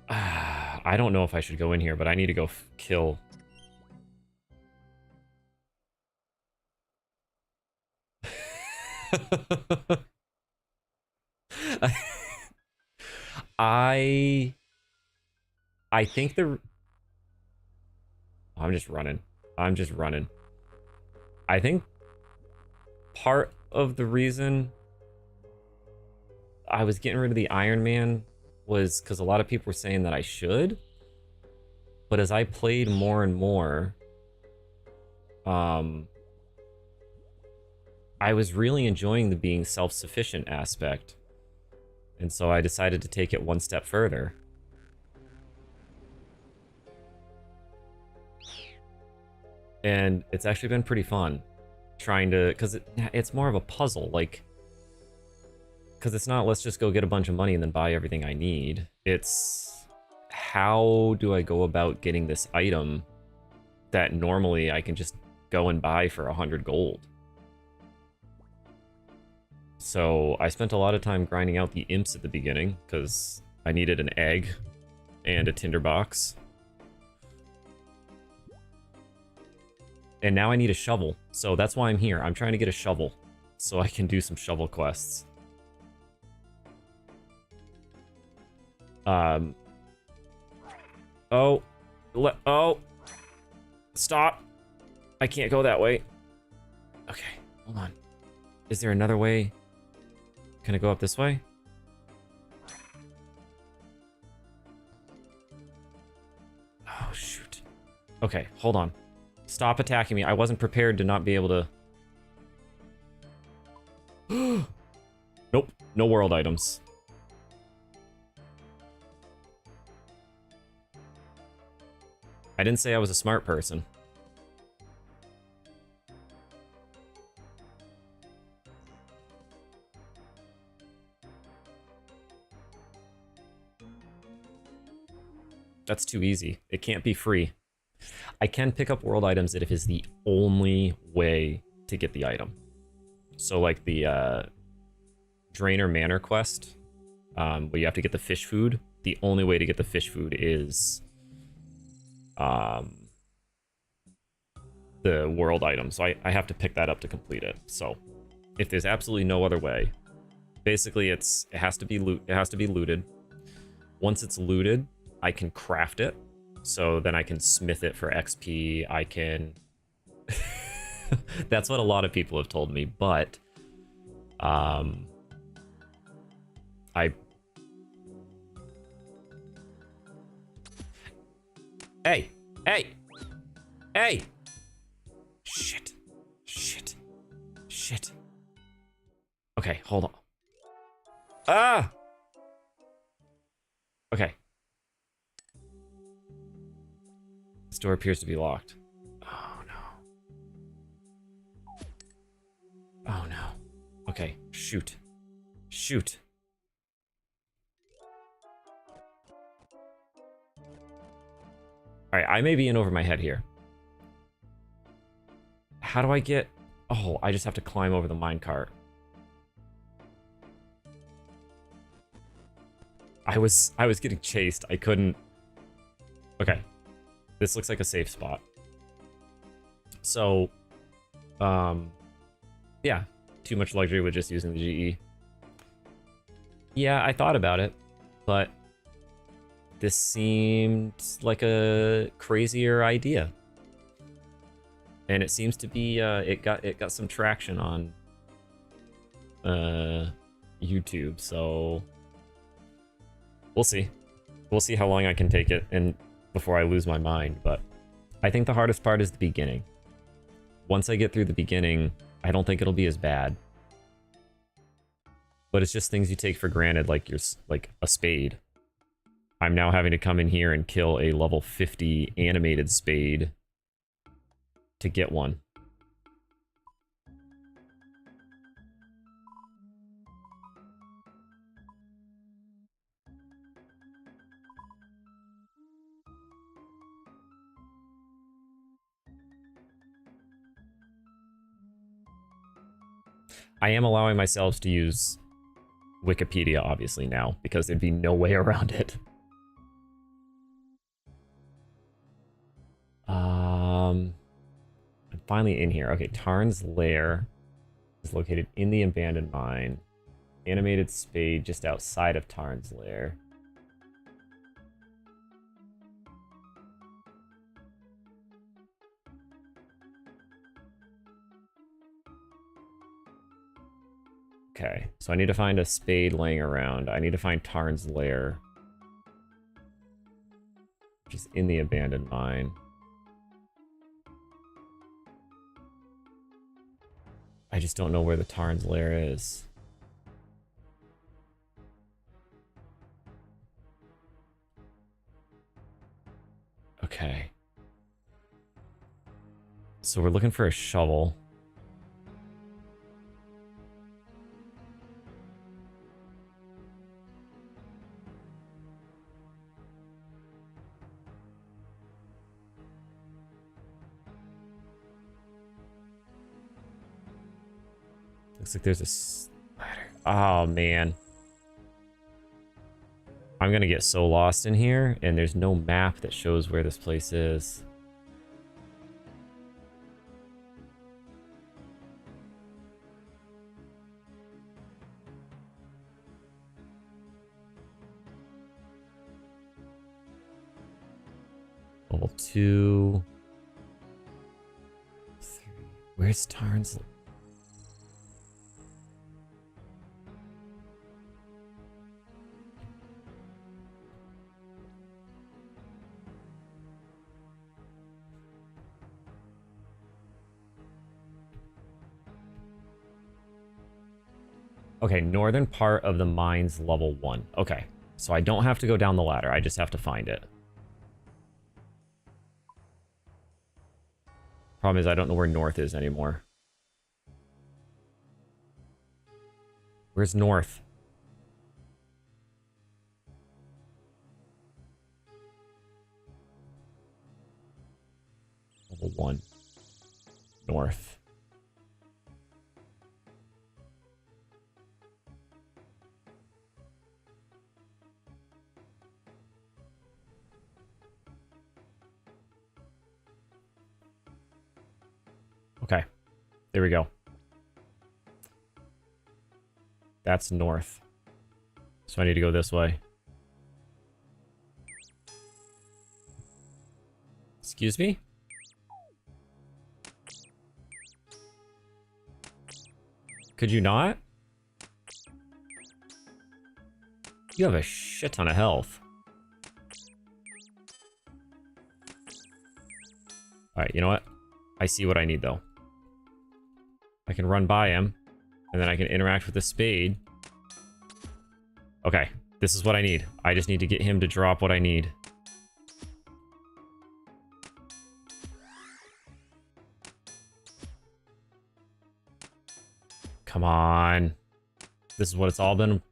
I don't know if I should go in here, but I need to go kill... I think the... I'm just running. I'm just running. I think part of the reason I was getting rid of the Ironman was because a lot of people were saying that I should. But as I played more and more, I was really enjoying the being self-sufficient aspect. And so I decided to take it one step further. And it's actually been pretty fun trying to, because it's more of a puzzle, like, because it's not let's just go get a bunch of money and then buy everything I need. It's how do I go about getting this item that normally I can just go and buy for 100 gold. So I spent a lot of time grinding out the imps at the beginning because I needed an egg and a tinderbox. And now I need a shovel, so that's why I'm here. I'm trying to get a shovel so I can do some shovel quests. Oh, stop. I can't go that way. Okay, hold on. Is there another way? Can I go up this way? Oh, shoot. Okay, hold on. Stop attacking me. I wasn't prepared to not be able to... Nope, no world items. I didn't say I was a smart person. That's too easy. It can't be free. I can pick up world items if it is the only way to get the item. So like the Drainer Manor quest, where you have to get the fish food. The only way to get the fish food is the world item. So I have to pick that up to complete it. So if there's absolutely no other way, basically it has to be looted. Once it's looted, I can craft it. So then I can smith it for XP. I can... That's what a lot of people have told me, but... Hey! Hey! Hey! Shit. Shit. Shit. Okay, hold on. Ah! Okay. This door appears to be locked. Oh, no. Oh, no. Okay, shoot. Shoot. Alright, I may be in over my head here. How do I get... Oh, I just have to climb over the minecart. I was getting chased. I couldn't... Okay. This looks like a safe spot. So, yeah. Too much luxury with just using the GE. Yeah, I thought about it, but this seemed like a crazier idea. And it seems to be, it got some traction on YouTube, so we'll see. We'll see how long I can take it and before I lose my mind, but I think the hardest part is the beginning. Once I get through the beginning, I don't think it'll be as bad. But it's just things you take for granted, like a spade. I'm now having to come in here and kill a level 50 animated spade to get one. I am allowing myself to use Wikipedia, obviously, now, because there'd be no way around it. I'm finally in here. Okay, Tarn's lair is located in the abandoned mine. Animated spade just outside of Tarn's lair. Okay, so I need to find a spade laying around. I need to find Tarn's lair, which is in the abandoned mine. I just don't know where the Tarn's lair is. Okay. So we're looking for a shovel. Looks like there's a ladder. Oh, man. I'm gonna get so lost in here, and there's no map that shows where this place is. Level 2. 3. Where's Tarn's? Okay, northern part of the mine's level 1. Okay, so I don't have to go down the ladder. I just have to find it. Problem is I don't know where north is anymore. Where's north? Level 1. North. Okay, there we go. That's north. So I need to go this way. Excuse me? Could you not? You have a shit ton of health. Alright, you know what? I see what I need, though. I can run by him, and then I can interact with the spade. Okay, This is what I need. I just need to get him to drop what I need. Come on. This is what it's all been.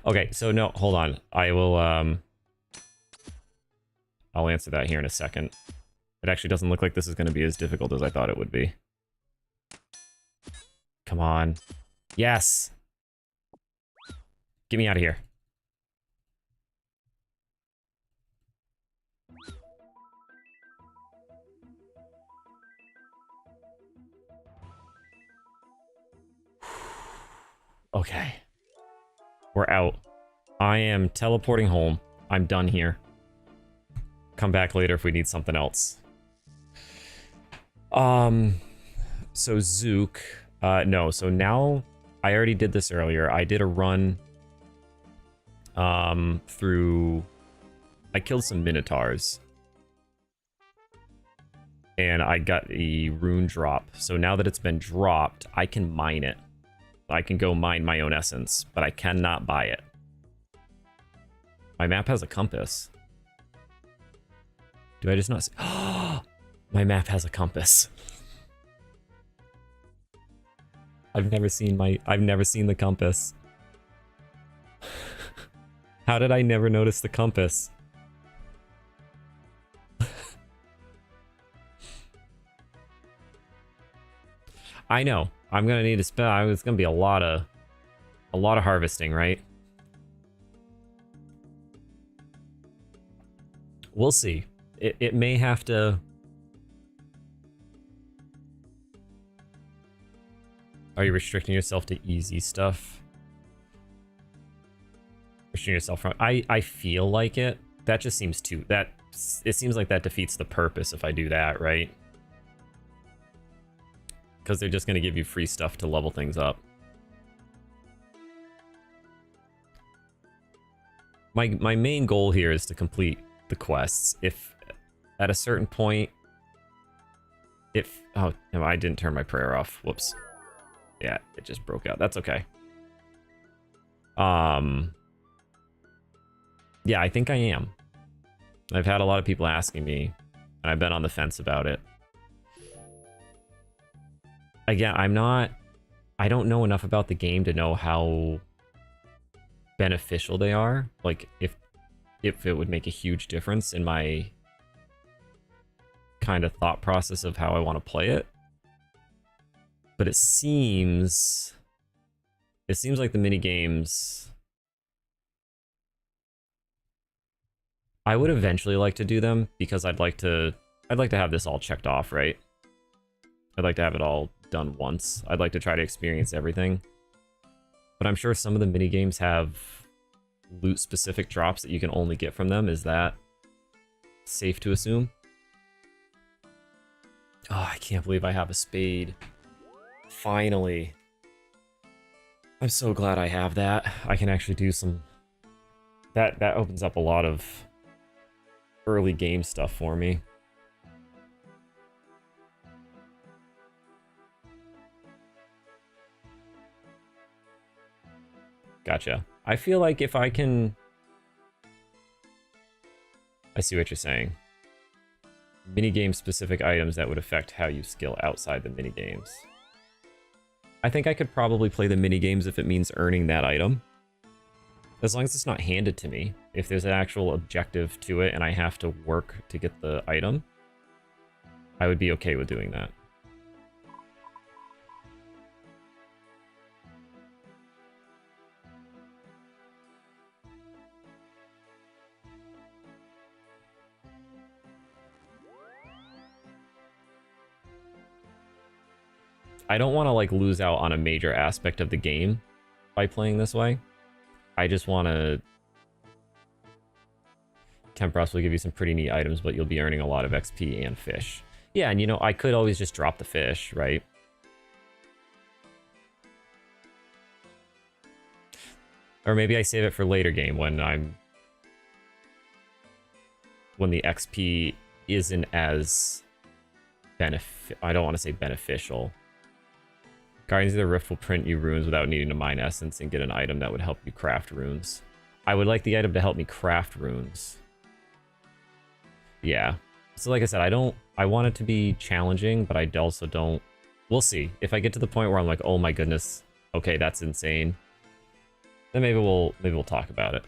Okay, so no, hold on. I will, I'll answer that here in a second. It actually doesn't look like this is going to be as difficult as I thought it would be. Come on. Yes! Get me out of here. Okay. We're out. I am teleporting home. I'm done here. Come back later if we need something else. So Zook, no, so now I already did this earlier. I did a run through, I killed some minotaurs and I got a rune drop. So now that it's been dropped, I can mine it. I can go mine my own essence, but I cannot buy it. My map has a compass. Do I just not see? Oh, my map has a compass. I've never seen the compass. How did I never notice the compass? I know. I'm gonna need to spend. It's gonna be a lot of harvesting, right? We'll see. It may have to. Are you restricting yourself to easy stuff? Restricting yourself from. I feel like it. That just seems too. It seems like that defeats the purpose if I do that, right? Because they're just going to give you free stuff to level things up. My main goal here is to complete the quests. If at a certain point, oh no, I didn't turn my prayer off. Whoops. Yeah, it just broke out. That's okay. Yeah, I think I am. I've had a lot of people asking me, and I've been on the fence about it. Again, I don't know enough about the game to know how beneficial they are. Like, if it would make a huge difference in my kind of thought process of how I want to play it. But it seems like the mini games. I would eventually like to do them because I'd like to have this all checked off, right? I'd like to have it all done once. I'd like to try to experience everything. But I'm sure some of the mini games have loot specific drops that you can only get from them. Is that safe to assume? Oh, I can't believe I have a spade. Finally. I'm so glad I have that. I can actually do some... That opens up a lot of early game stuff for me. Gotcha. I feel like if I can... I see what you're saying. Minigame specific items that would affect how you skill outside the minigames. I think I could probably play the minigames if it means earning that item. As long as it's not handed to me. If there's an actual objective to it and I have to work to get the item, I would be okay with doing that. I don't want to like lose out on a major aspect of the game by playing this way. I just want to... Tempros will give you some pretty neat items, but you'll be earning a lot of XP and fish. Yeah, and you know, I could always just drop the fish, right? Or maybe I save it for later game when the XP isn't as I don't want to say beneficial. Guardians of the Rift will print you runes without needing to mine essence and get an item that would help you craft runes. I would like the item to help me craft runes. Yeah. So like I said, I want it to be challenging, but I also don't. We'll see. If I get to the point where I'm like, oh my goodness, okay, that's insane, then maybe we'll talk about it.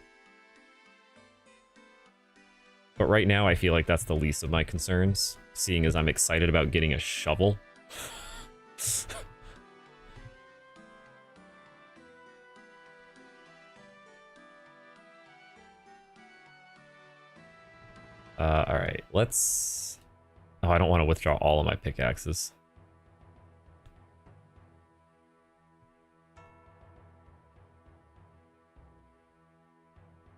But right now, I feel like that's the least of my concerns, seeing as I'm excited about getting a shovel. Alright, let's... Oh, I don't want to withdraw all of my pickaxes.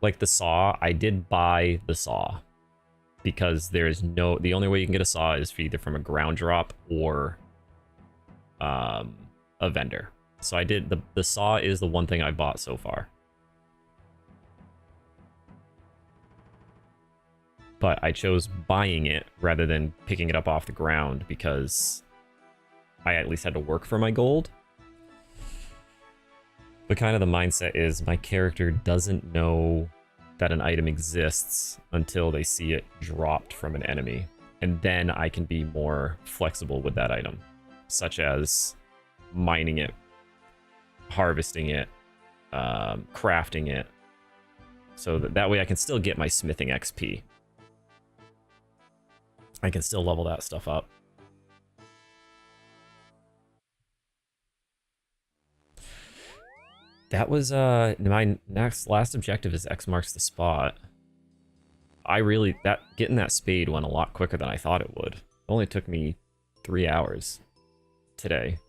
Like the saw, I did buy the saw. Because there's no... The only way you can get a saw is either from a ground drop or a vendor. So I did... The saw is the one thing I bought so far. But I chose buying it rather than picking it up off the ground because I at least had to work for my gold. But kind of the mindset is my character doesn't know that an item exists until they see it dropped from an enemy. And then I can be more flexible with that item, such as mining it, harvesting it, crafting it. So that way I can still get my smithing XP. I can still level that stuff up. That was my last objective is X marks the spot. Getting that spade went a lot quicker than I thought it would. It only took me 3 hours today.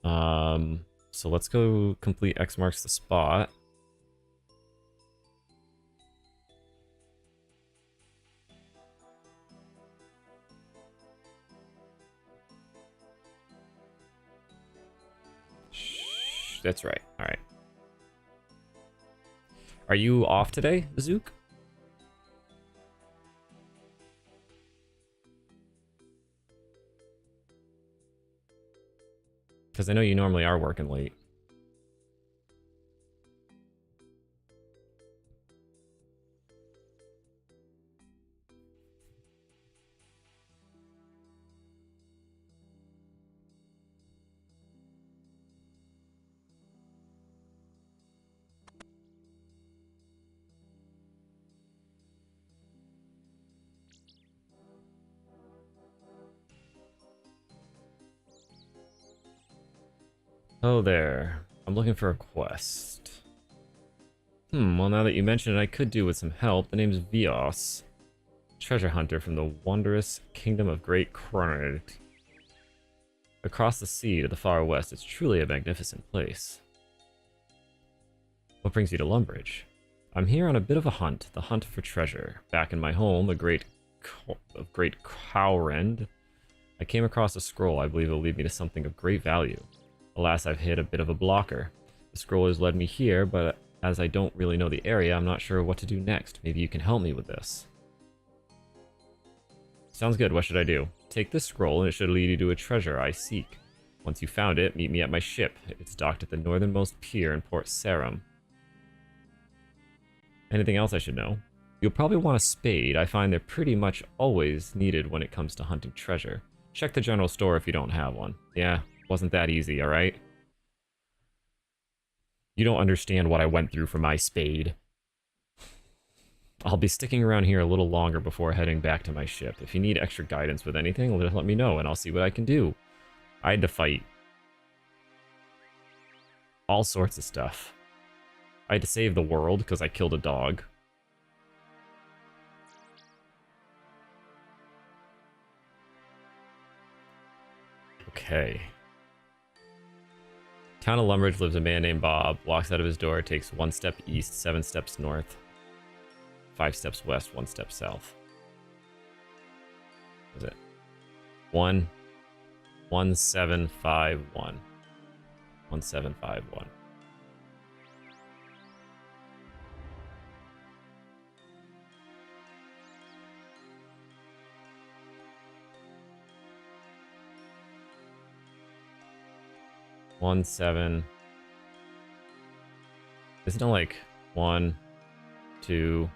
So let's go complete X marks the spot. That's right. All right. Are you off today, Zook? Because I know you normally are working late. Oh, there. I'm looking for a quest. Well, now that you mention it, I could do with some help. The name's Vios. Treasure hunter from the wondrous kingdom of Great Cronid. Across the sea to the far west, it's truly a magnificent place. What brings you to Lumbridge? I'm here on a bit of a hunt, the hunt for treasure. Back in my home, a great Cowrend, I came across a scroll I believe will lead me to something of great value. Alas, I've hit a bit of a blocker. The scroll has led me here, but as I don't really know the area, I'm not sure what to do next. Maybe you can help me with this. Sounds good, what should I do? Take this scroll and it should lead you to a treasure I seek. Once you found it, meet me at my ship. It's docked at the northernmost pier in Port Sarum. Anything else I should know? You'll probably want a spade. I find they're pretty much always needed when it comes to hunting treasure. Check the general store if you don't have one. Yeah, wasn't that easy, alright? You don't understand what I went through for my spade. I'll be sticking around here a little longer before heading back to my ship. If you need extra guidance with anything, let me know and I'll see what I can do. I had to fight all sorts of stuff. I had to save the world because I killed a dog. Okay. Town of Lumbridge lives a man named Bob. Walks out of his door, takes 1 step east, 7 steps north, 5 steps west, 1 step south. What is it? 1751. 1751. 1, 7. Isn't it like 1, 2,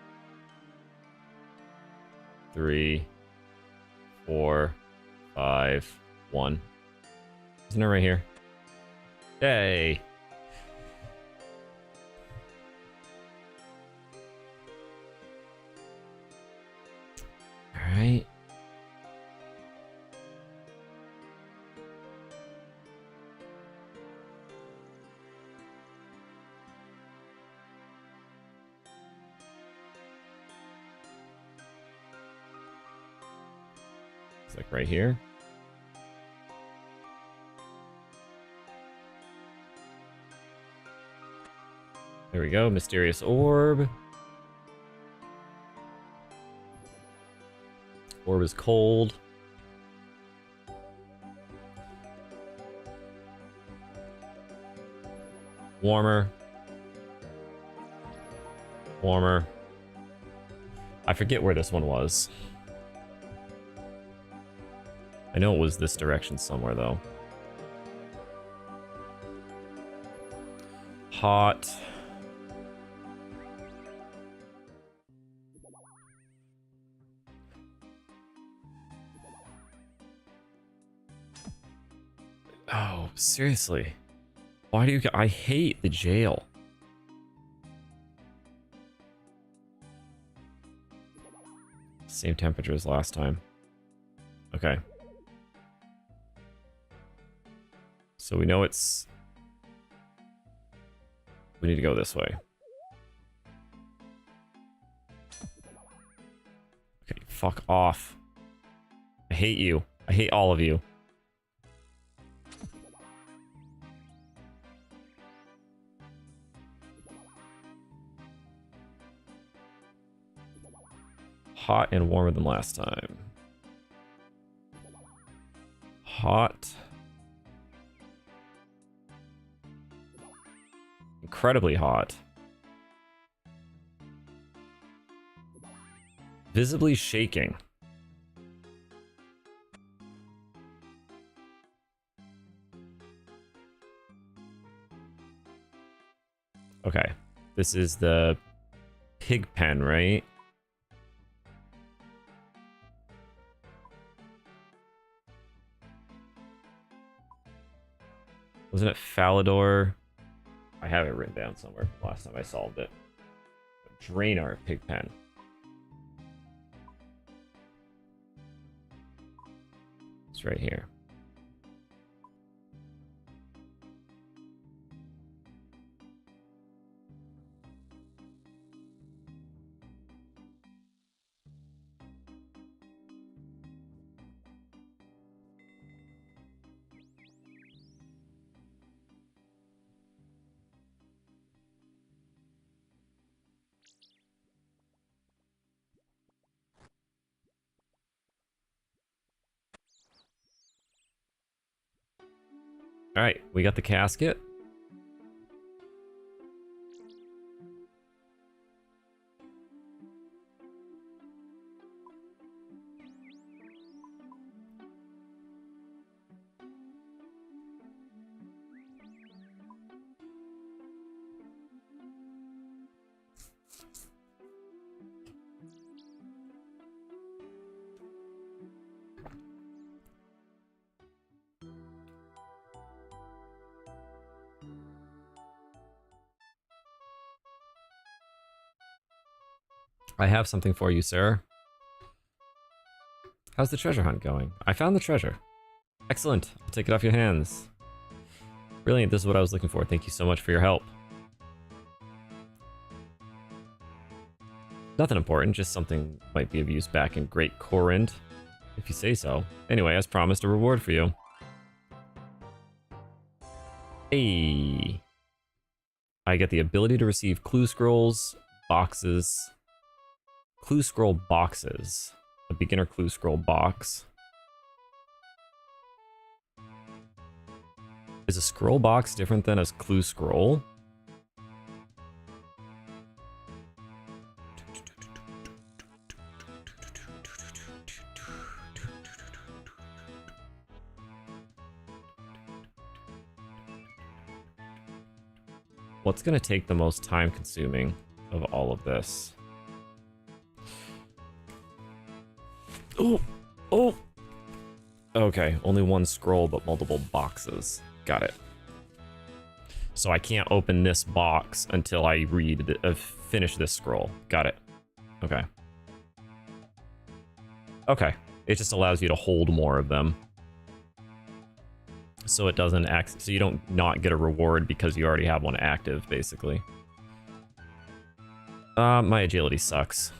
3, 4, 5, 1? Isn't it right here? Yay! Alright. It's like right here. There we go, mysterious orb. Orb is cold. Warmer. Warmer. I forget where this one was. I know it was this direction somewhere, though. Hot. Oh, seriously. Why do you... I hate the jail. Same temperature as last time. Okay. So we know it's... We need to go this way. Okay, fuck off. I hate you. I hate all of you. Hot and warmer than last time. Hot. Incredibly hot. Visibly shaking. Okay. This is the pig pen, right? Wasn't it Falador? I have it written down somewhere from last time I solved it. Draenor Pigpen. It's right here. All right, we got the casket. I have something for you, sir. How's the treasure hunt going? I found the treasure. Excellent. I'll take it off your hands. Brilliant. This is what I was looking for. Thank you so much for your help. Nothing important, just something might be of use back in Great Corinth, if you say so. Anyway, as promised, a reward for you. Hey. I get the ability to receive clue scrolls, boxes... Clue scroll boxes. A beginner clue scroll box. Is a scroll box different than a clue scroll? what's going to take the most time consuming of all of this? Oh, oh. Okay, only one scroll, but multiple boxes. Got it. So I can't open this box until I finish this scroll. Got it. Okay. Okay. It just allows you to hold more of them. So it doesn't act, so you don't not get a reward because you already have one active, basically. My agility sucks.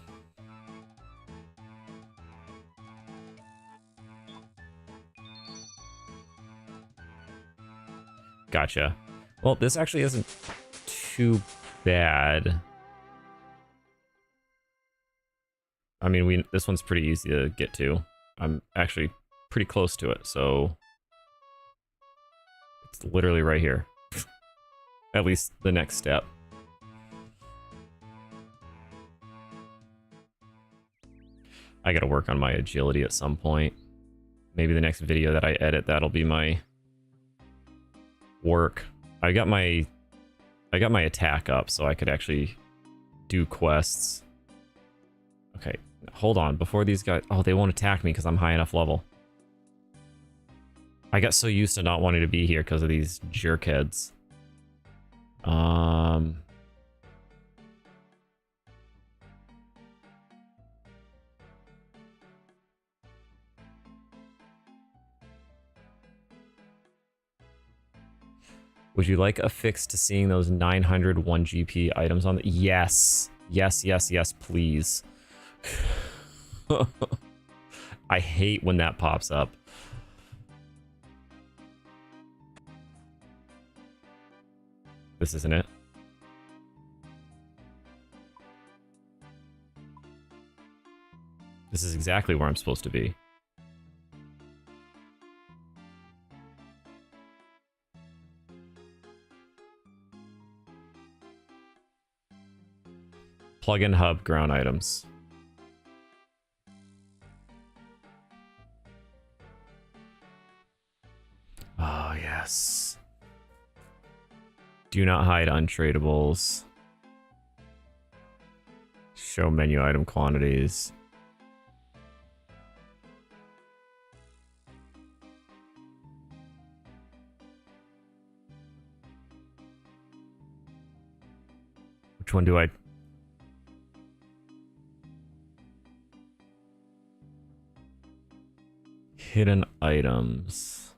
Gotcha. Well, this actually isn't too bad. I mean, this one's pretty easy to get to. I'm actually pretty close to it, so it's literally right here. At least the next step. I gotta work on my agility at some point. Maybe the next video that I edit, that'll be my work. I got my attack up so I could actually do quests. Okay, hold on. Before these guys... Oh, they won't attack me because I'm high enough level. I got so used to not wanting to be here because of these jerkheads. Would you like a fix to seeing those 901 GP items on the... Yes. Yes, yes, yes, please. I hate when that pops up. This isn't it. This is exactly where I'm supposed to be. Plug-in hub ground items. Oh, yes. Do not hide untradables. Show menu item quantities. Which one do I... Hidden items.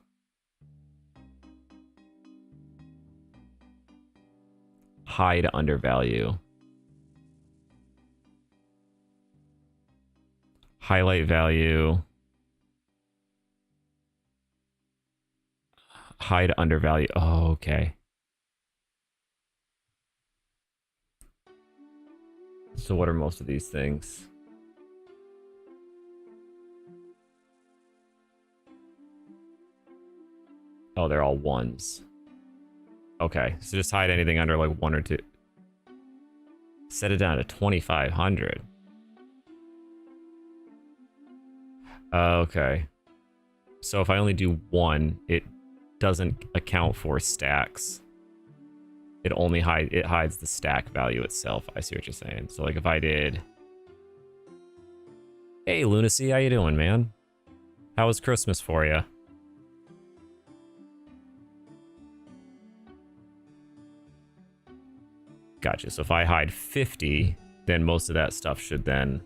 Hide undervalue. Highlight value. Hide undervalue. Oh, okay. So what are most of these things? Oh, they're all ones. Okay, so just hide anything under like 1 or 2. Set it down to 2,500. Okay. So if I only do 1, it doesn't account for stacks. It only hides the stack value itself. I see what you're saying. So like if I did... Hey, Lunacy, how you doing, man? How was Christmas for you? Gotcha. So if I hide 50, then most of that stuff should then...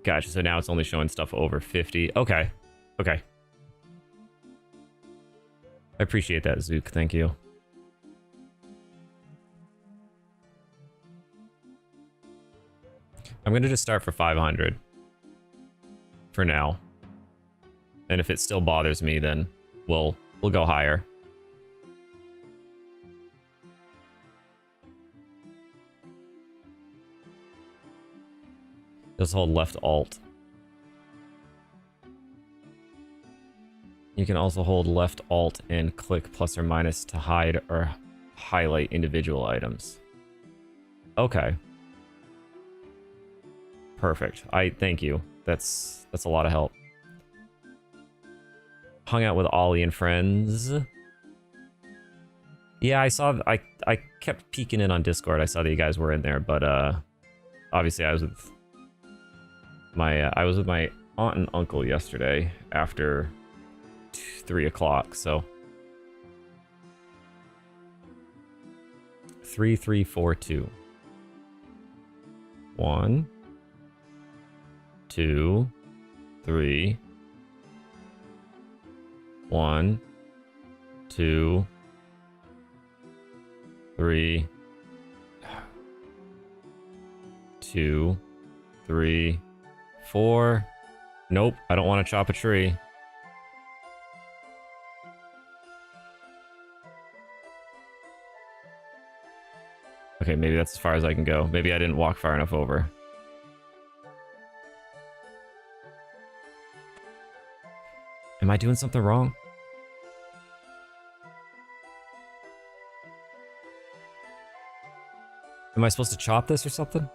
Gotcha. So now it's only showing stuff over 50. Okay. Okay. I appreciate that, Zook. Thank you. I'm going to just start for 500. For now. And if it still bothers me, then we'll go higher. Just hold left alt. You can also hold left alt and click plus or minus to hide or highlight individual items. Okay. Perfect. Thank you. That's a lot of help. hung out with Ollie and friends. Yeah, I kept peeking in on Discord. I saw that you guys were in there, but obviously I was with my aunt and uncle yesterday after 3 o'clock. So 3342. 1, 2, 3. 1, 2, 3. 2, 3, 4. Nope, I don't want to chop a tree. Okay, maybe that's as far as I can go. Maybe I didn't walk far enough over. Am I doing something wrong? Am I supposed to chop this or something?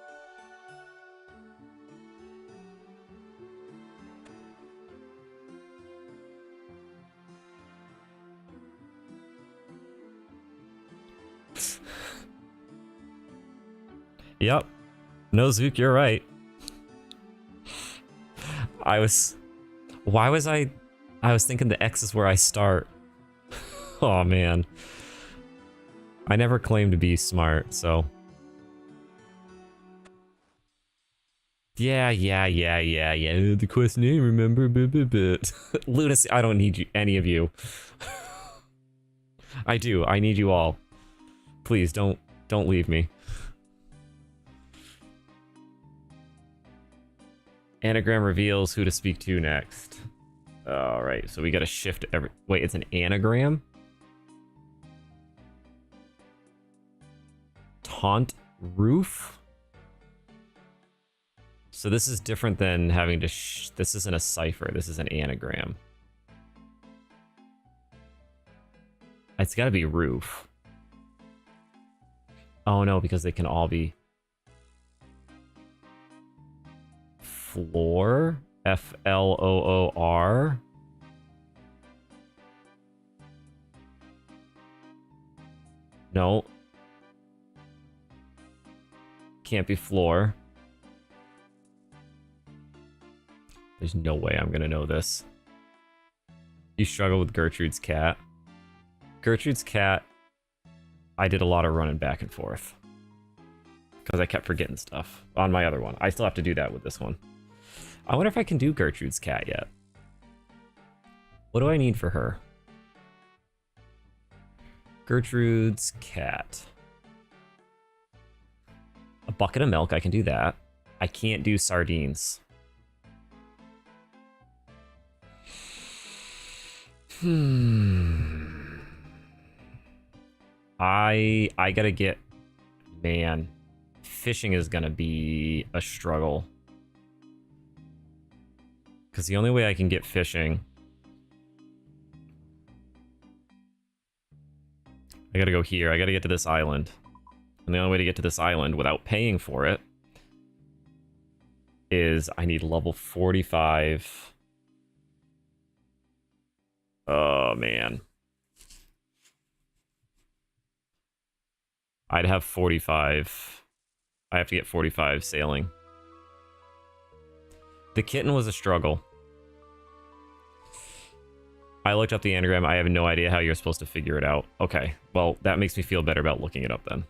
Yep. No, Zook, you're right. I was thinking the X is where I start. Oh man. I never claimed to be smart, so. Yeah. The quest name, remember? Lunacy, I don't need you, any of you. I do. I need you all. Please don't leave me. Anagram reveals who to speak to next. All right, so we got to shift every. Wait, it's an anagram? Taunt roof? So this is different than having to. This isn't a cipher. This is an anagram. It's got to be roof. Oh no, because they can all be. Floor? Floor? No. Can't be floor. There's no way I'm gonna know this. You struggle with Gertrude's cat. Gertrude's cat, I did a lot of running back and forth. Because I kept forgetting stuff on my other one. I still have to do that with this one. I wonder if I can do Gertrude's cat yet. What do I need for her? Gertrude's cat. A bucket of milk, I can do that. I can't do sardines. I gotta get... Man. Fishing is gonna be a struggle. Because the only way I can get fishing... I gotta go here. I gotta get to this island. And the only way to get to this island without paying for it is I need level 45. Oh, man. I'd have 45. I have to get 45 sailing. The kitten was a struggle. I looked up the anagram. I have no idea how you're supposed to figure it out. Okay, well, that makes me feel better about looking it up then.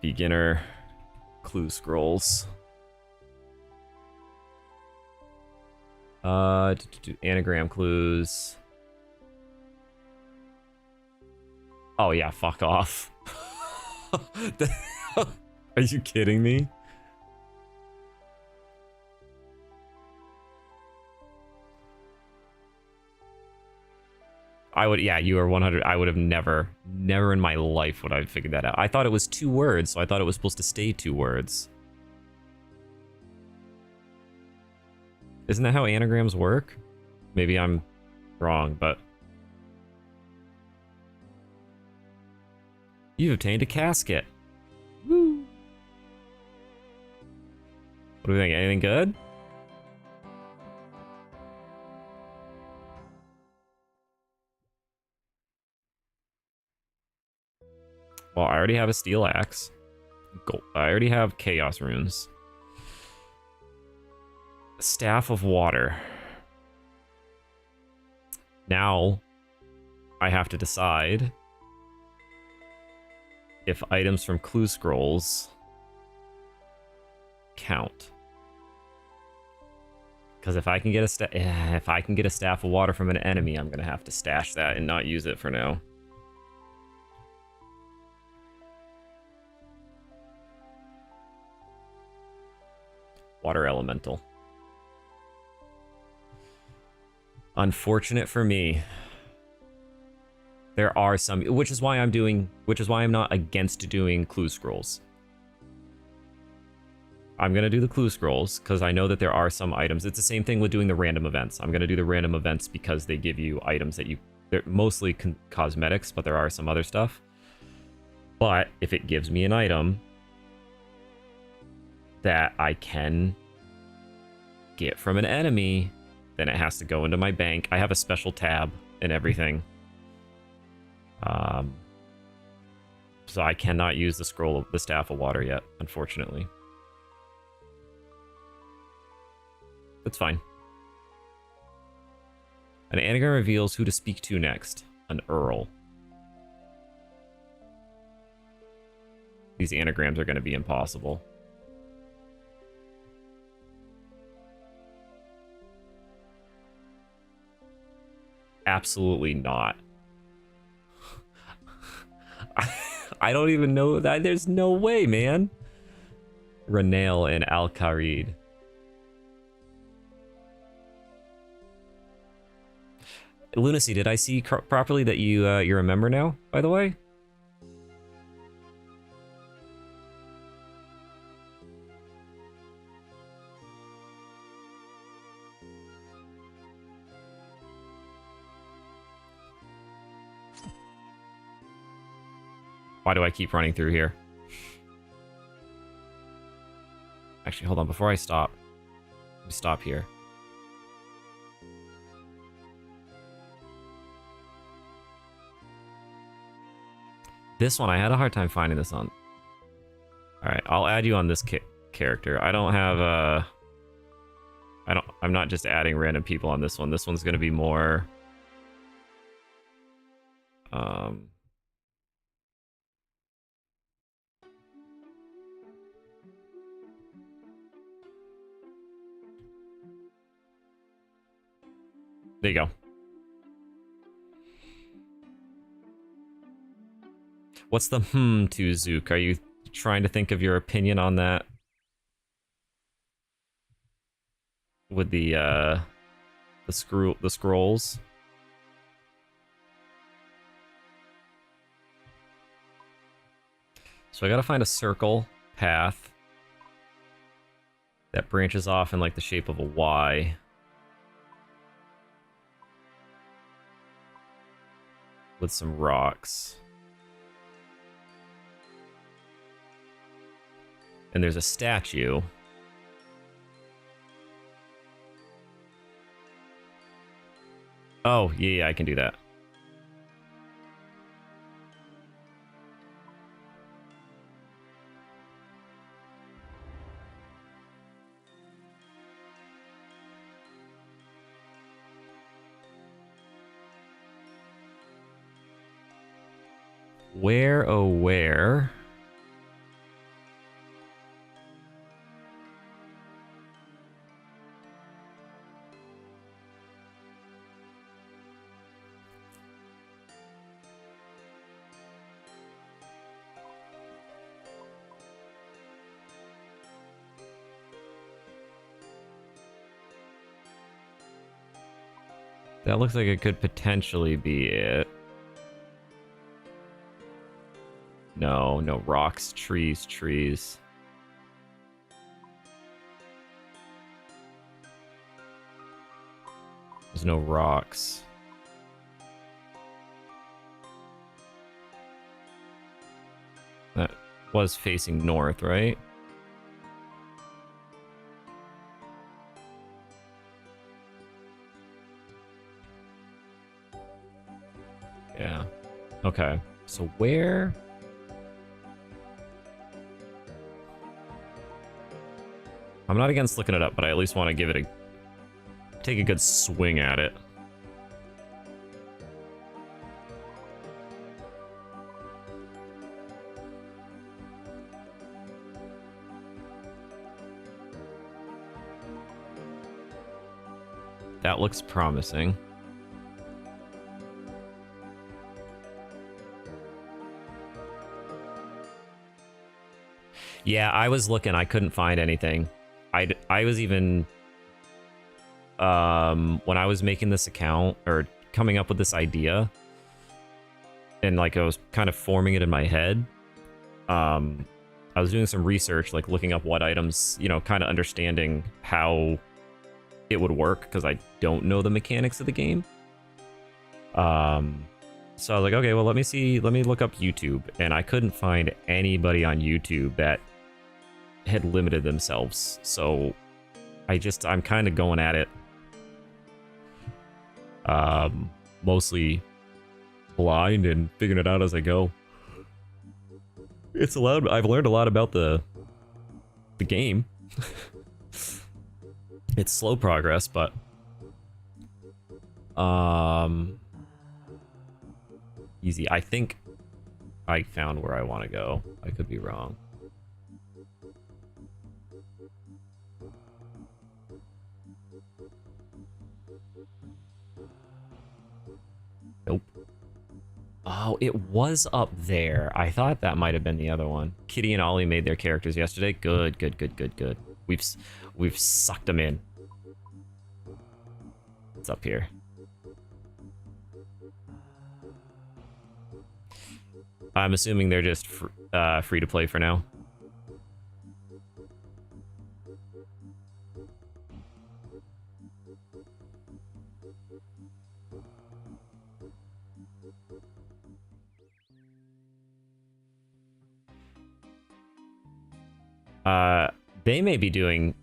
Beginner clue scrolls. Anagram clues. Oh yeah, fuck off. Are you kidding me? I would, yeah, you are 100. I would have never in my life would I have figured that out. I thought it was 2 words, so I thought it was supposed to stay 2 words. Isn't that how anagrams work? Maybe I'm wrong, but... You've obtained a casket. Woo! What do we think? Anything good? Well, I already have a steel axe. Gold. I already have chaos runes. Staff of water. Now, I have to decide if items from clue scrolls count. Because if I can get a staff of water from an enemy, I'm gonna have to stash that and not use it for now. Water elemental. Unfortunate for me. There are some, which is why I'm not against doing clue scrolls. I'm going to do the clue scrolls because I know that there are some items. It's the same thing with doing the random events. I'm going to do the random events because they give you items that they're mostly cosmetics, but there are some other stuff. But if it gives me an item that I can get from an enemy, then it has to go into my bank. I have a special tab and everything. So I cannot use the staff of water yet, unfortunately. That's fine. An anagram reveals who to speak to next. An earl. These anagrams are going to be impossible. Absolutely not. I don't even know that. There's no way, man. Renale and Al-Kharid. Lunacy, did I see properly that you're a member now, by the way? Why do I keep running through here? Actually, hold on. Before I stop, let me stop here. This one, I had a hard time finding this on. Alright, I'll add you on this character. I don't have I'm not just adding random people on this one. This one's gonna be more... There you go. What's the to Zook? Are you trying to think of your opinion on that? With the scrolls? So I gotta find a circle path that branches off in like the shape of a Y. With some rocks. And there's a statue. Oh, yeah, I can do that. Where, oh where? That looks like it could potentially be it. No, no rocks, trees, trees. There's no rocks. That was facing north, right? Yeah. Okay. So where I'm not against looking it up, but I at least want to give it a... take a good swing at it. That looks promising. Yeah, I was looking. I couldn't find anything. I was even... when I was making this account, or coming up with this idea, and like I was kind of forming it in my head, I was doing some research, like looking up what items, you know, kind of understanding how it would work, because I don't know the mechanics of the game. So I was like, okay, well, let me look up YouTube, and I couldn't find anybody on YouTube that had limited themselves. So I'm kind of going at it mostly blind and figuring it out as I go. It's allowed. I've learned a lot about the game. It's slow progress, but easy. I think I found where I want to go. I could be wrong. Nope. Oh, it was up there. I thought that might have been the other one. Kitty and Ollie made their characters yesterday. Good, good, good, good, good. We've sucked them in. It's up here. I'm assuming they're just free to play for now. They may be doing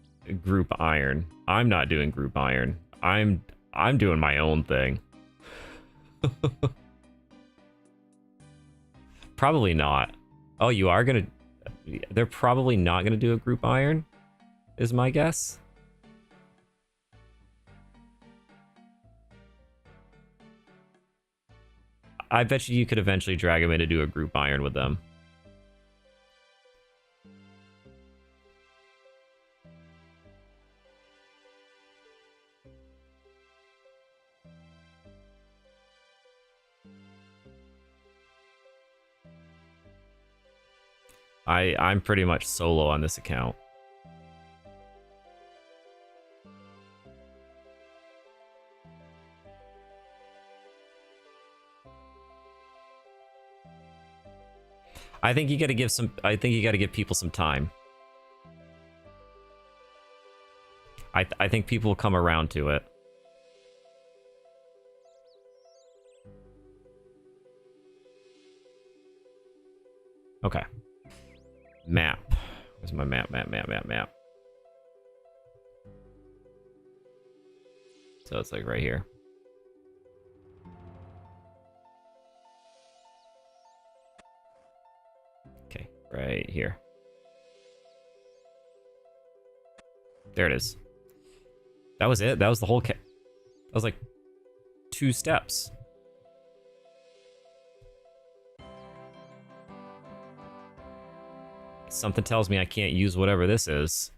group iron. I'm not doing group iron. I'm doing my own thing. Probably not. Oh, you are gonna... They're probably not gonna do a group iron, is my guess. I bet you could eventually drag them in to do a group iron with them. I'm pretty much solo on this account. I think you got to give some. I think you got to give people some time. I think people will come around to it. Okay. Map. Where's my map? Map. So it's like right here. Okay, right here. There it is. That was it. That was the whole that was like 2 steps. Something tells me I can't use whatever this is.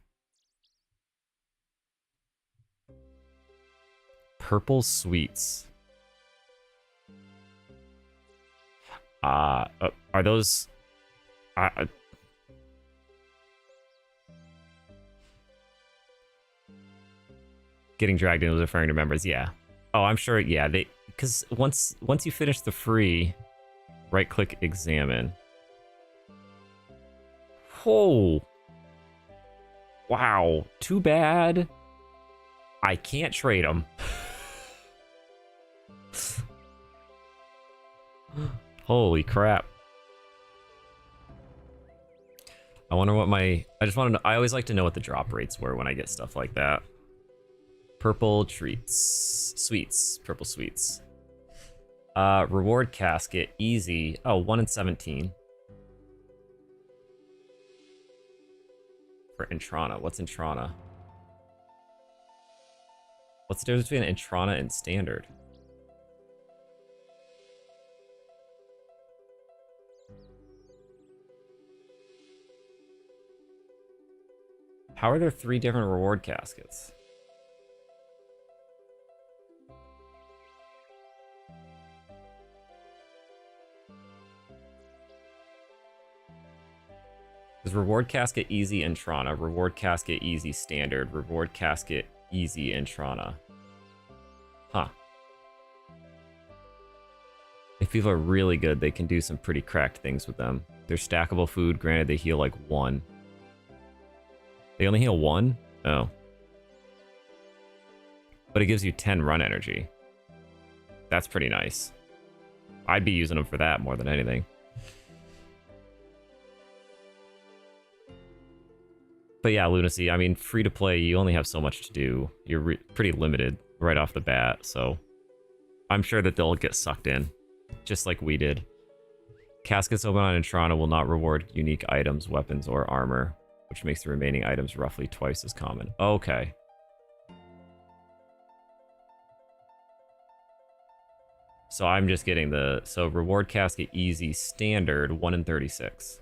Purple sweets. Are those... Getting dragged in was referring to members, yeah. Oh, I'm sure, yeah. Because once you finish the free, right-click examine. Oh. Wow. Too bad. I can't trade them. Holy crap. I wonder what my... I just want to know... I always like to know what the drop rates were when I get stuff like that. Purple treats. Sweets. Purple sweets. Reward casket. Easy. Oh, 1 in 17. For Intrana. What's Intrana? What's the difference between Intrana and Standard? How are there 3 different reward caskets? Is reward casket easy Intrana, reward casket easy Standard, reward casket easy Intrana? Huh. If people are really good, they can do some pretty cracked things with them. They're stackable food, granted they heal like 1. They only heal 1? Oh. But it gives you 10 run energy. That's pretty nice. I'd be using them for that more than anything. But yeah, Lunacy, I mean, free to play, you only have so much to do. You're pretty limited right off the bat, so I'm sure that they'll get sucked in, just like we did. Caskets open on Intrana will not reward unique items, weapons, or armor, which makes the remaining items roughly twice as common. Okay. So I'm just getting the... So reward casket easy Standard, 1 in 36.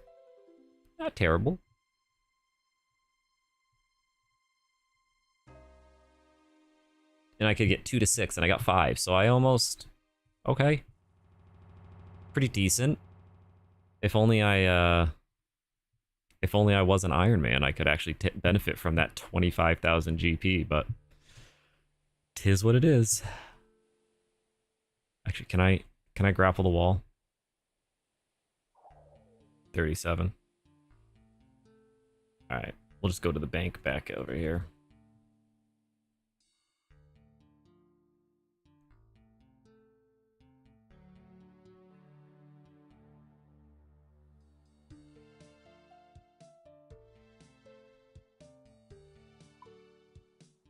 Not terrible. And I could get 2 to 6, and I got 5. So I almost... Okay. Pretty decent. If only I was an Ironman, I could actually benefit from that 25,000 GP, but... 'Tis what it is. Actually, can I grapple the wall? 37. Alright, we'll just go to the bank back over here.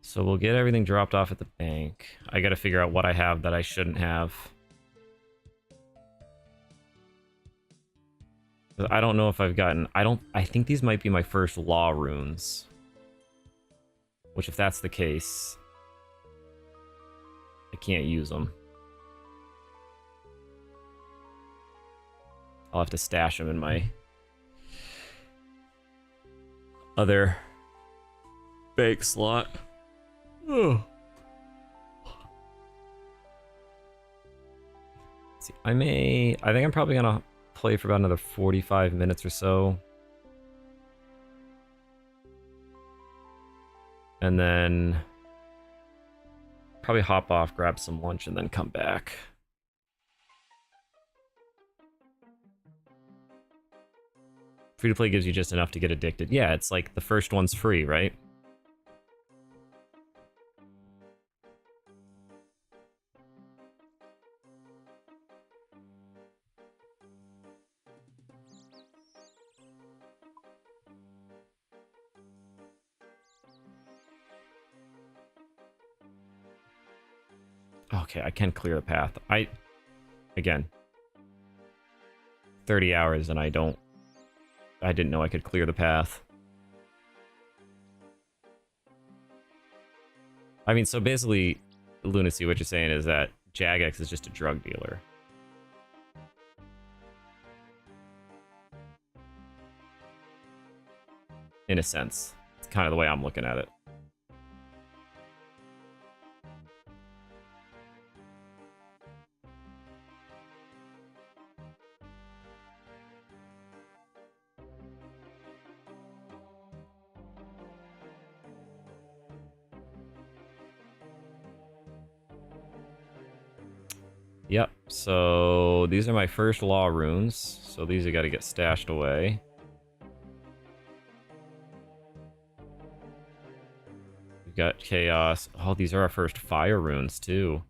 So we'll get everything dropped off at the bank. I gotta figure out what I have that I shouldn't have. I don't know if I've gotten... I think these might be my first law runes. Which, if that's the case, I can't use them. I'll have to stash them in my other bank slot. Oh. See, I think I'm probably gonna play for about another 45 minutes or so. And then probably hop off, grab some lunch, and then come back. Free to play gives you just enough to get addicted. Yeah, it's like the first one's free, right? Okay, I can clear the path. Again, 30 hours and I didn't know I could clear the path. I mean, so basically, Lunacy, what you're saying is that Jagex is just a drug dealer. In a sense. It's kind of the way I'm looking at it. Yep, so these are my first law runes, so these have got to get stashed away. We've got chaos. Oh, these are our first fire runes too.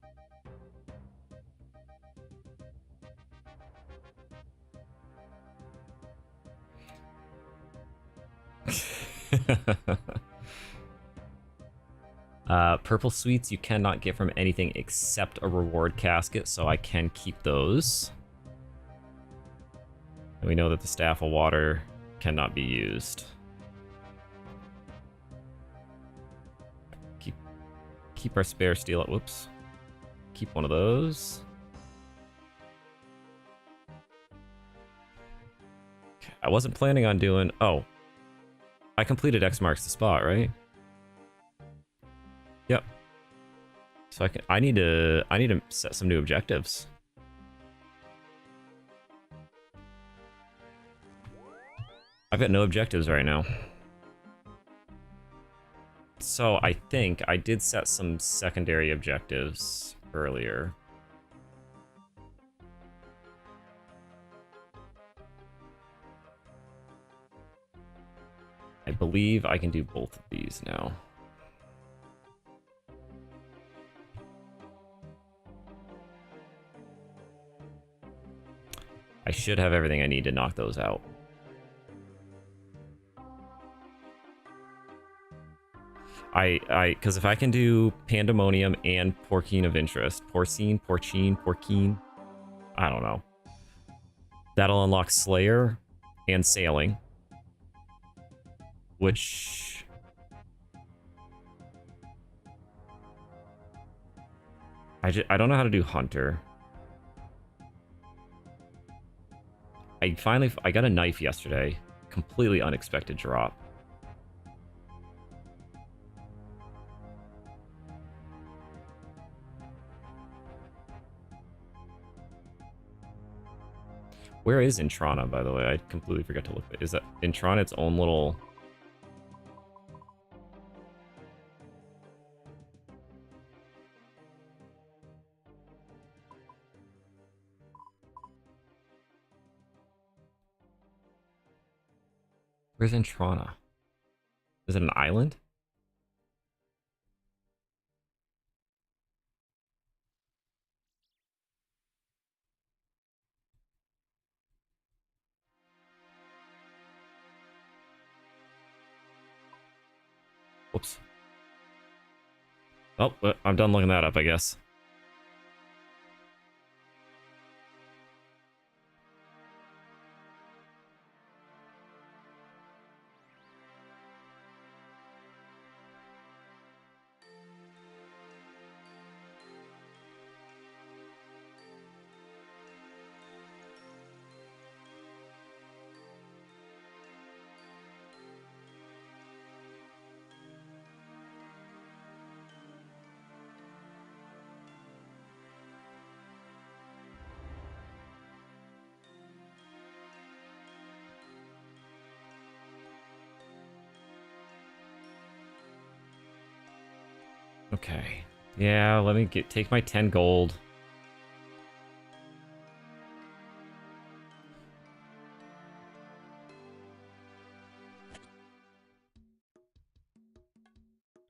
Purple sweets you cannot get from anything except a reward casket, so I can keep those. And we know that the staff of water cannot be used. Keep our spare steel. Whoops. Keep one of those. Okay, I wasn't planning on doing... Oh. I completed X marks the spot, right? Yep. So I need to set some new objectives. I've got no objectives right now. So I think I did set some secondary objectives earlier. I believe I can do both of these now. I should have everything I need to knock those out. Because if I can do Pandemonium and Porcine of Interest, Porcine, I don't know. That'll unlock Slayer and Sailing, which... I don't know how to do Hunter. I got a knife yesterday. Completely unexpected drop. Where is Intrana, by the way? I completely forgot to look. Is that Intrana its own little... Where's Intrana? Is it an island? Whoops. Oh, I'm done looking that up, I guess. Okay. Yeah, let me take my 10 gold.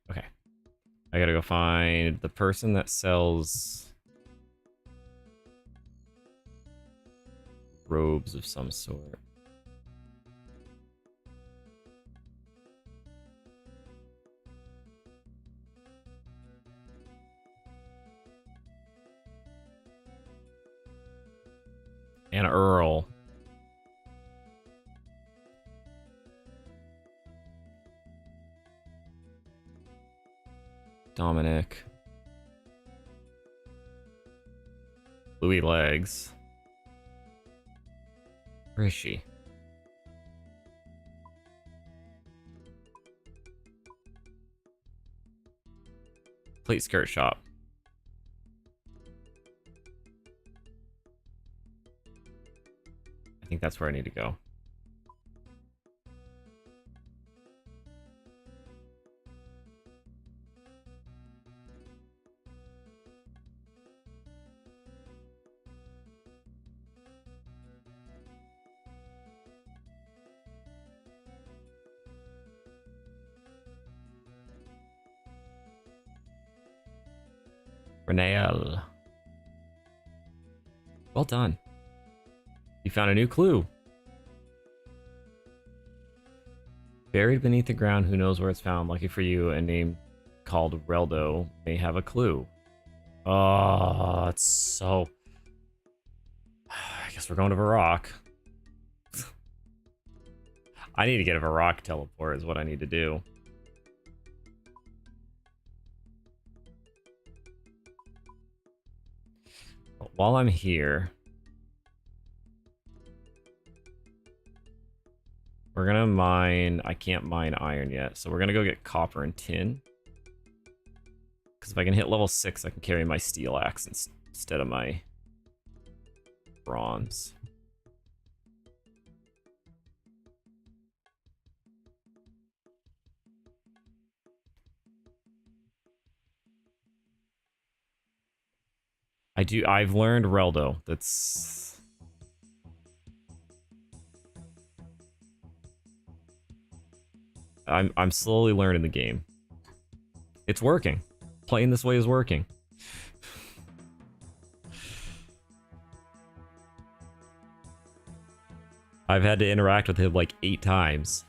Okay. I gotta go find the person that sells robes of some sort. And Earl. Dominic. Louis Legs. Where is she? Plate skirt shop. I think that's where I need to go. Renael. Well done. You found a new clue. Buried beneath the ground, who knows where it's found? Lucky for you, a name called Reldo may have a clue. Oh, it's so... I guess we're going to Varrock. I need to get a Varrock teleport is what I need to do. while I'm here, we're gonna mine. I can't mine iron yet, so we're gonna go get copper and tin. Because if I can hit level 6, I can carry my steel axe instead of my bronze. I've learned Reldo. I'm slowly learning the game. It's working. Playing this way is working. I've had to interact with him like 8 times.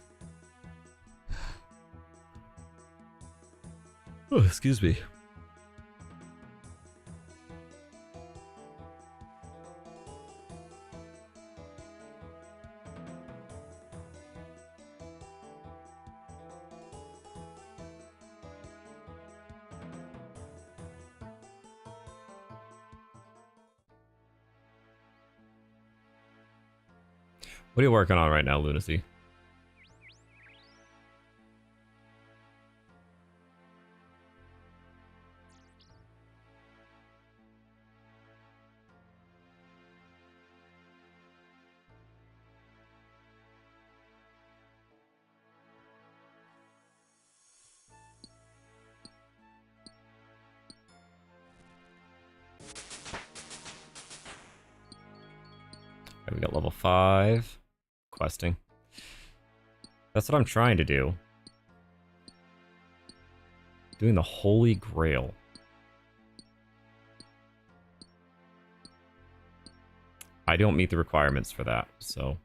Oh, excuse me. What are you working on right now, Lunacy? Okay, we got level 5. Questing. That's what I'm trying to do. Doing the Holy Grail. I don't meet the requirements for that, so...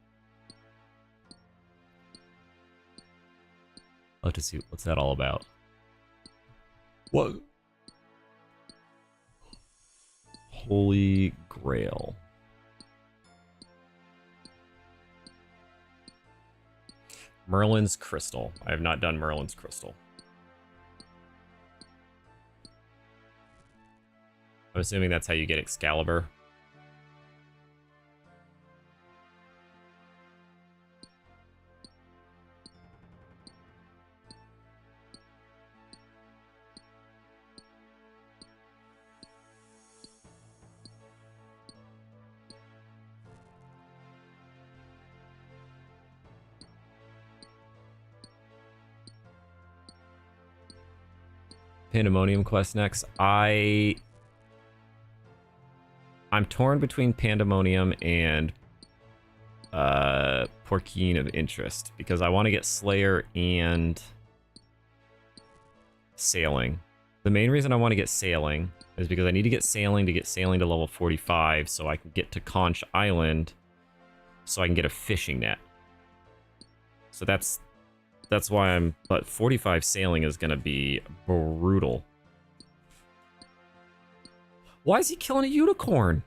I'll have to see what's that all about. What? Holy Grail. Merlin's Crystal. I have not done Merlin's Crystal. I'm assuming that's how you get Excalibur. Pandemonium quest next. I'm torn between Pandemonium and Porkine of Interest because I want to get Slayer and Sailing. The main reason I want to get Sailing is because I need to get Sailing to level 45 so I can get to Conch Island so I can get a fishing net. So that's why but 45 Sailing is going to be brutal. Why is he killing a unicorn?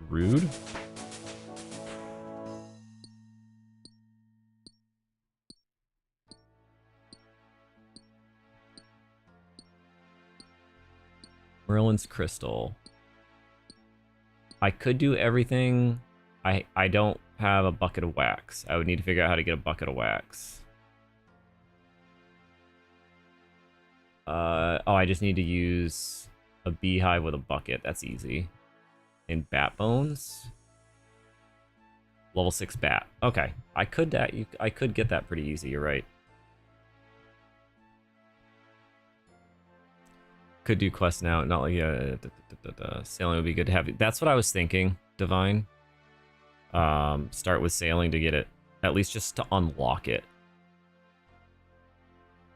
Rude. Merlin's Crystal. I could do everything. I don't have a bucket of wax. I would need to figure out how to get a bucket of wax. Oh, I just need to use a beehive with a bucket. That's easy. And bat bones. Level 6 bat. Okay, I could get that pretty easy. You're right. Could do quest now. Not like Sailing would be good to have. That's what I was thinking. Divine. Start with Sailing to get it, at least just to unlock it.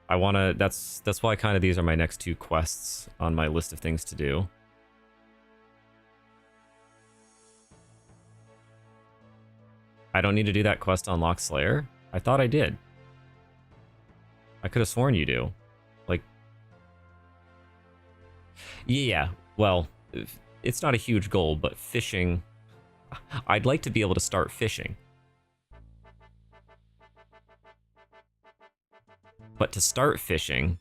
I want to, that's why kind of these are my next 2 quests on my list of things to do. I don't need to do that quest to unlock Slayer? I thought I did. I could have sworn you do. Like... Yeah, well, it's not a huge goal, but fishing... I'd like to be able to start fishing. But to start fishing...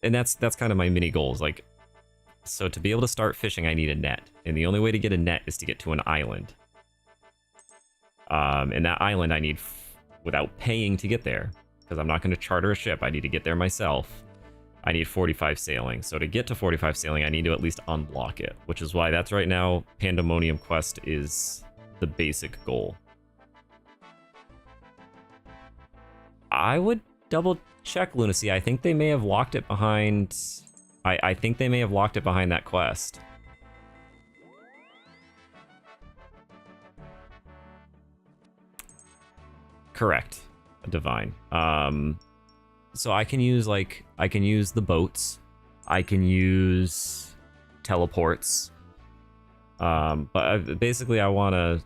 and that's kind of my mini goals. Like, so to be able to start fishing, I need a net, and the only way to get a net is to get to an island. And that island I need without paying to get there, because I'm not going to charter a ship. I need to get there myself. I need 45 sailing. So to get to 45 sailing, I need to at least unlock it, which is why that's right now Pandemonium Quest is the basic goal. I would double check Lunacy. I think they may have locked it behind... I think they may have locked it behind that quest. Correct. Divine. So I can use, like, I can use the boats. I can use teleports. But basically I want to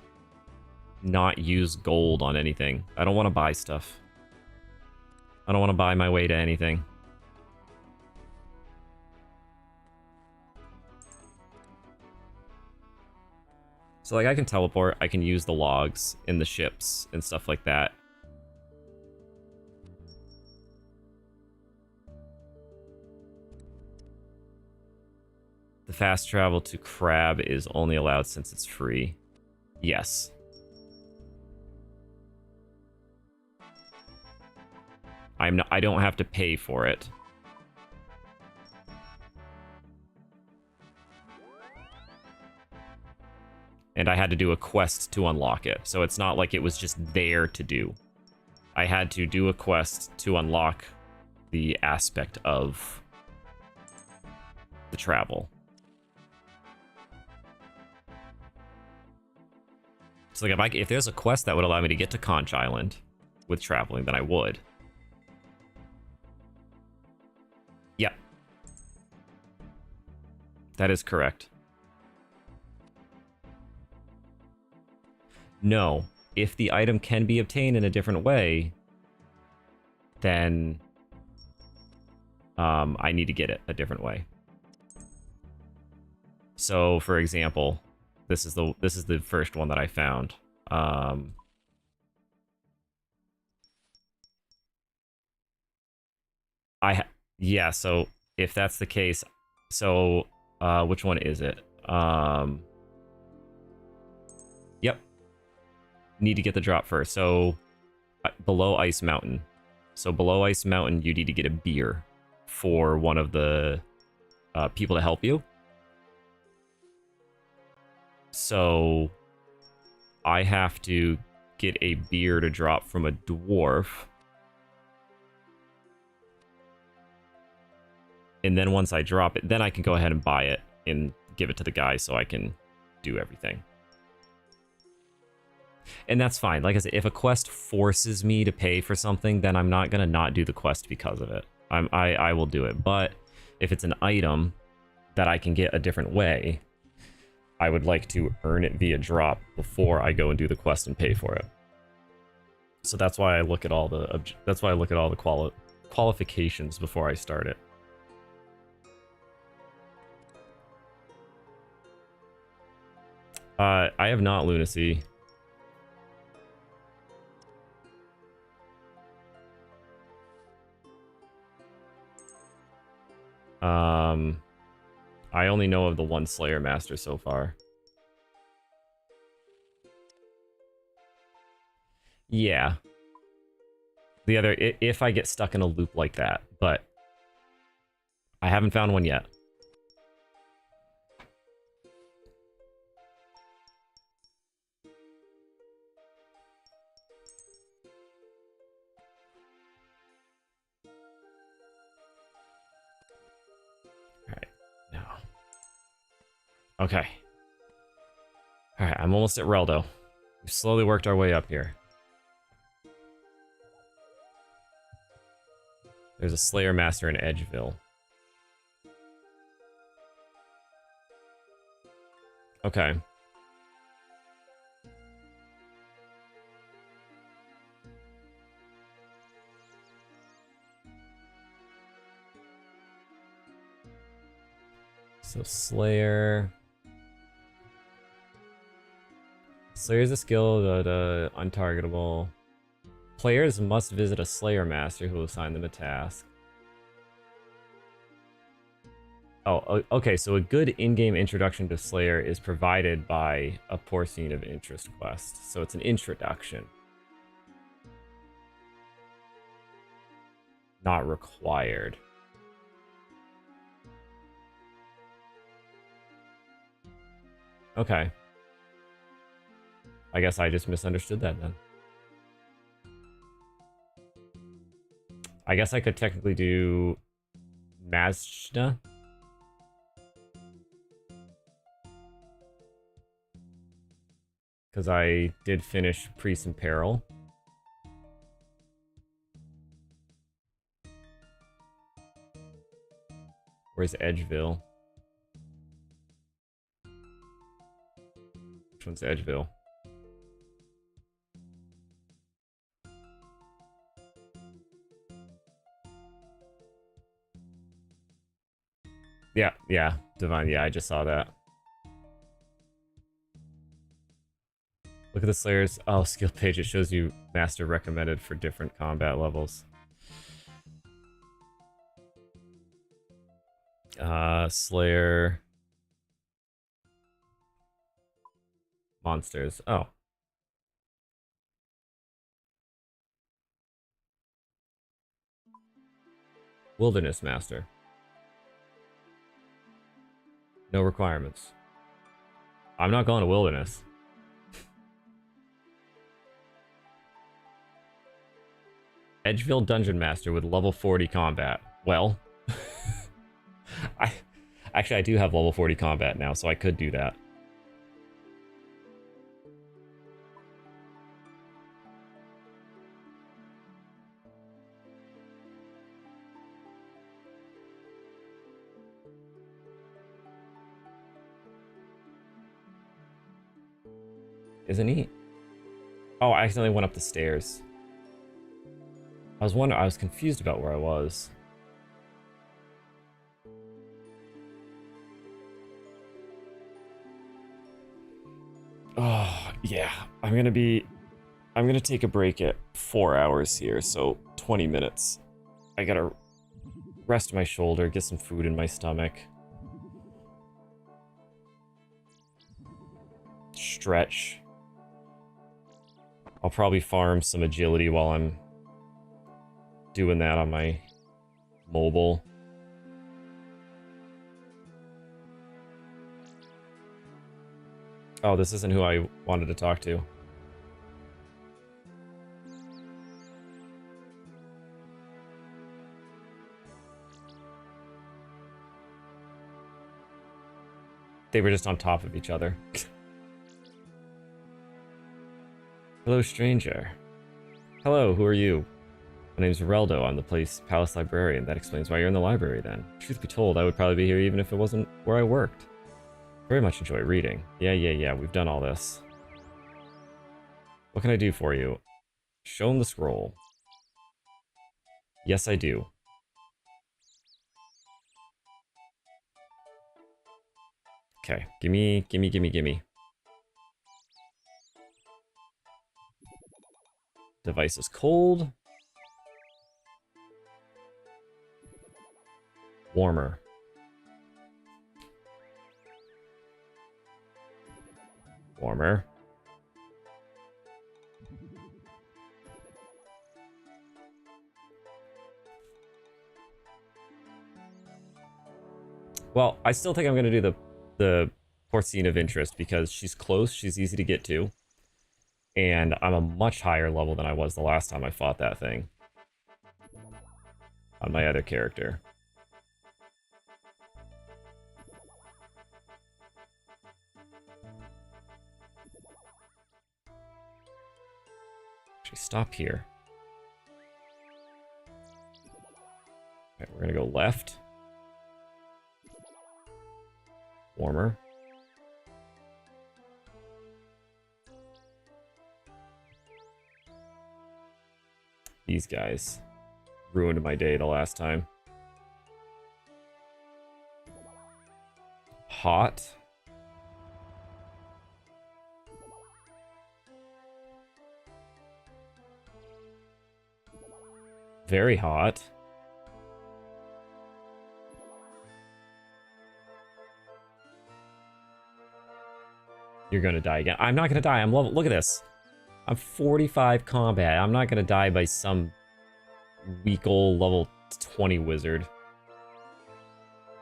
not use gold on anything. I don't want to buy stuff. I don't want to buy my way to anything. So, like, I can teleport, I can use the logs in the ships and stuff like that. The fast travel to Crab is only allowed since it's free. Yes. I don't have to pay for it. And I had to do a quest to unlock it. So it's not like it was just there to do. I had to do a quest to unlock the aspect of the travel. So like if there's a quest that would allow me to get to Conch Island with traveling, then I would. Yep. That is correct. No. If the item can be obtained in a different way, then I need to get it a different way. So, for example, this is the first one that I found. Yeah, so if that's the case, so which one is it? Yep. Need to get the drop first. So below Ice Mountain. So below Ice Mountain, you need to get a beer for one of the people to help you. So I have to get a beer to drop from a dwarf. And then once I drop it, then I can go ahead and buy it and give it to the guy so I can do everything. And that's fine. Like I said, if a quest forces me to pay for something, then I'm not going to not do the quest because of it. I will do it. But if it's an item that I can get a different way, I would like to earn it via drop before I go and do the quest and pay for it. So that's why I look at all the qualifications before I start it. I have not Lunacy. I only know of the one Slayer Master so far. Yeah. The other, if I get stuck in a loop like that, but I haven't found one yet. Okay. Alright, I'm almost at Reldo. We've slowly worked our way up here. There's a Slayer Master in Edgeville. Okay. So Slayer... Slayer's a skill, the untargetable. Players must visit a Slayer Master who will assign them a task. Okay, so a good in-game introduction to Slayer is provided by a Porcine of Interest quest. So it's an introduction. Not required. Okay. I guess I just misunderstood that then. I guess I could technically do Mazda. Because I did finish Priest in Peril. Where's Edgeville? Which one's Edgeville? Yeah, Divine. Yeah, I just saw that. Look at the Slayer's skill page. It shows you master recommended for different combat levels. Slayer. Monsters. Oh. Wilderness Master. No requirements. I'm not going to Wilderness. Edgeville Dungeon Master with level 40 combat. Well, I do have level 40 combat now, so I could do that. Isn't he? Oh, I accidentally went up the stairs. I was confused about where I was. Oh, yeah. I'm gonna take a break at 4 hours here, so 20 minutes. I gotta rest my shoulder, get some food in my stomach. Stretch. I'll probably farm some agility while I'm doing that on my mobile. Oh, this isn't who I wanted to talk to. They were just on top of each other. Hello, stranger. Hello, who are you? My name's Reldo. I'm the palace librarian. That explains why you're in the library then. Truth be told, I would probably be here even if it wasn't where I worked. Very much enjoy reading. Yeah, we've done all this. What can I do for you? Show him the scroll. Yes, I do. Okay, gimme. Device is cold. Warmer. Warmer. Well, I still think I'm going to do the Porcine of Interest because she's close, she's easy to get to, and I'm a much higher level than I was the last time I fought that thing on my other character. Actually, stop here. Okay, we're going to go left. Warmer. These guys ruined my day the last time. Hot. Very hot. You're gonna die again. I'm not gonna die. I'm level. Look at this. I'm 45 combat. I'm not gonna die by some weak old level 20 wizard.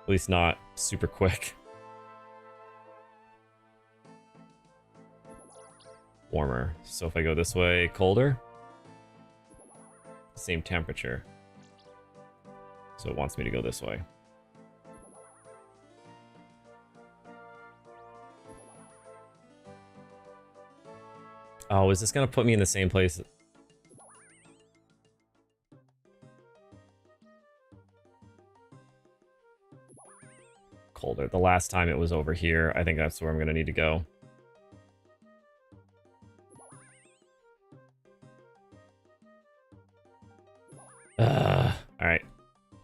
At least not super quick. Warmer. So if I go this way, colder. Same temperature. So it wants me to go this way. Oh, is this gonna put me in the same place? Colder. The last time it was over here. I think that's where I'm gonna need to go. Alright.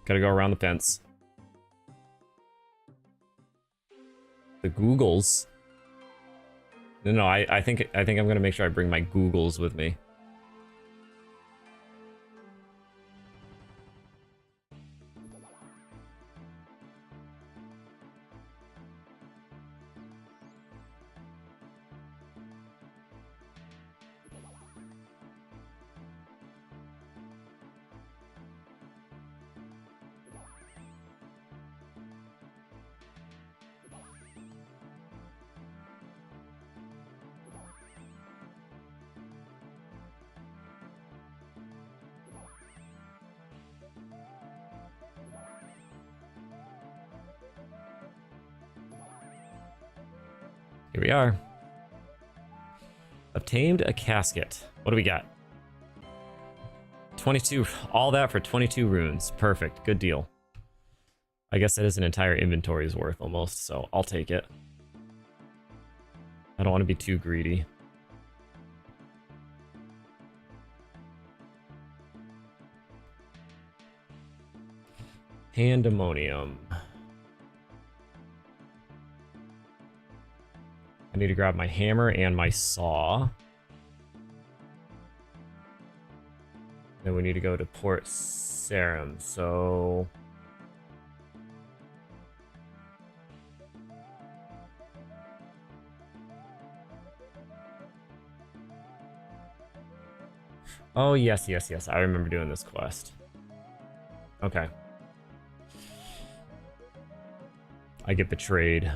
Gotta go around the fence. The Googles. No, I think I'm gonna make sure I bring my Googles with me. Here we are. Obtained a casket. What do we got? 22. All that for 22 runes. Perfect. Good deal. I guess that is an entire inventory's worth almost, so I'll take it. I don't want to be too greedy. Pandemonium. I need to grab my hammer and my saw. Then we need to go to Port Sarum, so... Oh, yes. I remember doing this quest. Okay. I get betrayed.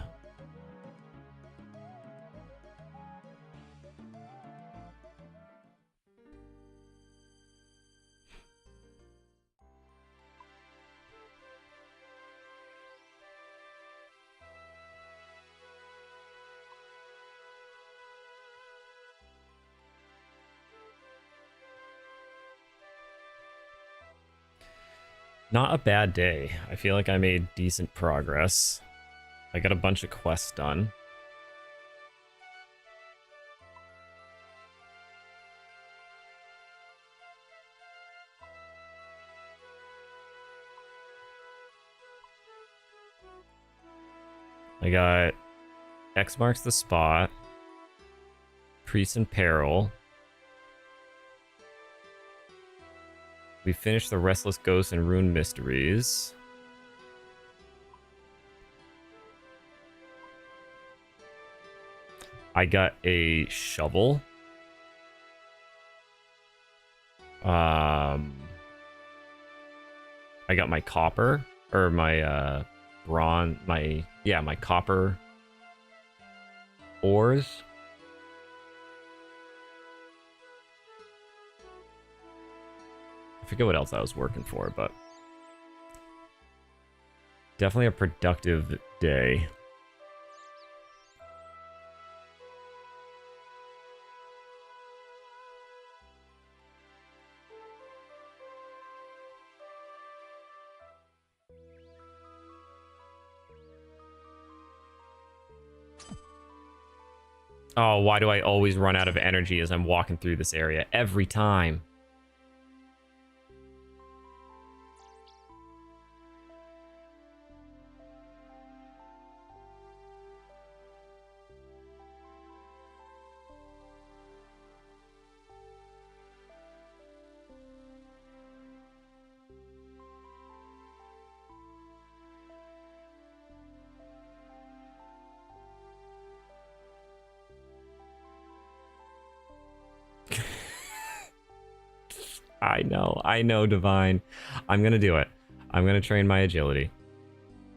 Not a bad day. I feel like I made decent progress. I got a bunch of quests done. I got X marks the spot. Priest in Peril. We finished the Restless Ghost and Rune Mysteries. I got a shovel. I got my copper, or my bronze, my copper ores. I forget what else I was working for, but definitely a productive day. Oh, why do I always run out of energy as I'm walking through this area? Every time. I know, Divine. I'm gonna do it. I'm gonna train my agility.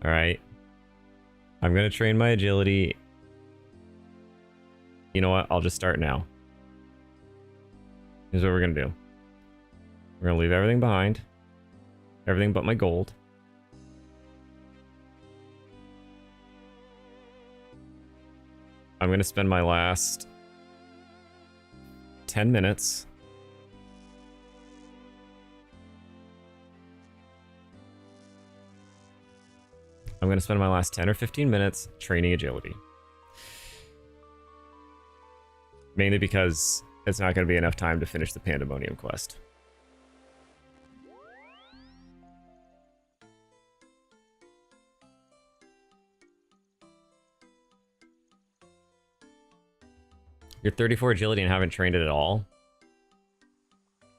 Alright? I'm gonna train my agility. You know what? I'll just start now. Here's what we're gonna do. We're gonna leave everything behind. Everything but my gold. I'm gonna spend my last 10 minutes I'm going to spend my last 10 or 15 minutes training agility. Mainly because it's not going to be enough time to finish the Pandemonium quest. You're 34 agility and haven't trained it at all?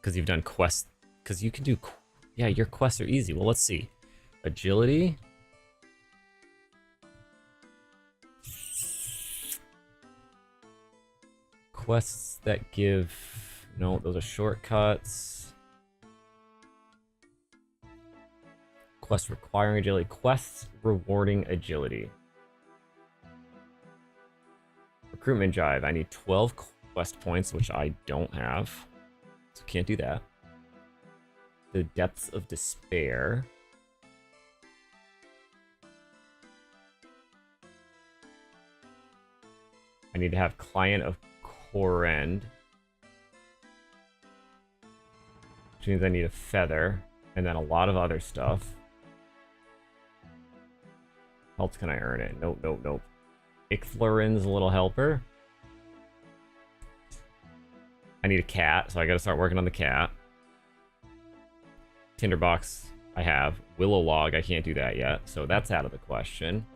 Because you've done quests. Because you can do... Yeah, your quests are easy. Well, let's see. Agility... Quests that give... No, those are shortcuts. Quests requiring agility. Quests rewarding agility. Recruitment drive. I need 12 quest points, which I don't have. So can't do that. The depths of despair. I need to have client of core end, which means I need a feather, and then a lot of other stuff. How else can I earn it? Nope, nope, nope. Icthlorin's a little helper. I need a cat, so I gotta start working on the cat. Tinderbox, I have. Willow log, I can't do that yet, so that's out of the question.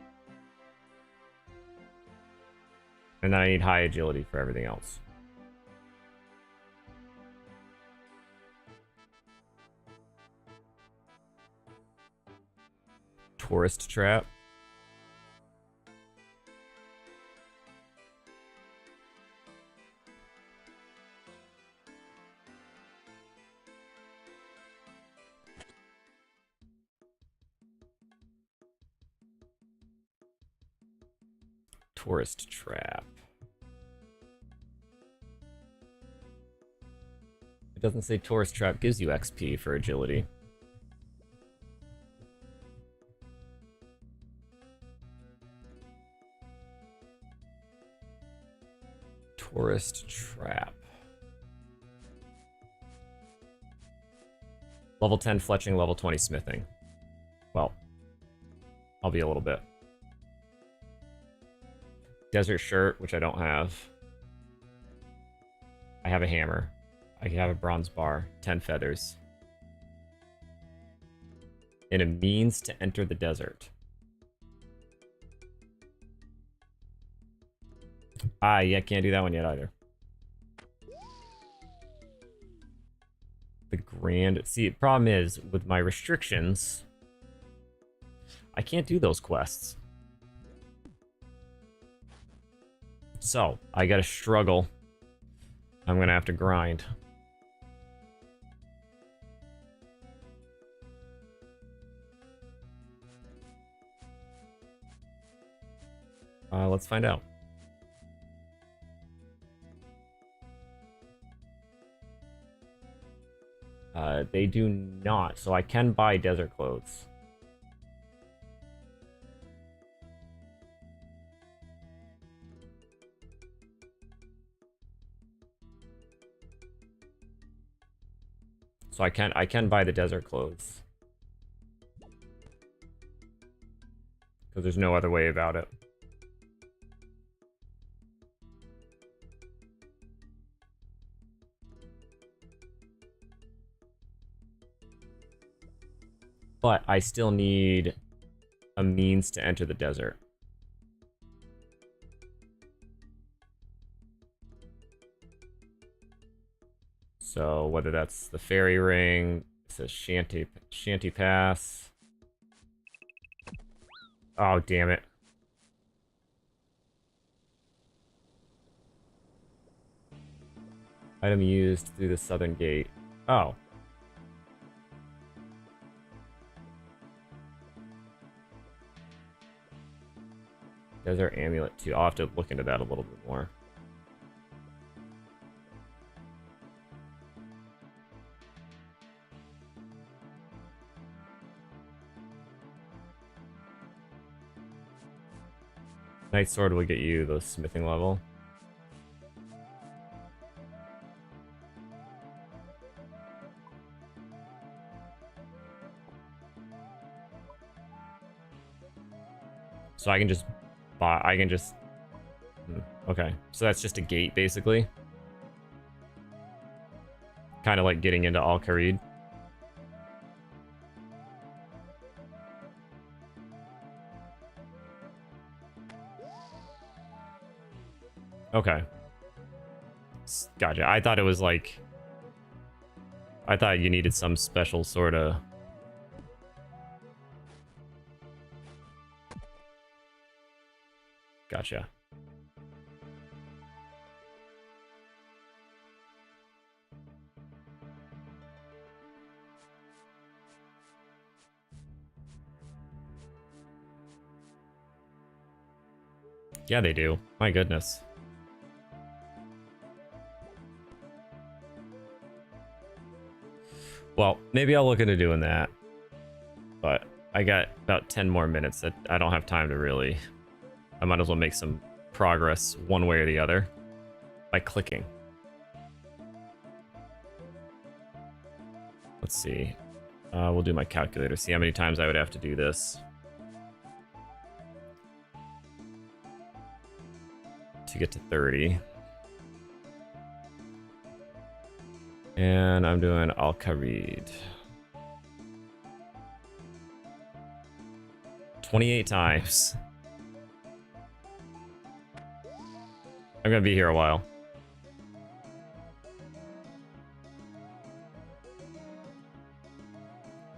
And then I need high agility for everything else. Tourist trap. Tourist trap. It doesn't say tourist trap gives you XP for agility. Tourist trap. Level 10 fletching, level 20 smithing. Well, I'll be a little bit. Desert shirt, which I don't have. I have a hammer. I have a bronze bar. 10 feathers. And a means to enter the desert. Ah, yeah, can't do that one yet either. The grand... See, the problem is, with my restrictions, I can't do those quests. So, I gotta struggle. I'm gonna have to grind. Let's find out. They do not, so I can buy desert clothes. So I can buy the desert clothes. Because there's no other way about it. But I still need a means to enter the desert. So whether that's the fairy ring, it says shanty pass. Oh, damn it. Item used through the southern gate. Oh, There's our amulet too. I'll have to look into that a little bit more. Knight Sword will get you the smithing level. So I can just buy, okay. So that's just a gate, basically. Kind of like getting into Al-Kharid. Okay. Gotcha. I thought it was like... I thought you needed some special sort of... Gotcha. Yeah, they do. My goodness. Well, maybe I'll look into doing that. But I got about 10 more minutes that I don't have time to really... I might as well make some progress one way or the other by clicking. Let's see. We'll do my calculator, see how many times I would have to do this to get to 30. And I'm doing Al-Kharid. 28 times. I'm gonna be here a while.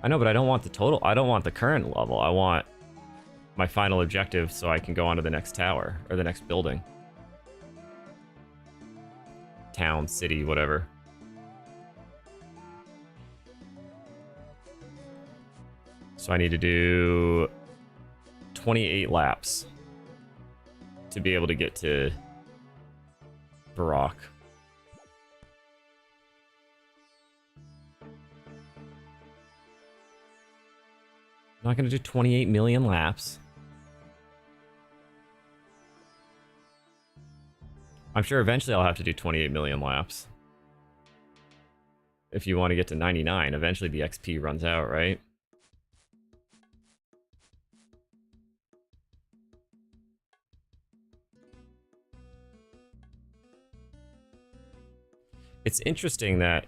I know, but I don't want the total. I don't want the current level. I want my final objective so I can go on to the next tower or the next building. Town, city, whatever. So I need to do 28 laps to be able to get to Barak. I'm not going to do 28 million laps. I'm sure eventually I'll have to do 28 million laps. If you want to get to 99, eventually the XP runs out, right? It's interesting that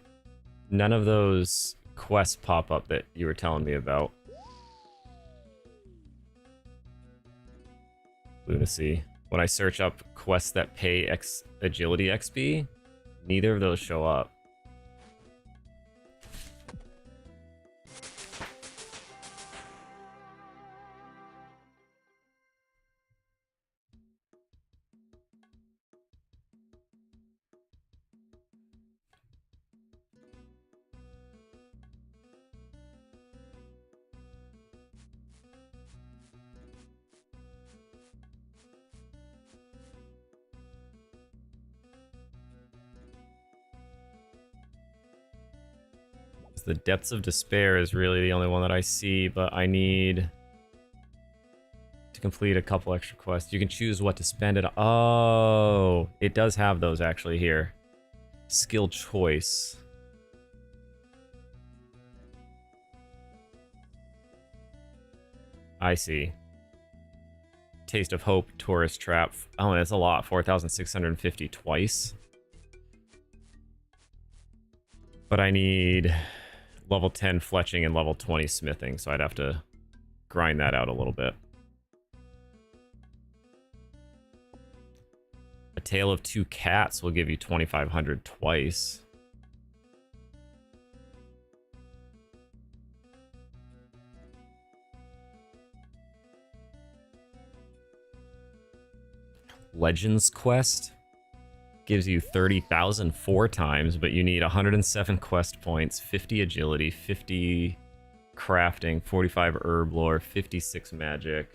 none of those quests pop up that you were telling me about. Lunacy. When I search up quests that pay agility XP, neither of those show up. The Depths of Despair is really the only one that I see, but I need to complete a couple extra quests. You can choose what to spend it on. Oh, it does have those actually here. Skill choice. I see. Taste of Hope, Tourist Trap. Oh, that's a lot. 4,650 twice. But I need level 10 fletching and level 20 smithing, so I'd have to grind that out a little bit. A Tale of Two Cats will give you 2,500 twice. Legends Quest gives you 30,000 4 times, but you need 107 quest points, 50 agility, 50 crafting, 45 herb lore, 56 magic.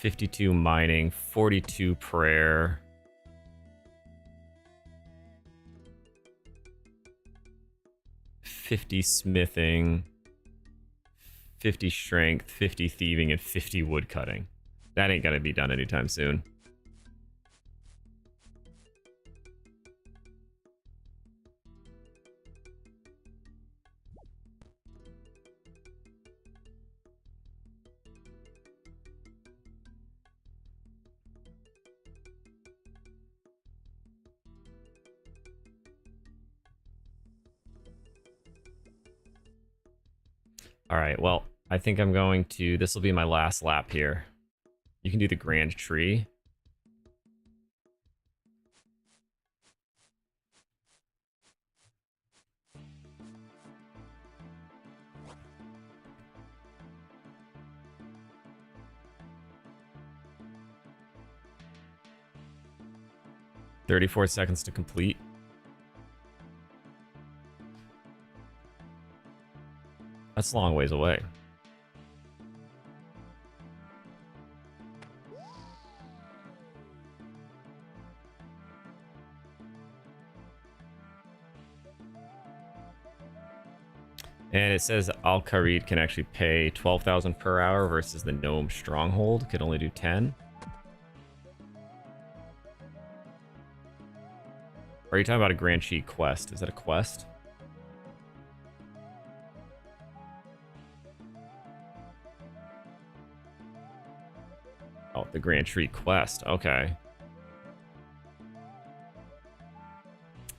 52 mining, 42 prayer. $50 smithing, 50 strength, 50 thieving, and 50 wood cutting. That ain't gonna be done anytime soon. All right, well, I think I'm going to... This will be my last lap here. You can do the grand tree. $34 to complete. That's a long ways away. And it says Al-Kharid can actually pay 12,000 per hour versus the Gnome Stronghold could only do 10. Or are you talking about a Grand Cheat quest? Is that a quest? Oh, the Grand Tree quest. Okay.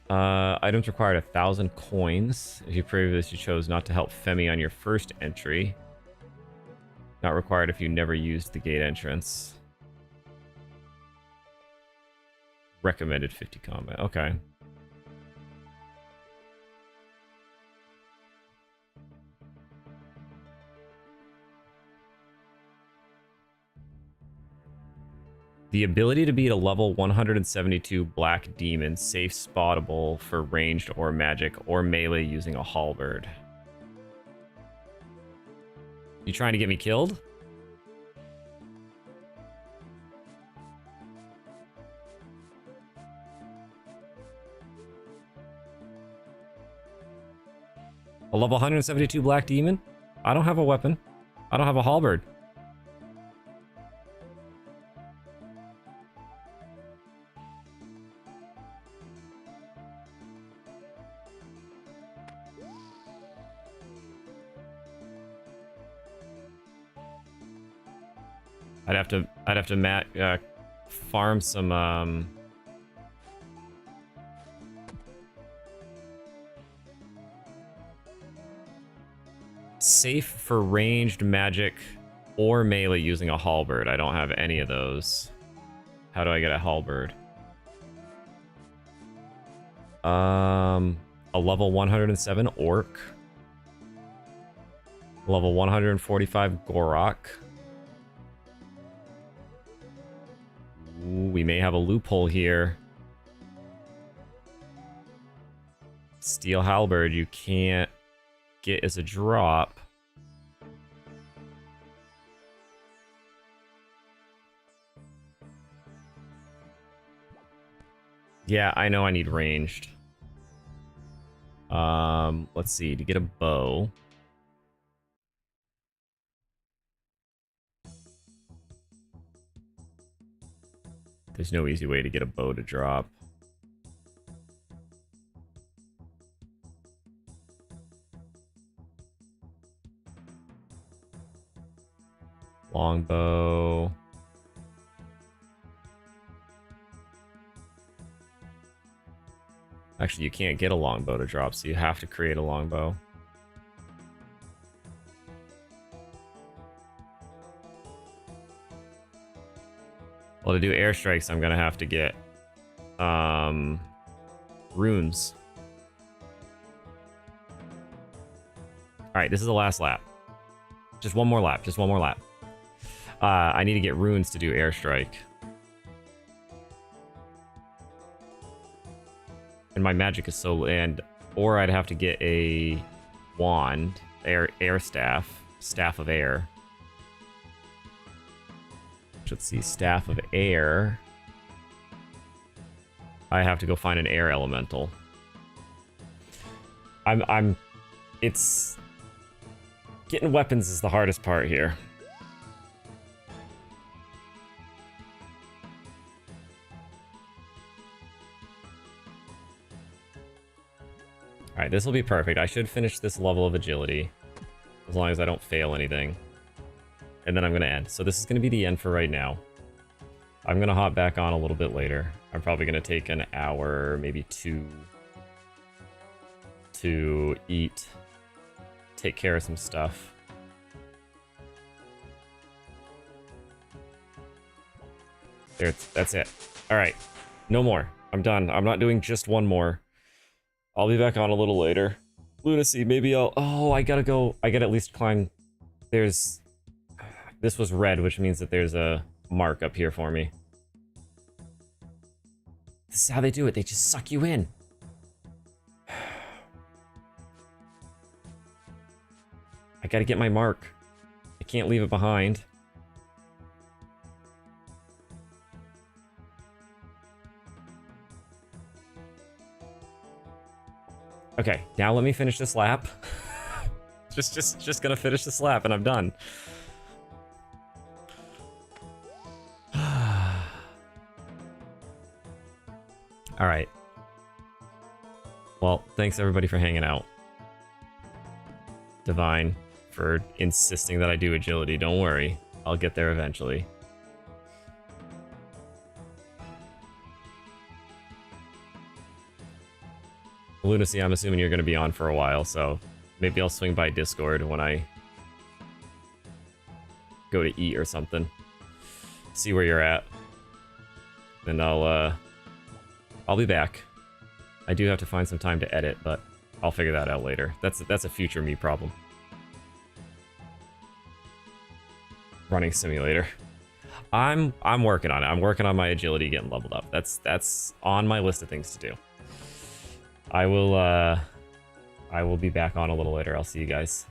Items required 1,000 coins. If you previously chose not to help Femi on your first entry. Not required if you never used the gate entrance. Recommended 50 combat. Okay. The ability to beat a level 172 black demon, safe spottable for ranged or magic or melee using a halberd. You trying to get me killed? A level 172 black demon? I don't have a weapon. I don't have a halberd. I'd have to farm some safe for ranged magic or melee using a halberd. I don't have any of those. How do I get a halberd? A level 107 orc. Level 145 Gorok. Ooh, we may have a loophole here. Steel halberd you can't get as a drop. Yeah, I know I need ranged. Let's see, to get a bow. There's no easy way to get a bow to drop. Longbow. Actually, you can't get a longbow to drop, so you have to create a longbow. Well, to do airstrikes, I'm gonna have to get runes. Alright, this is the last lap. Just one more lap, just one more lap. I need to get runes to do airstrike. And my magic is so... or I'd have to get a wand, air staff, staff of air. Let's see, Staff of Air. I have to go find an air elemental. It's... Getting weapons is the hardest part here. Alright, this will be perfect. I should finish this level of agility. As long as I don't fail anything. And then I'm going to end. So this is going to be the end for right now. I'm going to hop back on a little bit later. I'm probably going to take an hour, maybe 2, to eat, take care of some stuff. There, that's it. Alright, no more. I'm done. I'm not doing just one more. I'll be back on a little later. Lunacy, maybe I'll... Oh, I gotta go. I gotta at least climb... There's... This was red, which means that there's a mark up here for me. This is how they do it. They just suck you in. I gotta get my mark. I can't leave it behind. Okay, now let me finish this lap. just gonna finish this lap and I'm done. All right. Well, thanks everybody for hanging out. Divine, for insisting that I do agility. Don't worry, I'll get there eventually. Lunacy, I'm assuming you're going to be on for a while, so maybe I'll swing by Discord when I go to eat or something. See where you're at. And I'll be back. I do have to find some time to edit, but I'll figure that out later. That's a future me problem. Running simulator. I'm working on it. I'm working on my agility getting leveled up. That's on my list of things to do. I will be back on a little later. I'll see you guys.